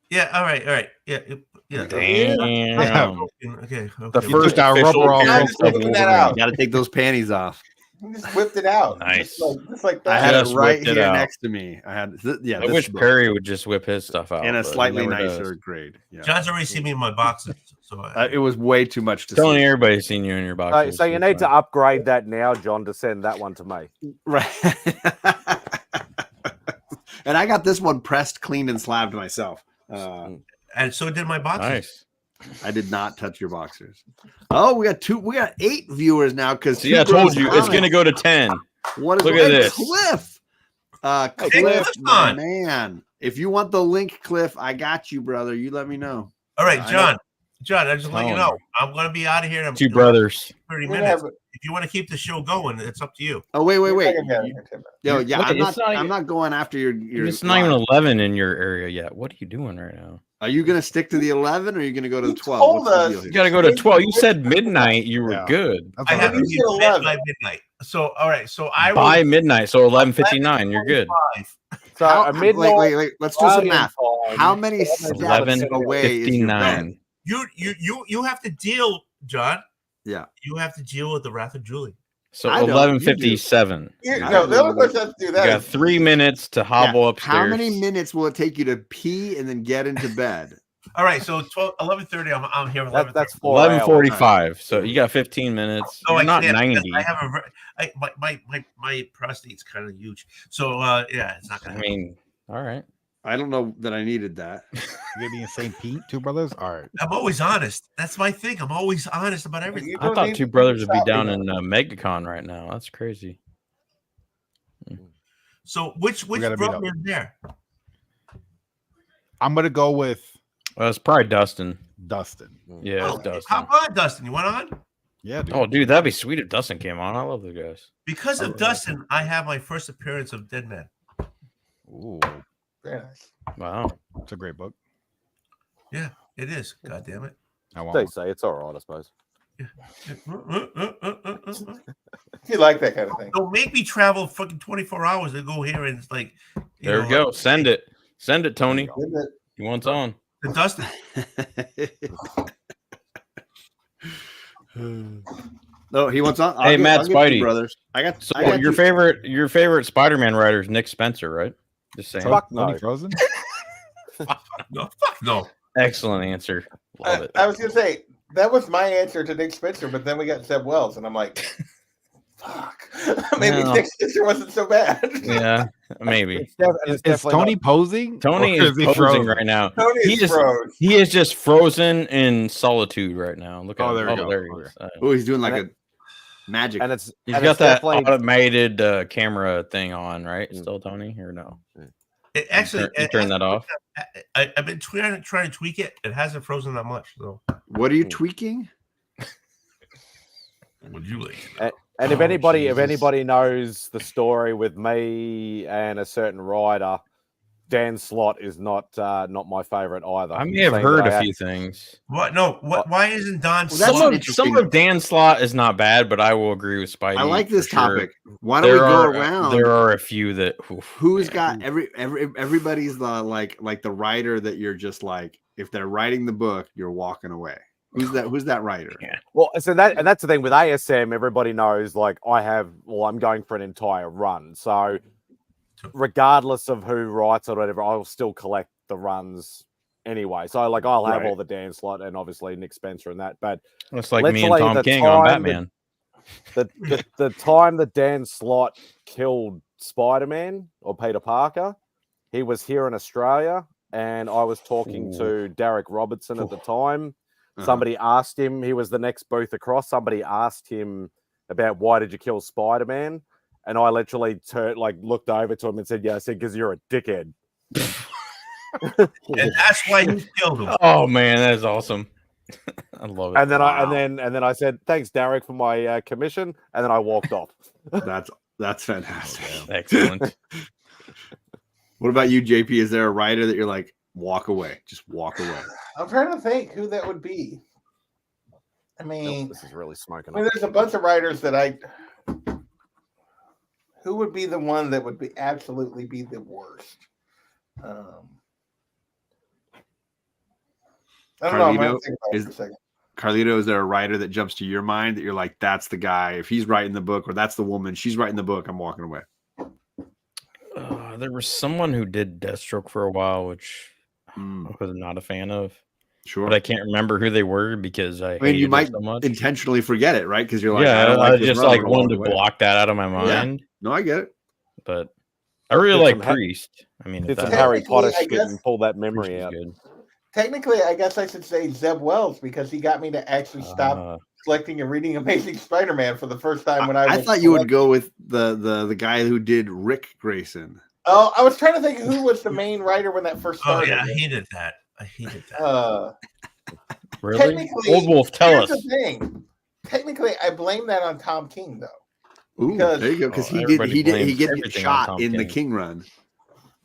Yeah, all right. Yeah. Damn. Okay. The first official appearance of Wolverine. You got to take those panties off. He just whipped it out. Nice. Just like I that. had it Just right whipped it here out. next to me. I had I this wish book Perry would just whip his stuff out in a but he slightly never nicer does. grade. Yeah. John's already seen me in my boxes, so It was way too much to Telling see. everybody's seen you in your boxes. So you need to upgrade that now, John, to send that one to me. Right. And I got this one pressed, cleaned, and slabbed myself. and so did my boxes. Nice. I did not touch your boxers. Oh, we got 8 viewers now because See, I told you it's gonna go to 10. What is Look at this. Cliff? Cliff, Cliff's my on. man. If you want the link, Cliff, I got you, brother. You let me know. All right, I John. John, I just let you Telling know I'm going to be out of here in 2 brothers. 30 We're minutes. gonna If you want to keep the show going, it's up to you. Oh, wait. We're not gonna be out of here in 10 minutes. Yo, yeah, Wait, I'm it's not going after your It's not even 11 in your area yet. What are you doing right now? Are you gonna stick to the 11 or are you gonna go to the You 12? told What's the us. deal here? You gotta go to 12. You said midnight. You were Yeah. good. That's I all have to right. be said in bed 11. by midnight. So, all right. So I By will. midnight, so 11:59. You're good. 5. So How- a midnight. wait. Let's do some Australian math. time, How many steps 11:59. away is your bed? You have to deal, John. Yeah. You have to deal with the wrath of Julie. So I don't, you 11:57. No, the only person that's do You that. got 3 minutes to hobble Yeah. upstairs. How many minutes will it take you to pee and then get into bed? All right. So 11:30. I'm here. With That's 4 hours. 11:45. So you got 15 minutes. No, You're I not can't, because 90. I have my prostate's kind of huge. So yeah, it's not I gonna. mean, all right. I don't know that I needed that. You gonna be in St. Pete, 2 brothers? All right. I'm always honest. That's my thing. I'm always honest about everything. You I don't thought need 2 to brothers would be stop me down now. in MegaCon right now. That's crazy. So which gotta meet brother up. is there? I'm gonna go with Well, it's probably Dustin. Dustin. Yeah, Oh, it's Dustin. hop on, Dustin. You want on? Yeah, dude. Oh, dude, that'd be sweet if Dustin came on. I love the guys. Because of Dustin, I have my first appearance of Dead Man. Ooh, Very nice. Wow. it's a great book. Yeah, it is. God damn it. I want They one. say it's all right, I suppose. If you like that kind of thing. Don't make me travel fucking 24 hours to go here and it's like. There we go. Send it. Send it, Tony. Isn't it? He wants on. To Dustin. No, he wants on. Hey, Matt I'll get 2 Spidey. brothers. I got So I got your 2. favorite Spider-Man writer is Nick Spencer, right? Just saying. Fuck Tony no. Frozen? No, fuck no. Excellent answer. Love it. I was gonna say that was my answer to Nick Spencer, but then we got Seb Wells, and I'm like, fuck. Maybe No. Nick Spencer wasn't so bad. Yeah, maybe. Is Tony posing? Tony Or is he posing frozen? right now. Tony He is is froze. he is just frozen in solitude right now. Look at Oh, him. there we go. There he Okay. is. Oh, he's doing like And a magic. And it's He's and got it's that definitely- automated camera thing on, right? Still, Tony, or no? Actually, You turn that off. I've been trying to tweak it. It hasn't frozen that much. So, What are you tweaking? would you like? And if Oh, anybody Jesus. knows the story with me and a certain rider, Dan Slott is not my favorite either. I may have Saying heard that I a few things. What? No. What? Why isn't Don? Well, that's Slott- an interesting- Some of Dan Slott is not bad, but I will agree with Spidey. I like this for sure. topic. Why don't we go around? There are a few that. Who's got everybody's the like the writer that you're just like, if they're writing the book, you're walking away. Who's that writer? Yeah. Well, so that's the thing with ASM. Everybody knows, like I'm going for an entire run. So regardless of who writes or whatever, I'll still collect the runs anyway. So like I'll have Right. all the Dan Slott and obviously Nick Spencer and that. But It's like me and literally Tom the King on time Batman. the time that Dan Slott killed Spider-Man or Peter Parker, he was here in Australia, and I was talking to Derek Robertson at the time. Somebody asked him, he was the next booth across. Somebody asked him about why did you kill Spider-Man, and I literally looked over to him and said, "Yeah, I said because you're a dickhead." and that's why you killed him. Oh man, that is awesome. I love it. And then I said, "Thanks, Derek, for my commission," and then I walked off. That's fantastic. Excellent. What about you, JP? Is there a writer that you're like, walk away, just walk away? I'm trying to think who that would be. I mean, This is really smoking I mean, up. there's a bunch of writers that who would be the one that would be absolutely be the worst? I don't know. I'm Carlito, gonna think about it is- for a second. Carlito, is there a writer that jumps to your mind that you're like, that's the guy? If he's writing the book, or that's the woman, she's writing the book, I'm walking away. There was someone who did Deathstroke for a while, which I Mm, was not a fan of. sure. But I can't remember who they were because I I mean, you hated might it so much. intentionally forget it, right? Because you're like, I Yeah, don't I like this just run, like I'm gonna wanted to walk away. block that out of my mind. No, I get it. But I really Did like some ha- Priest. I mean, Did if some that Harry Potter I shit guess- and pull that Priest memory is out. good. Technically, I guess I should say Zeb Wells because he got me to actually stop collecting and reading Amazing Spider-Man for the first time when I thought you would go with the guy who did Rick Grayson. Oh, I was trying to think who was the main writer when that first Oh started. yeah, I hated that. Really? Technically, Oldwolf, tell here's us. the thing. Technically, I blame that on Tom King though. Ooh, Because- there you go. Because he everybody gets blames everything on shot Tom in the King. King run.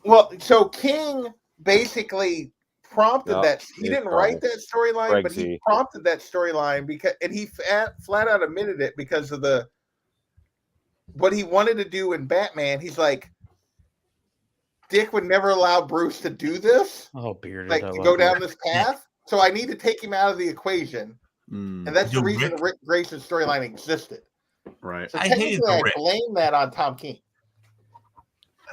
Well, so King basically prompted Yeah, that. He he's didn't trouble. write that storyline, but he Greg's prompted that storyline because, and he flat out admitted it because of what he wanted to do in Batman. He's like, Dick would never allow Bruce to do this, Oh, bearded. like I to love go down it. this path. So I need to take him out of the equation, Mm, and that's the Do reason Rick- the Rick Grayson storyline existed. right. So I hated technically, the I Rick. blame that on Tom King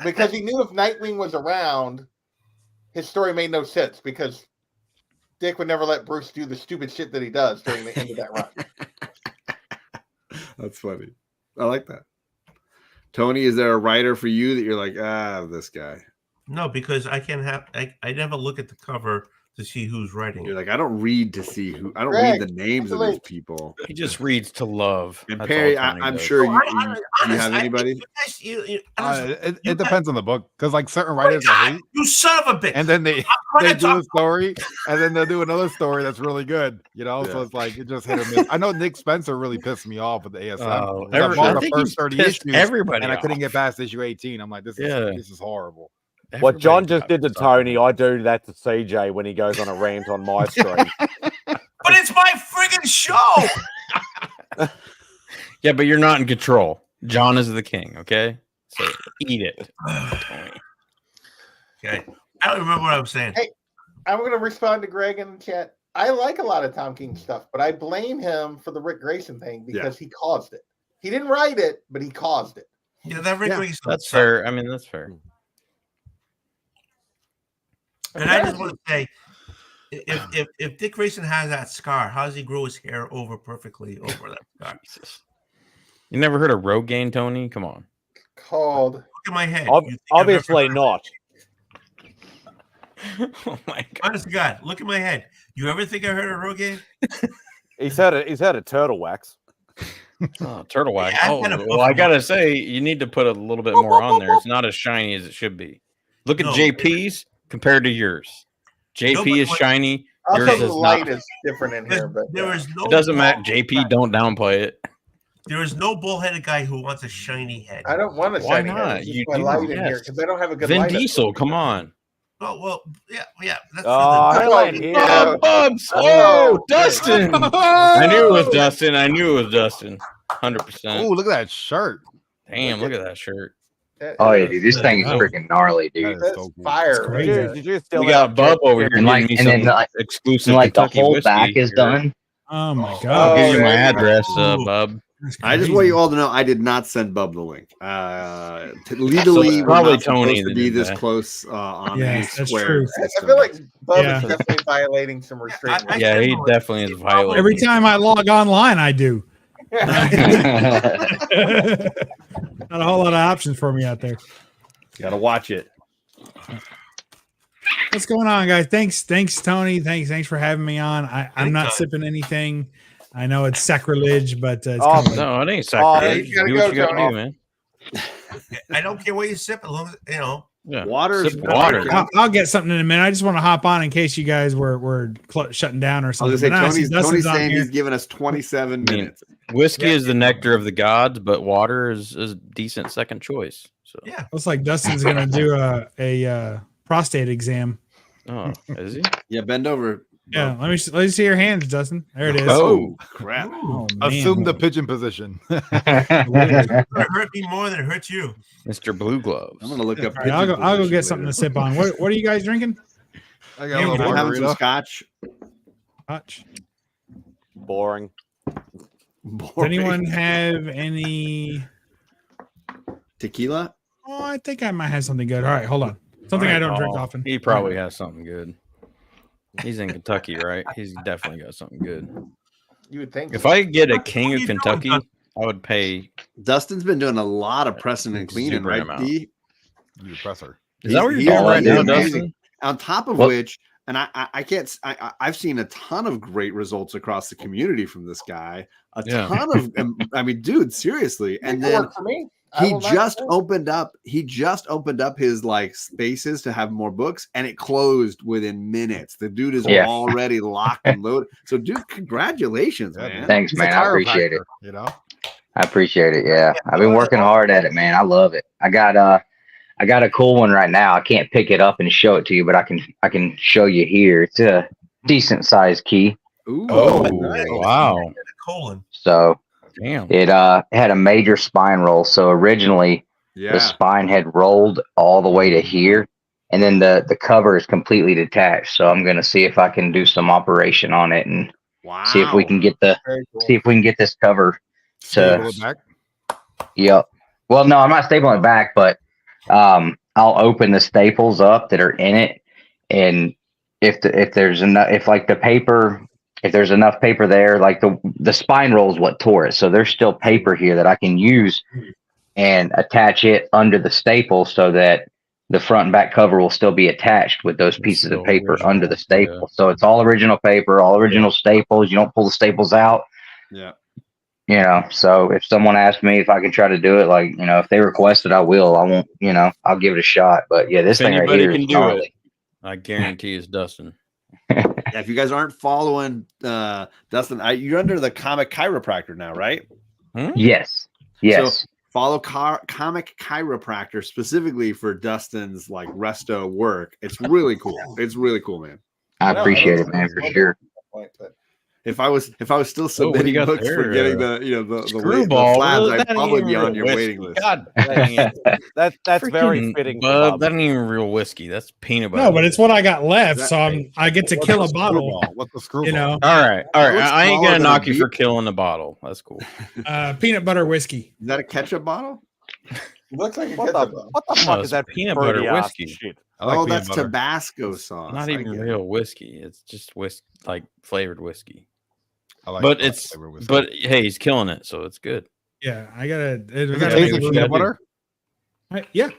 because he knew if Nightwing was around, his story made no sense because Dick would never let Bruce do the stupid shit that he does during the end of that run. That's funny. I like that. Tony, is there a writer for you that you're like, this guy? No, because I can't have. I never look at the cover to see who's writing You're it. like, I don't read to see who. I don't Greg, read the names of these people. He just reads to love. And That's Perry, all Tony I'm does. sure No, you. I- Do you honest, have I- anybody? you guys, honestly, It you depends on the book because like certain guys- writers I hate, you son of a bitch! and then they I'm trying to do a talk- story, and then they'll do another story that's really good. You know, so Yeah. it's like it just hit or miss. I know Nick Spencer really pissed me off with the ASM. Oh, 'Cause I bought I the think first he's 30 pissed issues, everybody and I couldn't off. get past issue 18. I'm like, this is horrible. What John Everybody just did to got Tony, something. I do that to CJ when he goes on a rant on my stream. But it's my friggin' show. Yeah, but you're not in control. John is the king, okay? So eat it, Tony. Okay, I don't remember what I was saying. Hey, I'm going to respond to Greg in the chat. I like a lot of Tom King stuff, but I blame him for the Rick Grayson thing because he caused it. He didn't write it, but he caused it. Yeah, that Rick Grayson That's sucked. fair. I mean, that's fair. And I just want to say, if Dick Grayson has that scar, how does he grow his hair over perfectly over that scar? Jesus. You never heard of Rogaine, Tony? Come on. Called. Look at my head. Ob- You think I've Obviously ever- not. Oh my god. Honest to God, look at my head. You ever think I heard of Rogaine? He's had a turtle wax. Oh, turtle wax. Yeah, I've Oh, had a well, I gotta say, you need to put a little bit more on there. It's not as shiny as it should be. Look at No, JP's compared to yours. JP No, but is what- shiny. Also, Yours the is light not. is different in here, but There is no. It doesn't matter. bald- JP, don't downplay it. There is no bullheaded guy who wants a shiny head. I don't want a Why shiny not? head. It's just You my do, light in yes. here because I don't have a good Vin light. Diesel, come on. Oh well, yeah. That's Oh, for the, hell yeah. Oh, Bubs. Oh, Dustin. I knew it was Dustin. 100%. Oh, look at that shirt. Damn, look at that shirt. Oh yeah, dude, this thing is Oh. freaking gnarly, That dude. is That's so cool. fire. It's right crazy. there. Did you steal We that got Bub over here And like- giving me and then, some like- exclusive And like the Kentucky whole whiskey back is here. done. Oh my I'll god. give you my yeah. address, Ooh. Bub. That's I just crazy. want you all to know I did not send Bub the link. Legally, it's we're probably not supposed Tony to that be did this that. close on Yes, the that's square true. I system. feel like Bub Yeah. is definitely violating some restraint. I- Yeah, he know it. definitely is violating. Every time I log online, I do. Not a whole lot of options for me out there. Got to watch it. What's going on, guys? Thanks, Tony. Thanks for having me on. I'm not Anytime. sipping anything. I know it's sacrilege, but it's Oh, kinda late. No, it ain't Oh, sacrilege. you gotta Do what go, you gotta Tony. do, man. I don't care what you sip, as long as Yeah. Water's Sip water. I'll get something in a minute. I just want to hop on in case you guys were shutting down or I was something. gonna say But now I see Tony's Dustin's on saying here. he's giving us 27 I mean, minutes. Whiskey is the nectar of the gods, but water is a decent second choice. So, yeah. Looks like Dustin's gonna do a prostate exam. oh, is he? Yeah, bend over. Yeah, let me see your hands, Dustin. There it is. Oh, Crap. Oh, man. Assume the pigeon position. It hurt me more than it hurt you. Mr. Blue Gloves. I'm gonna look up. All right, I'll go pigeon get position something to later. sip on. What are you guys drinking? I got Yeah, a I'm little having some margarita. scotch. Hutch. boring. Does anyone have any tequila? Oh, I think I might have something good. All right, hold on. Something I don't drink often. He probably has something good. He's in Kentucky, right? He's definitely got something good. You would think. If I could get a King of Kentucky, I would pay. Dustin's been doing a lot of pressing and cleaning, right? D? You presser. Is that what you're doing right now, Dustin? On top of which, and I can't. I've seen a ton of great results across the community from this guy. A ton of. I mean, dude, seriously. And then for me. he just opened up. He just opened up his like spaces to have more books, and it closed within minutes. The dude is already locked and loaded. So, dude, congratulations, man! Thanks, man. I appreciate it. You know, I appreciate it. Yeah, I've been working hard at it, man. I love it. I got a cool one right now. I can't pick it up and show it to you, but I can show you here. It's a decent sized key. Ooh, nice. Wow. Colon. So damn. It had a major spine roll. So originally the spine had rolled all the way to here, and then the cover is completely detached. So I'm gonna see if I can do some operation on it and see if we can get this cover to back. Yep. Well, no, I'm not stapling it back, but I'll open the staples up that are in it, and if there's enough, if there's enough paper there, like the spine roll is what tore it, so there's still paper here that I can use and attach it under the staple so that the front and back cover will still be attached with those pieces of paper under the staple. Yeah. So it's all original paper, all original staples. You don't pull the staples out. Yeah. You know, so if someone asks me if I can try to do it, like, you know, if they request it, I will. I won't, you know, I'll give it a shot. But yeah, this thing right here can is do gnarly. it. I guarantee it's Dustin. Yeah, if you guys aren't following Dustin, you're under the Comic Chiropractor now, right? Yes. Yes. So follow Comic Chiropractor specifically for Dustin's like resto work. It's really cool. It's really cool, man. I appreciate it, man, for sure. If I was still submitting books for getting the slabs, I'd probably be on your waiting list. God dang it. That's very fitting. That ain't even real whiskey. That's peanut butter. No, but it's what I got left, so I get to kill a bottle. What's the screwball? You know. All right. I ain't gonna knock you for killing a bottle. That's cool. Peanut butter whiskey. Is that a ketchup bottle? Looks like what the fuck is that peanut butter whiskey? Shit. Oh, that's Tabasco sauce. Not even real whiskey. It's just like flavored whiskey. Like but hey, he's killing it, so it's good. Yeah, I gotta. Peanut butter. Yeah.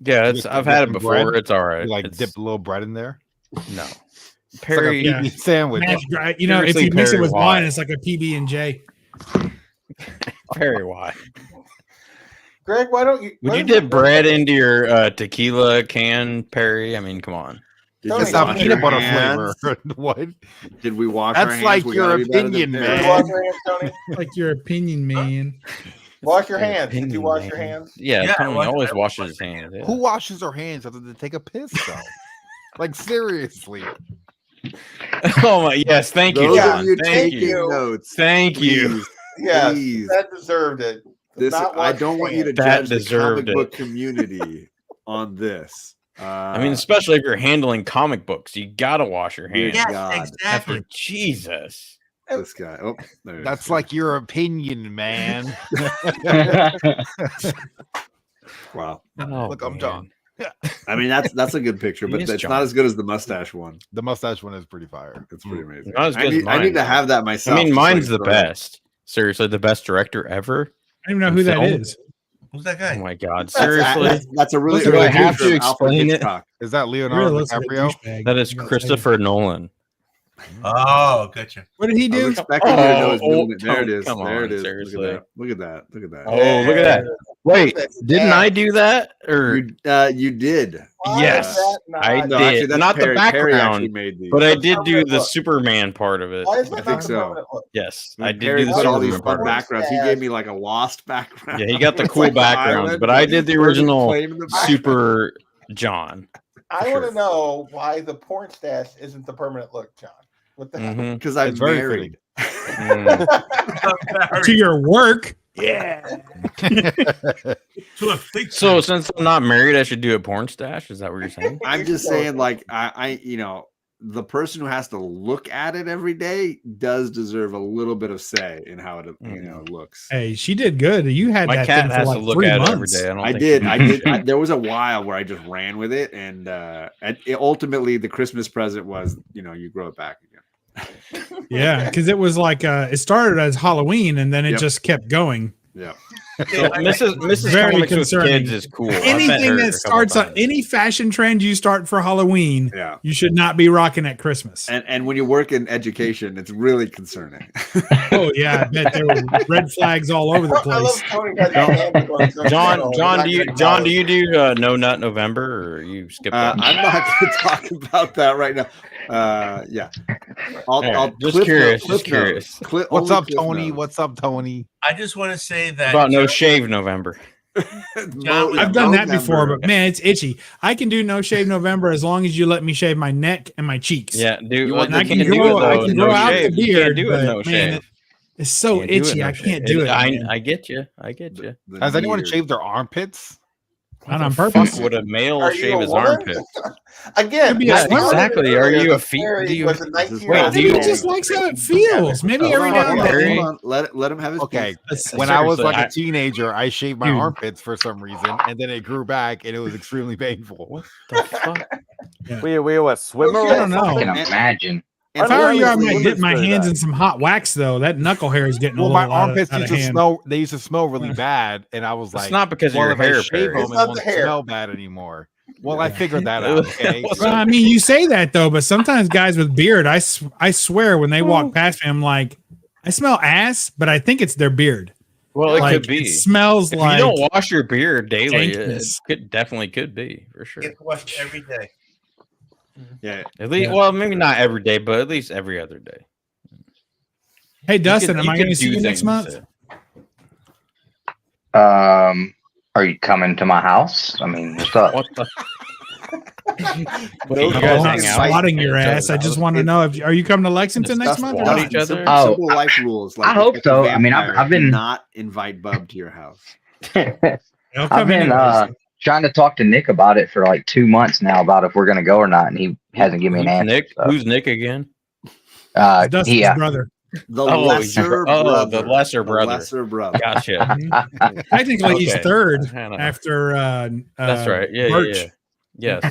Yeah, I've had it before. Bread? It's all right. You dip a little bread in there. No, Perry like sandwich. You know, if you mix it with wine, it's like a PB and J. Perry, why? Greg, why don't you? Would you dip bread into your tequila can, Perry? I mean, come on. It's not peanut butter flavor. What? Did we wash our hands? That's like your opinion, man. Wash your hands, Tony? Like your opinion, man. Wash your hands. Did you wash your hands? Yeah, Tony always washes his hands. Yeah. Who washes their hands after they take a piss, though? Like, seriously. Oh, my. Yes. Thank you, John. Thank you. Notes, thank you. Yes, that deserved it. I don't want you to judge the comic book community on this. I mean, especially if you're handling comic books, you gotta wash your hands. Yes, exactly. Jesus, this guy. Oh, that's like your opinion, man. Wow. Look, I'm done. I mean, that's a good picture, but it's not as good as the mustache one. The mustache one is pretty fire. It's pretty amazing. Not as good as mine, I need to have that myself. I mean, mine's the best. Seriously, the best director ever. I don't even know who that is. Who's that guy? Oh my God! Seriously, that's a really. Do I have to explain it? Is that Leonardo DiCaprio? That is Christopher Nolan. Oh, gotcha. What did he do? I was expecting you to know his middle name. There it is. Come there on, it is. seriously. Look at that. Look at that. Oh, look at that. Wait, didn't I do that? Or you did. Yes, I did. Actually, not Perry. the background, made these. but I did do the Superman part of it. I think so. Yes, I did Perry do the put all these Superman fun part. backgrounds. He gave me like a lost background. Yeah, he got the cool backgrounds, but I did the original Super John. I want to know why the porn stash isn't the permanent look, John. What the hell? Because I'm married. To your work. Yeah. So since I'm not married, I should do a porn stash. Is that what you're saying? I'm just saying, like, I the person who has to look at it every day does deserve a little bit of say in how it looks. Hey, she did good. You had My that cat thing for has like to look 3 at it every months. day. I don't I think did. There was a while where I just ran with it, and ultimately the Christmas present was, you grow it back again. Yeah, because it was like it started as Halloween and then it just kept going. Yeah. So Mrs. Very Comics concerning. with Kids is cool. I've met Anything her that a couple starts on times. any fashion trend you start for Halloween, Yeah. you should not be rocking at Christmas. And when you work in education, it's really concerning. Oh yeah, I bet there were red flags all over the I love place. Tony got that hand going so John, do you do No Nut November, or you skip that? I'm not going to talk about that right now. Yeah, I'll just curious. What's up, Tony? What's up, Tony? I just want to say that About No Shave November. I've done that before, but man, it's itchy. I can do no shave November as long as you let me shave my neck and my cheeks. Yeah, dude. And I can grow out the beard, do it but no shave. man, it's so Can't do it itchy. no I shave. can't do it. man. I get you. Has anyone shaved their armpits? Not on purpose. Would a male Are you shave a his woman? armpits? Again, Yeah, exactly. Are you a female? Do you? was a 19 Wait, do you Maybe he just likes how it feels. Maybe every now and then. Hold on. Let him have his Okay. piece. When I was Seriously, like a teenager, I shaved my Dude. armpits for some reason, and then it grew back, and it was extremely painful. What the fuck? We were a swimmer. I don't I know. can imagine. If I were you, I might dip my hands in some hot wax though. That knuckle hair is getting Well, a my little out armpits of used to hand. smell. They used to smell really bad, and I was like, It's not because of well, your if I hair, shave Perry. them, It's it not won't the hair. smell bad anymore. Well, I figured that out. Okay. Well, I mean, you say that though, but sometimes guys with beard, I swear, when they walk past me, I'm like, I smell ass, but I think it's their beard. Well, it Like, could be. It smells If like you don't wash your beard daily, it dankness. definitely could be for sure. Get washed every day. Yeah. At least, well, maybe not every day, but at least every other day. Hey, Dustin, am You I could going to see do you next things month? Are you coming to my house? I mean, what's up? What the? I'm not swatting your ass. I just want to know if are you coming to Lexington next month? Or swat not? each other? Oh, Simple life rules. Like I hope so. I mean, I've been- do not invite Bub to your house. They'll I've come been anyways. trying to talk to Nick about it for like 2 months now about if we're gonna go or not, and he hasn't given me an Who's answer. Nick? So, Who's Nick again? Dustin's yeah. brother. The Oh, lesser oh, brother. the lesser brother. Lesser brother. Gotcha. Technically, he's Okay. third I don't know. after. That's right. Yeah, Birch. yeah. Yes.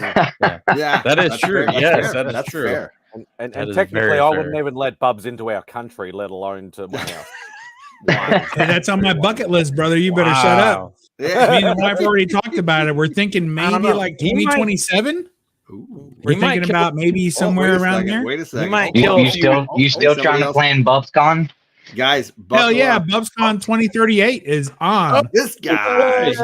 Yeah. Yeah, That is that's true. fair. That's Yes, fair. that is That's true. fair. And That is technically, very I fair. wouldn't even let Bubs into our country, let alone to my house. Hey, that's on my bucket list, brother. You better shut up. Wow. Yeah. Me and the wife already talked about it. We're thinking I don't maybe know. like He might- 2027. Ooh. We're He might thinking kill- about maybe somewhere around there. Wait a second. might You, kill you a few- still somebody trying to else- plan BubsCon? Guys, Hell yeah, buckle up. BubsCon 2038 is on. This guy. Hey, what's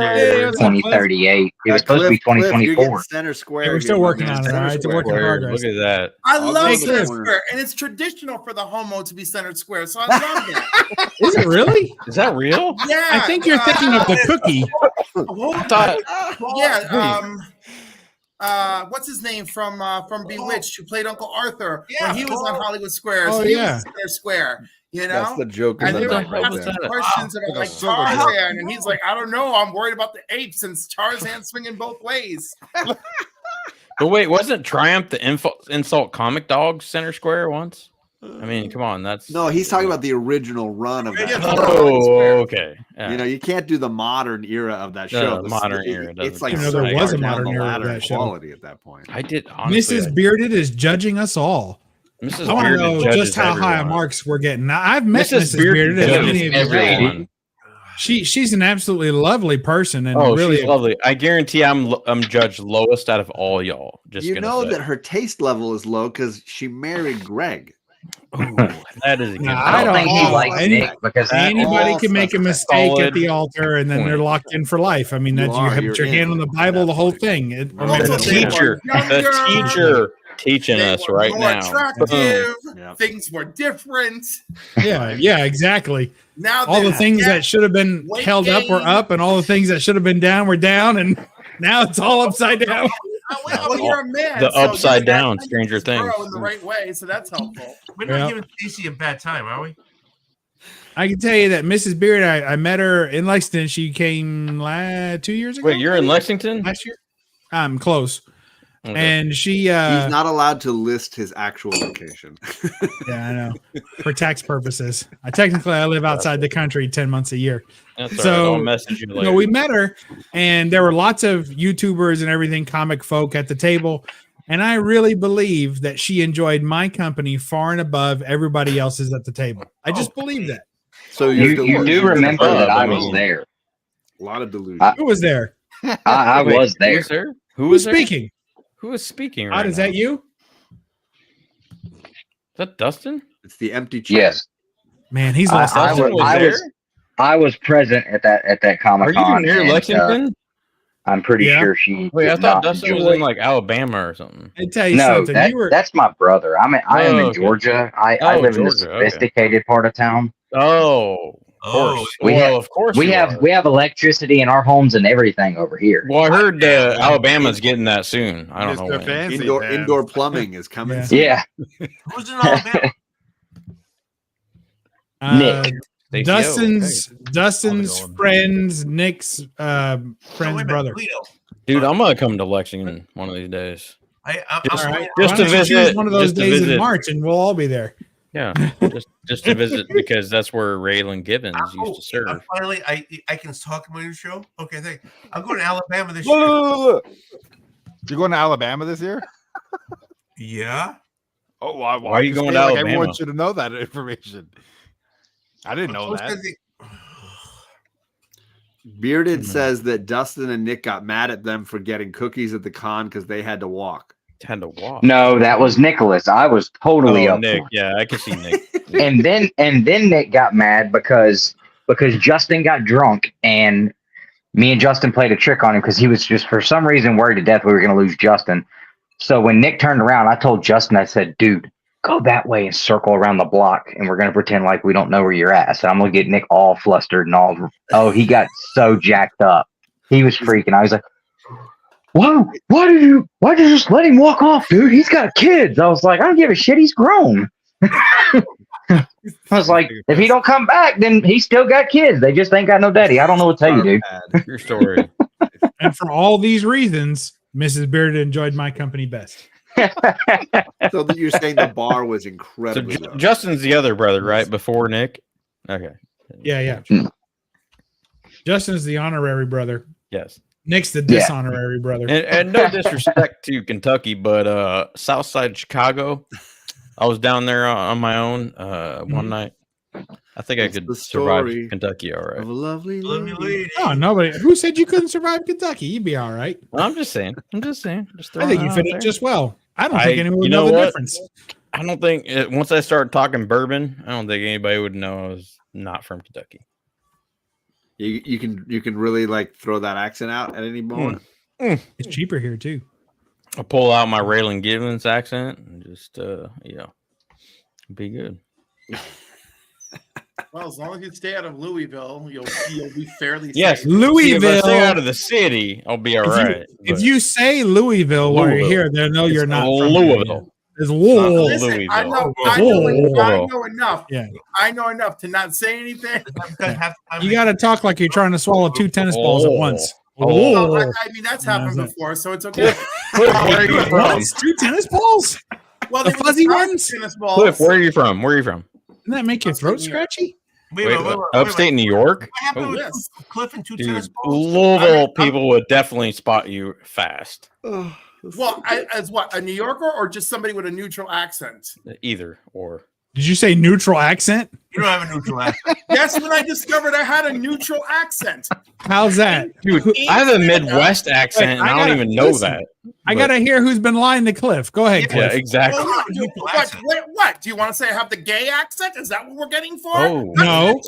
up, Cliff? 2038. It was supposed to be Cliff, you're getting 2024. center square. Yeah, we're here, still my working man. on it, Center all right? It's a square. work in progress. Look at that. I I'll love go centered there. square, and it's traditional for the homo to be centered square. So I love that. Is it really? Is that real? Yeah, I think you're thinking of the cookie. What's his name from Bewitched, who played Uncle Arthur when he was on Hollywood Squares? Oh, He yeah. was center square. You know, That's the joke. and in they the were back right asking there. questions about like Tarzan, and he's like, "I don't know. I'm worried about the apes since Tarzan's swinging both ways." But wait, wasn't Triumph the insult comic dog center square once? I mean, come on, that's No, he's talking about the original run of that. Oh, okay. Yeah. You know, you can't do the modern era of that No, show. the modern era doesn't It's like count. so There was far a down modern the era of ladder that in show. quality at that point. I did honestly. Mrs. Bearded is judging us all. Mrs. I want to Bearded know judges just how high everyone. marks we're getting. Now, I've met Mrs. Mrs. Bearded, as judges many of you know. everyone. She's an absolutely lovely person, and Oh, really she's lovely. I guarantee I'm judged lowest out of all y'all. Just You gonna know say. that her taste level is low because she married Greg. Ooh, that is a good Nah, I don't think he know. likes Nick because Anybody all can make a suspect. mistake Solid at the altar, and then they're point. locked in for life. I mean, that you have You're your hand in on the at Bible, that the whole point. thing. Also, the they were teacher, younger. the teacher teaching They us were right more now. attractive. Yeah. Things were different. Yeah, exactly. Now All the they're things deaf, that should have been weight held up were gain. up, and all the things that should have been down were down, and now it's all upside down. Well, you're a man. The so you upside gotta down, make Stranger this grow Things. in the right way, so that's helpful. We're not Yeah. giving Stacey a bad time, are we? I can tell you that Mrs. Beard, I met her in Lexington. She came 2 years ago. Wait, you're in Lexington? last year? I'm close. And she he's not allowed to list his actual location. Yeah, I know. For tax purposes. I live outside the country 10 months a year. That's so, all right. I'll message you later. We met her, and there were lots of YouTubers and everything, comic folk at the table. And I really believe that she enjoyed my company far and above everybody else's at the table. I just believe that. So you do remember that I was there. A lot of delusion. Who was there? I was there. Who was speaking? Who is speaking right now? Is that you? Is that Dustin? It's the empty chair. Yes. Man, he's lost. I was present at that Comic Con. Are you near Lexington? I'm pretty sure she. Wait, I thought Dustin was in like Alabama or something. I tell you no, something. that's my brother. I am in Georgia. I live in the sophisticated part of town. Of course. We have electricity in our homes and everything over here. Well, I heard Alabama's getting that soon. I don't know when. Indoor plumbing is coming. Yeah. Who's in Alabama? Nick. Dustin's friend's Nick's friend's brother. Dude, I'm gonna come to Lexington one of these days. Just to visit one of those days in March, and we'll all be there. Yeah, just to visit because that's where Raylan Givens used to serve. Finally, I can talk on my new show. Okay, thank you. I'm going to Alabama this year. You're going to Alabama this year? Yeah. Oh, why are you going to Alabama? Everyone should have known that information. I didn't know that. Bearded says that Dustin and Nick got mad at them for getting cookies at the con because they had to walk. No, that was Nicholas. I was totally up. Nick, yeah, I can see Nick. and then Nick got mad because Justin got drunk, and me and Justin played a trick on him because he was just for some reason worried to death we were going to lose Justin. So when Nick turned around, I told Justin, I said, "Dude, go that way and circle around the block, and we're going to pretend like we don't know where you're at." So I'm going to get Nick all flustered and all. Oh, he got so jacked up. He was freaking. I was like, "Whoa, why did you just let him walk off, dude? He's got kids." I was like, "I don't give a shit. He's grown." I was like, "If he don't come back, then he's still got kids. They just ain't got no daddy." I don't know what to tell you, dude. Your story. And for all these reasons, Mrs. Bearded enjoyed my company best. So that you're saying the bar was incredibly low. Justin's the other brother, right? Before Nick? Okay. Yeah. Justin's the honorary brother. Yes. Nick's the dishonorary brother. And no disrespect to Kentucky, but Southside Chicago, I was down there on my own one night. I think I could survive Kentucky all right. Of a lovely lady. Oh, nobody. Who said you couldn't survive Kentucky? You'd be all right. I'm just saying. Just I think you fit it just well. I don't think anyone would you know the what? difference. I don't think once I started talking bourbon, I don't think anybody would know I was not from Kentucky. You can really like throw that accent out at any moment. It's cheaper here too. I'll pull out my Raylan Givens accent and just be good. Well, as long as you stay out of Louisville, you'll be fairly yes, safe. Louisville. See, if I stay out of the city, I'll be all right. If you say Louisville while you're here, they'll know you're not from Louisville. It's Louisville. Listen, I know enough. Yeah. I know enough to not say anything. You got to talk like you're trying to swallow 2 tennis balls at once. Oh. I mean, that's happened before, so it's okay. Where are you from? 2 tennis balls? Well, the fuzzy ones? Tennis balls. Cliff, where are you from? Where are you from? Doesn't that make your throat scratchy? Wait, upstate New York? What happened with Cliff and 2 tennis balls? Louisville people would definitely spot you fast. Well, as what, a New Yorker or just somebody with a neutral accent? Either or. Did you say neutral accent? You don't have a neutral accent. That's when I discovered I had a neutral accent. How's that? Dude, I have a Midwest accent, and I don't even know that. I got to hear who's been lying to Cliff. Go ahead, Cliff. Yeah, exactly. Well, what? Do you want to say I have the gay accent? Is that what we're getting for? Oh, no.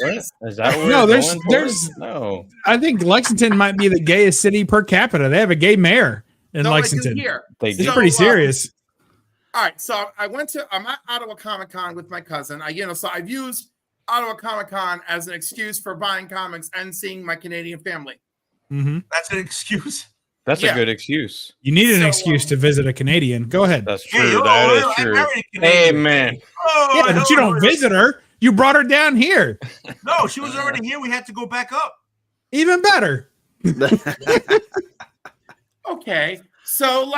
Is that what there's no. I think Lexington might be the gayest city per capita. They have a gay mayor in Lexington. It's pretty serious. All right, so I'm at Ottawa Comic Con with my cousin. So I've used Ottawa Comic Con as an excuse for buying comics and seeing my Canadian family. Mm-hmm. That's an excuse. That's a good excuse. You need an excuse to visit a Canadian. Go ahead. That's true. That is true. Hey, man. Oh, yeah, but you don't visit her. You brought her down here. No, she was already here. We had to go back up. Even better. Okay, so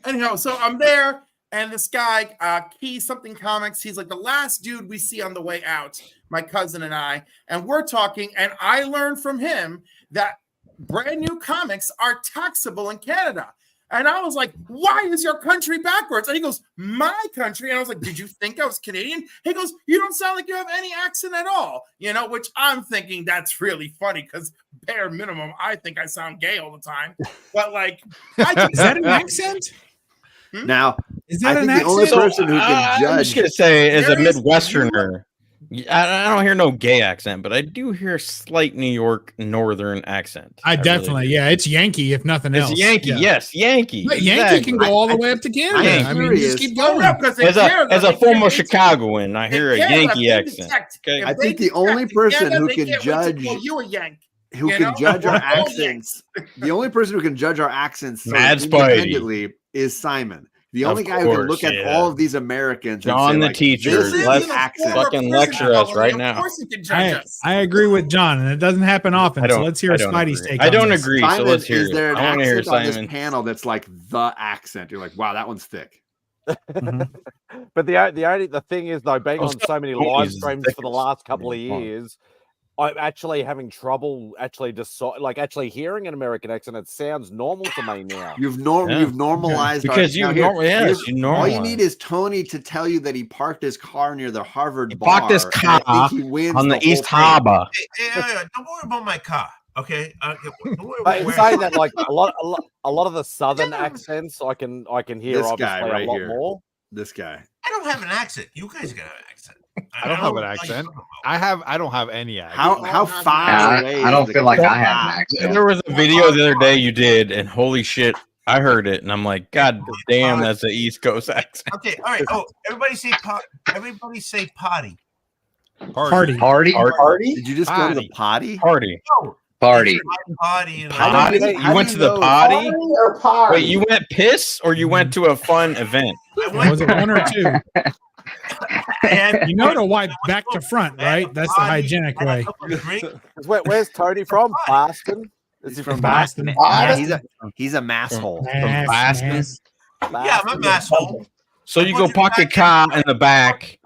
Anyhow, so I'm there, and this guy, Key Something Comics, he's like the last dude we see on the way out, my cousin and I, and we're talking, and I learned from him that brand new comics are taxable in Canada. And I was like, why is your country backwards? And he goes, my country. And I was like, did you think I was Canadian? He goes, you don't sound like you have any accent at all. Which I'm thinking that's really funny because bare minimum, I think I sound gay all the time. But like, is that an accent? Now, is that I an think the only accent? person who can judge. I'm just gonna say, as a Midwesterner, I don't hear no gay accent, but I do hear a slight New York Northern accent. I definitely, really yeah, it's Yankee if nothing else. It's Yankee, yes, Yankee. But Yankee can go all the way up to Canada. I mean, just keep going. As a former Chicagoan, I hear a Yankee accent. Okay? I think the only person who can judge you a Yank. Who can judge our accents? The only person who can judge our accents independently is Simon. The only guy who can look at all of these Americans. John, the teacher, let's fucking lecture us right now. Of course, he can judge us. I agree with John, and it doesn't happen often. So let's hear Spidey's take. I don't on this. agree. Simon, so let's hear is there an I want to hear accent on Simon. this panel that's like the accent? You're like, wow, that one's thick. But the thing is though, being on so many live streams for the last couple of years, I'm actually having trouble actually hearing an American accent. It sounds normal to me now. You've normalized because you all you need is Tony to tell you that he parked his car near the Harvard bar. Parked his car on the East Harbor. Don't worry about my car. Okay. In saying that, like a lot of the southern accents, I can hear this obviously guy right a lot here. more. This guy. I don't have an accent. You guys got an accent. I don't have an accent. I don't have any accent. How far away? I don't feel like I have an accent. There was a video the other day you did, and holy shit, I heard it, and I'm like, God damn, that's the East Coast accent. Okay, all right. Oh, everybody say Everybody say potty. Party. Did you just go to the potty? Party. No. Party. Potty. Potty? You went to the potty? Wait, you went piss or you went to a fun event? Was it one or two? You know to wipe back to front, right? That's the hygienic way. Where's Tony from? Boston. Is he from Boston? Yeah, he's a masshole. From Boston. Yeah, I'm a masshole. So you go park your car in the back.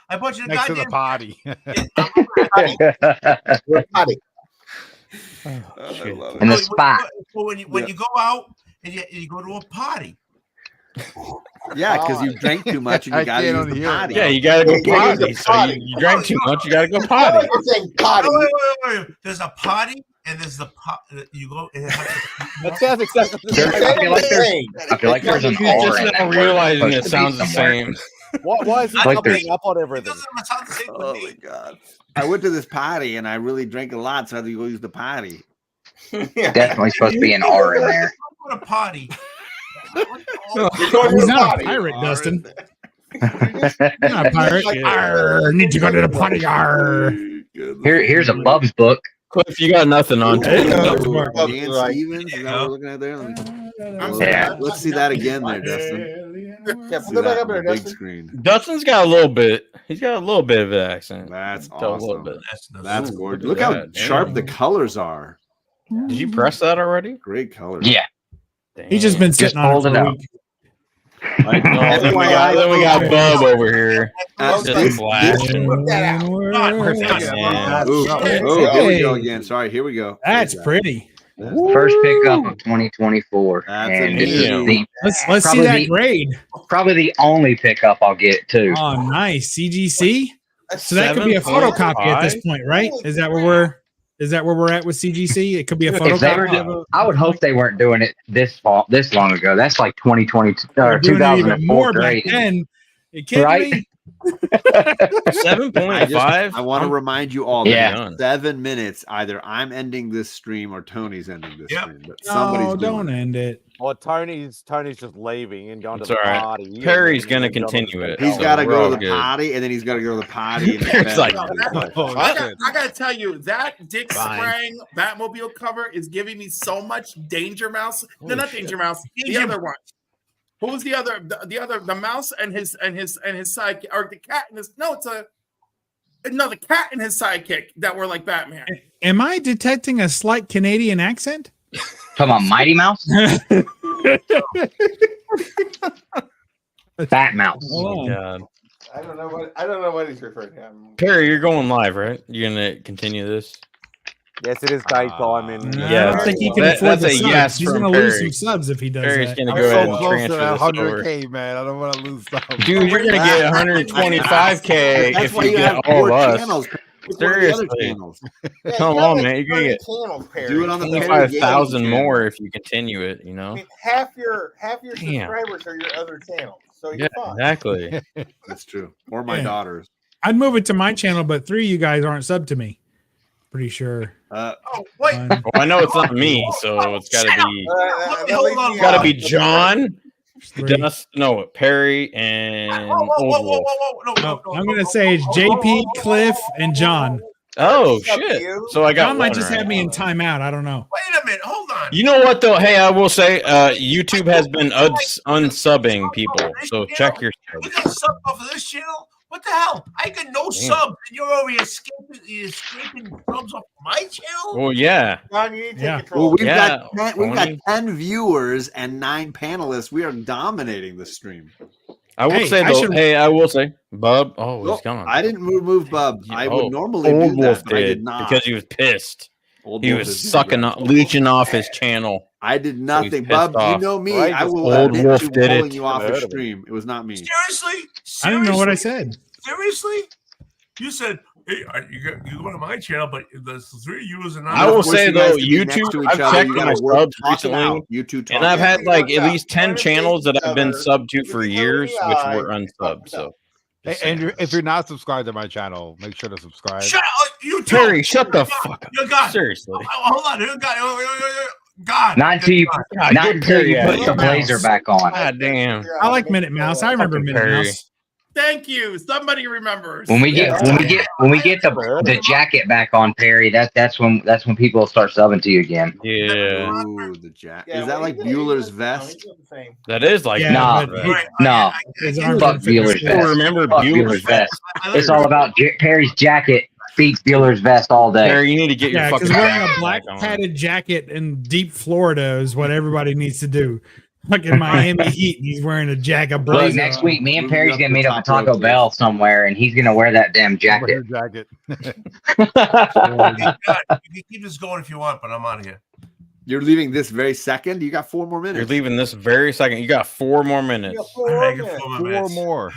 I bought you Next to the potty. Potty. In the spot. When you go out and you go to a party. Yeah, because you drank too much and you got to use the potty. Yeah, you got to go potty. So you drank too much, you got to go potty. Potty. Wait. There's a potty and there's the pot. You go. That sounds exactly the same. I feel like there's an You're R just in now that word. realizing It's it supposed to sounds be the somewhere. same. Why is he Like doubling up on everything? Oh my god! I went to this potty and I really drank a lot, so I had to go use the potty. Definitely supposed to be an R in there. Go to potty. He's not a pirate, Dustin. You're not a pirate. Arr, need to go to the potty. Arr. Here's a Bub's book. Cliff, you got nothing on. Dan Stevens, is that what we're looking at there? Yeah. Let's see that again there, Dustin. Yeah, See put that that back up on the there, big Dustin. screen. Dustin's got a little bit. He's got a little bit of an accent. That's A little awesome. bit. That's Ooh, gorgeous. look Look at how that. sharp Damn. the colors are. Did you press that already? Great colors. Yeah. He's just been Just sitting on pulled it it for a out. week. Like, no, then we got Bub over here. Just this- flashing. Yeah. Here we go again. Sorry, here we go. That's pretty. First pickup of 2024. That's and this is amazing. the, Let's see Probably that the- grade. probably the only pickup I'll get too. Oh, nice. CGC. So that could be a 7.5? photocopy at this point, right? Is that where we're at with CGC? It could be a If they were, photocopy. I would hope they weren't doing it this long ago. That's like 2020 They're or doing it even 2004 more back grade. then. You kidding Right? me? 7.5. I want to remind you all Yeah. that in 7 minutes, either I'm ending this stream or Tony's ending this Yep. stream. But somebody's No, doing don't it. end it. Or Tony's just leaving and going It's to the all right. party. Perry's and gonna then going continue it. He's So got to we're go all to the good. potty, and then he's got to go to the potty. And It's like- Oh, I shit. gotta tell you, that Dick Fine. Sprang Batmobile cover is giving me so much Danger Mouse. No, Holy not shit. Danger Mouse. The other one. Who was the other? The mouse and his sidekick, or the cat and his? No, the cat and his sidekick that were like Batman. Am I detecting a slight Canadian accent? Talking about Mighty Mouse? Fat Mouse. Oh, God. I don't know what he's referring to. Perry, you're going live, right? You're gonna continue this? Yes, it is daytime. And I don't think he can afford the subs. yes He's from going to lose Perry. some subs if he does Perry's that. gonna I'm go ahead so and close to transfer that this over. 100K, man. I don't want to lose stuff. Dude, you're gonna get 125K That's if why you you get have all of 4 us. channels. Pick one of the other Seriously. channels. Come on, man. You're gonna get channels, Perry. Do it on the Perry 25,000 Gaming more channel. if you continue it. You I know. mean, half your Damn. subscribers are your other channels, so Yeah, you're fine. exactly. That's true. Or my Yeah. daughters. I'd move it to my channel, but 3 of you guys aren't subbed to me. Pretty sure. Oh wait, One, Well, I know it's not me, so it's got to be. It's got to be John. three. No, Perry and Oldwolf. No, I'm going to say it's JP, Cliff, and John. Oh It's up to shit! you. So I got John might one just right. have me in timeout. I don't know. Wait a minute, hold on. You know what though? Hey, I will say, YouTube has been unsubbing people, so check your You subs. got sub off of this channel? What the hell? I got no subs, and you're over here escaping subs off my channel? Well, yeah. John, you need to take Yeah. control. Well, we've Yeah, got Tony. 10 viewers and 9 panelists. We are dominating the stream. I will Hey, say I though. should- Hey, I will say, Bub. Oh, he's Oh, gone. I didn't move Bub. I would normally do Old that, Wolf but I did did not. because he was pissed. Old He Wolf was is sucking, right. leeching off his channel. I did nothing, pissed Bub. You off. know me. Right, I will Old admit Wolf to did pulling it. you off Never the heard of it. stream. It was not me. Seriously? I don't know what I said. Seriously? You said, hey, you go to my channel, but the 3 of you and I will Of course say you guys though, can be next to YouTube. each I've other. checked You my gotta work, subs talk it recently, out. You two talk and I've it had out. like at least 10 channels that I've been subbed to for If you years, tell which me were unsubbed. So, Hey, Andrew, if you're not subscribed to my channel, make sure to subscribe. Shut up, you two. Perry, shut the fuck up. You're gone. Seriously. Hold on, you're gone. Not until you, God, not get until you Perry put out the of here. blazer back on. God damn. I like Minute Mouse. I remember Fucking Minute Perry. Mouse. Thank you. Somebody remembers. When we get the jacket back on, Perry, that's when people will start subbing to you again. Yeah, Ooh, the jack. Yeah, Is that well, like he's Bueller's doing vest? the same. that is like. Yeah, No, but Right, no. his I- arms Fuck don't fit his Bueller's face. People vest. remember Fuck Bueller's Bueller's vest. I It's all about Perry's jacket beats Bueller's vest all day. Perry, you need to get your Yeah, fucking. because wearing a jacket black back on. padded jacket in deep Florida is what everybody needs to do. Like in Miami Heat, he's wearing a jacket. Look, blazer next on. week, me and Moving Perry's up gonna the meet up at top Taco rope, Bell somewhere, and he's gonna wear that damn jacket. Jacket. Hey, God, you can keep this going if you want, but I'm out of here. You're leaving this very second? You got 4 more minutes. You're leaving this very second. You got 4 more minutes. I got 4 more 4 minutes. more.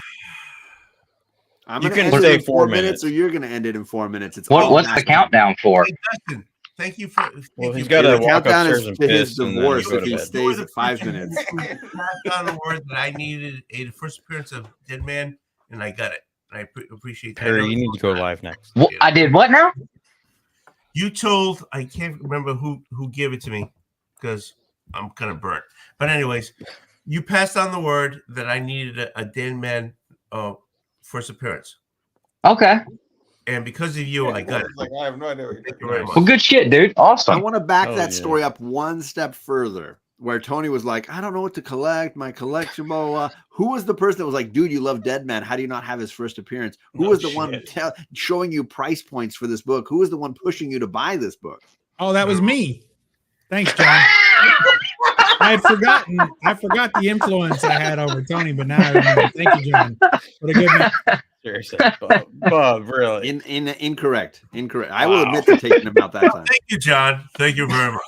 I'm You gonna can end say it in 4 4 minutes, minutes. or you're gonna end it in 4 minutes. It's What's all the countdown for? Hey, Dustin, thank you for. Well, thank he's you got for- to The walk countdown upstairs is and to his piss, and then divorce go if to he bed. stays at 5 minutes. Passed down the word that I needed the first appearance of Dead Man, and I got it. I appreciate that. Perry, you need to go live next. I did what now? You told, I can't remember who gave it to me because I'm kind of burnt. But anyways, you passed on the word that I needed a Dead Man first appearance, Okay. and because of you, I got it. Like, I have no idea what you're Thank you very much. Well, good shit, dude. I Awesome. want to back Oh, that yeah. story up one step further, where Tony was like, I don't know what to collect, my collection, blah, blah, blah. Who was the person that was like, dude, you love Dead Man. How do you not have his first appearance? Who No was the shit. one showing you price points for this book? Who was the one pushing you to buy this book? Oh, that was me. Thanks, John. I forgot the influence I had over Tony, but now I remember. Thank you, John. What a good man. Seriously, Bob, really? Incorrect. I will admit to taking him out that time. Thank you, John. Thank you very much.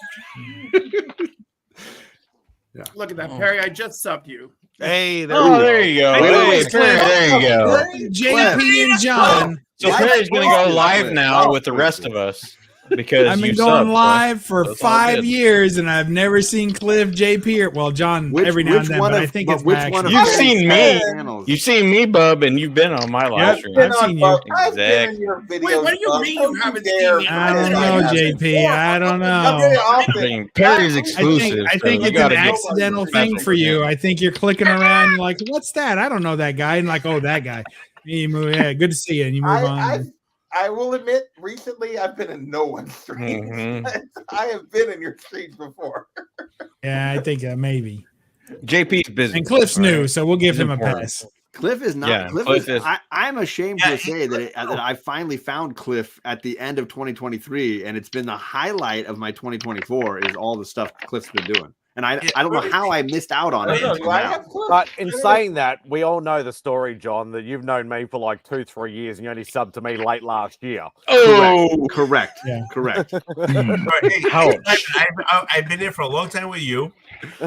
Look at that, Perry. I just subbed you. Hey, there Oh, we there you go. Hey, Hey, Cliff. Perry, there you go. JP and John. So Perry's going to go live now with the rest of us because I've been you going subbed, live for That's all 5 good. years, and I've never seen Cliff, JP, or well, John every now and then. But I think it's my actual- You've seen me. You've seen me, Bub, and you've been on my live stream. I've seen you. I've been in Exactly. your videos. Wait, what do you mean you haven't seen me? I don't know, JP. I don't know. I mean, Perry's exclusive. I think so you it's an gotta get accidental thing special for you. I think you're clicking around. You're like, what's that? I don't know that guy. And like, oh, that guy. You move, yeah, good to see you. And you move on. I will admit, recently I've been in no one's streams. I have been in your streams before. Yeah, I think maybe. JP's busy. And Cliff's All right. new, so we'll give He's him a important. pass. Cliff is not. Yeah, Cliff, Cliff is. is- I'm ashamed Yeah, to say that I finally found Cliff at the end of 2023, and it's been the highlight of my 2024. Is all the stuff Cliff's been doing, and I don't know how I missed out on it. until now. But in saying that, we all know the story, John, that you've known me for like 2-3 years, and you only subbed to me late last year. Correct. Yeah. Correct. I've been there for a long time with you,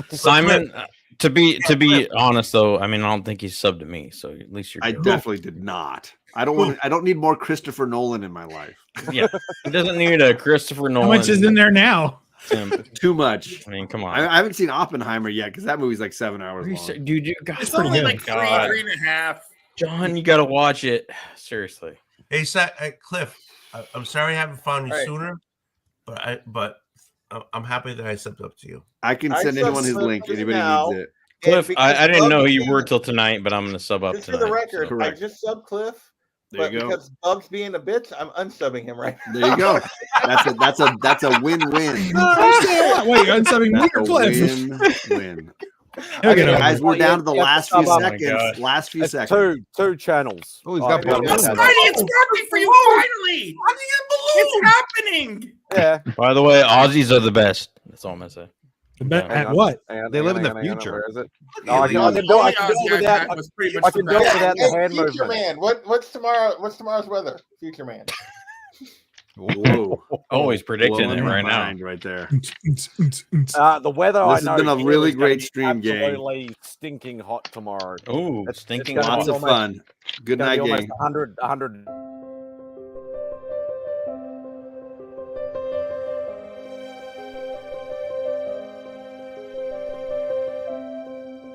Simon. To be honest, though, I mean, I don't think he's subbed to me, so at least you're. I good. definitely did not. I don't want. I don't need more Christopher Nolan in my life. Yeah, he doesn't need a Christopher Nolan. How much is in there now? Too much. I mean, come on. I haven't seen Oppenheimer yet because that movie's like 7 hours long. Dude, you guys, It's only like 3.5. John, you got to watch it. Seriously. Hey, Cliff, I'm sorry I haven't found you sooner, but I'm happy that I stepped up to you. I can send anyone his link. Anybody needs it. Cliff, I didn't know who you were till tonight, but I'm going to sub up Just tonight. for the record, so. I just subbed Cliff, There but you go. because Bub's being a bitch, I'm unsubbing him right now. There you go. That's a win-win. Wait, unsubbing me or Cliff? Win-win. Okay, Guys, we're down to the last few Oh my seconds. Last few It's seconds. two channels. Oh, he's got yeah, balloons. It's Friday, it's working for you finally. It's happening. Yeah. By the way, Aussies are the best. That's all I'm going to say. At what? They live in the future. Where is it? No, I can do it without. I can do it without the hand Future movement. man, what's tomorrow? What's tomorrow's weather? Future man. Whoa. Always predicting Blowing it my right now. mind right there. The weather. This has I know been a here really is gonna great be stream, gang. Absolutely stinking hot tomorrow. Oh, It's stinking gonna be Lots of almost- fun. Good it's gonna night, be gang. almost 100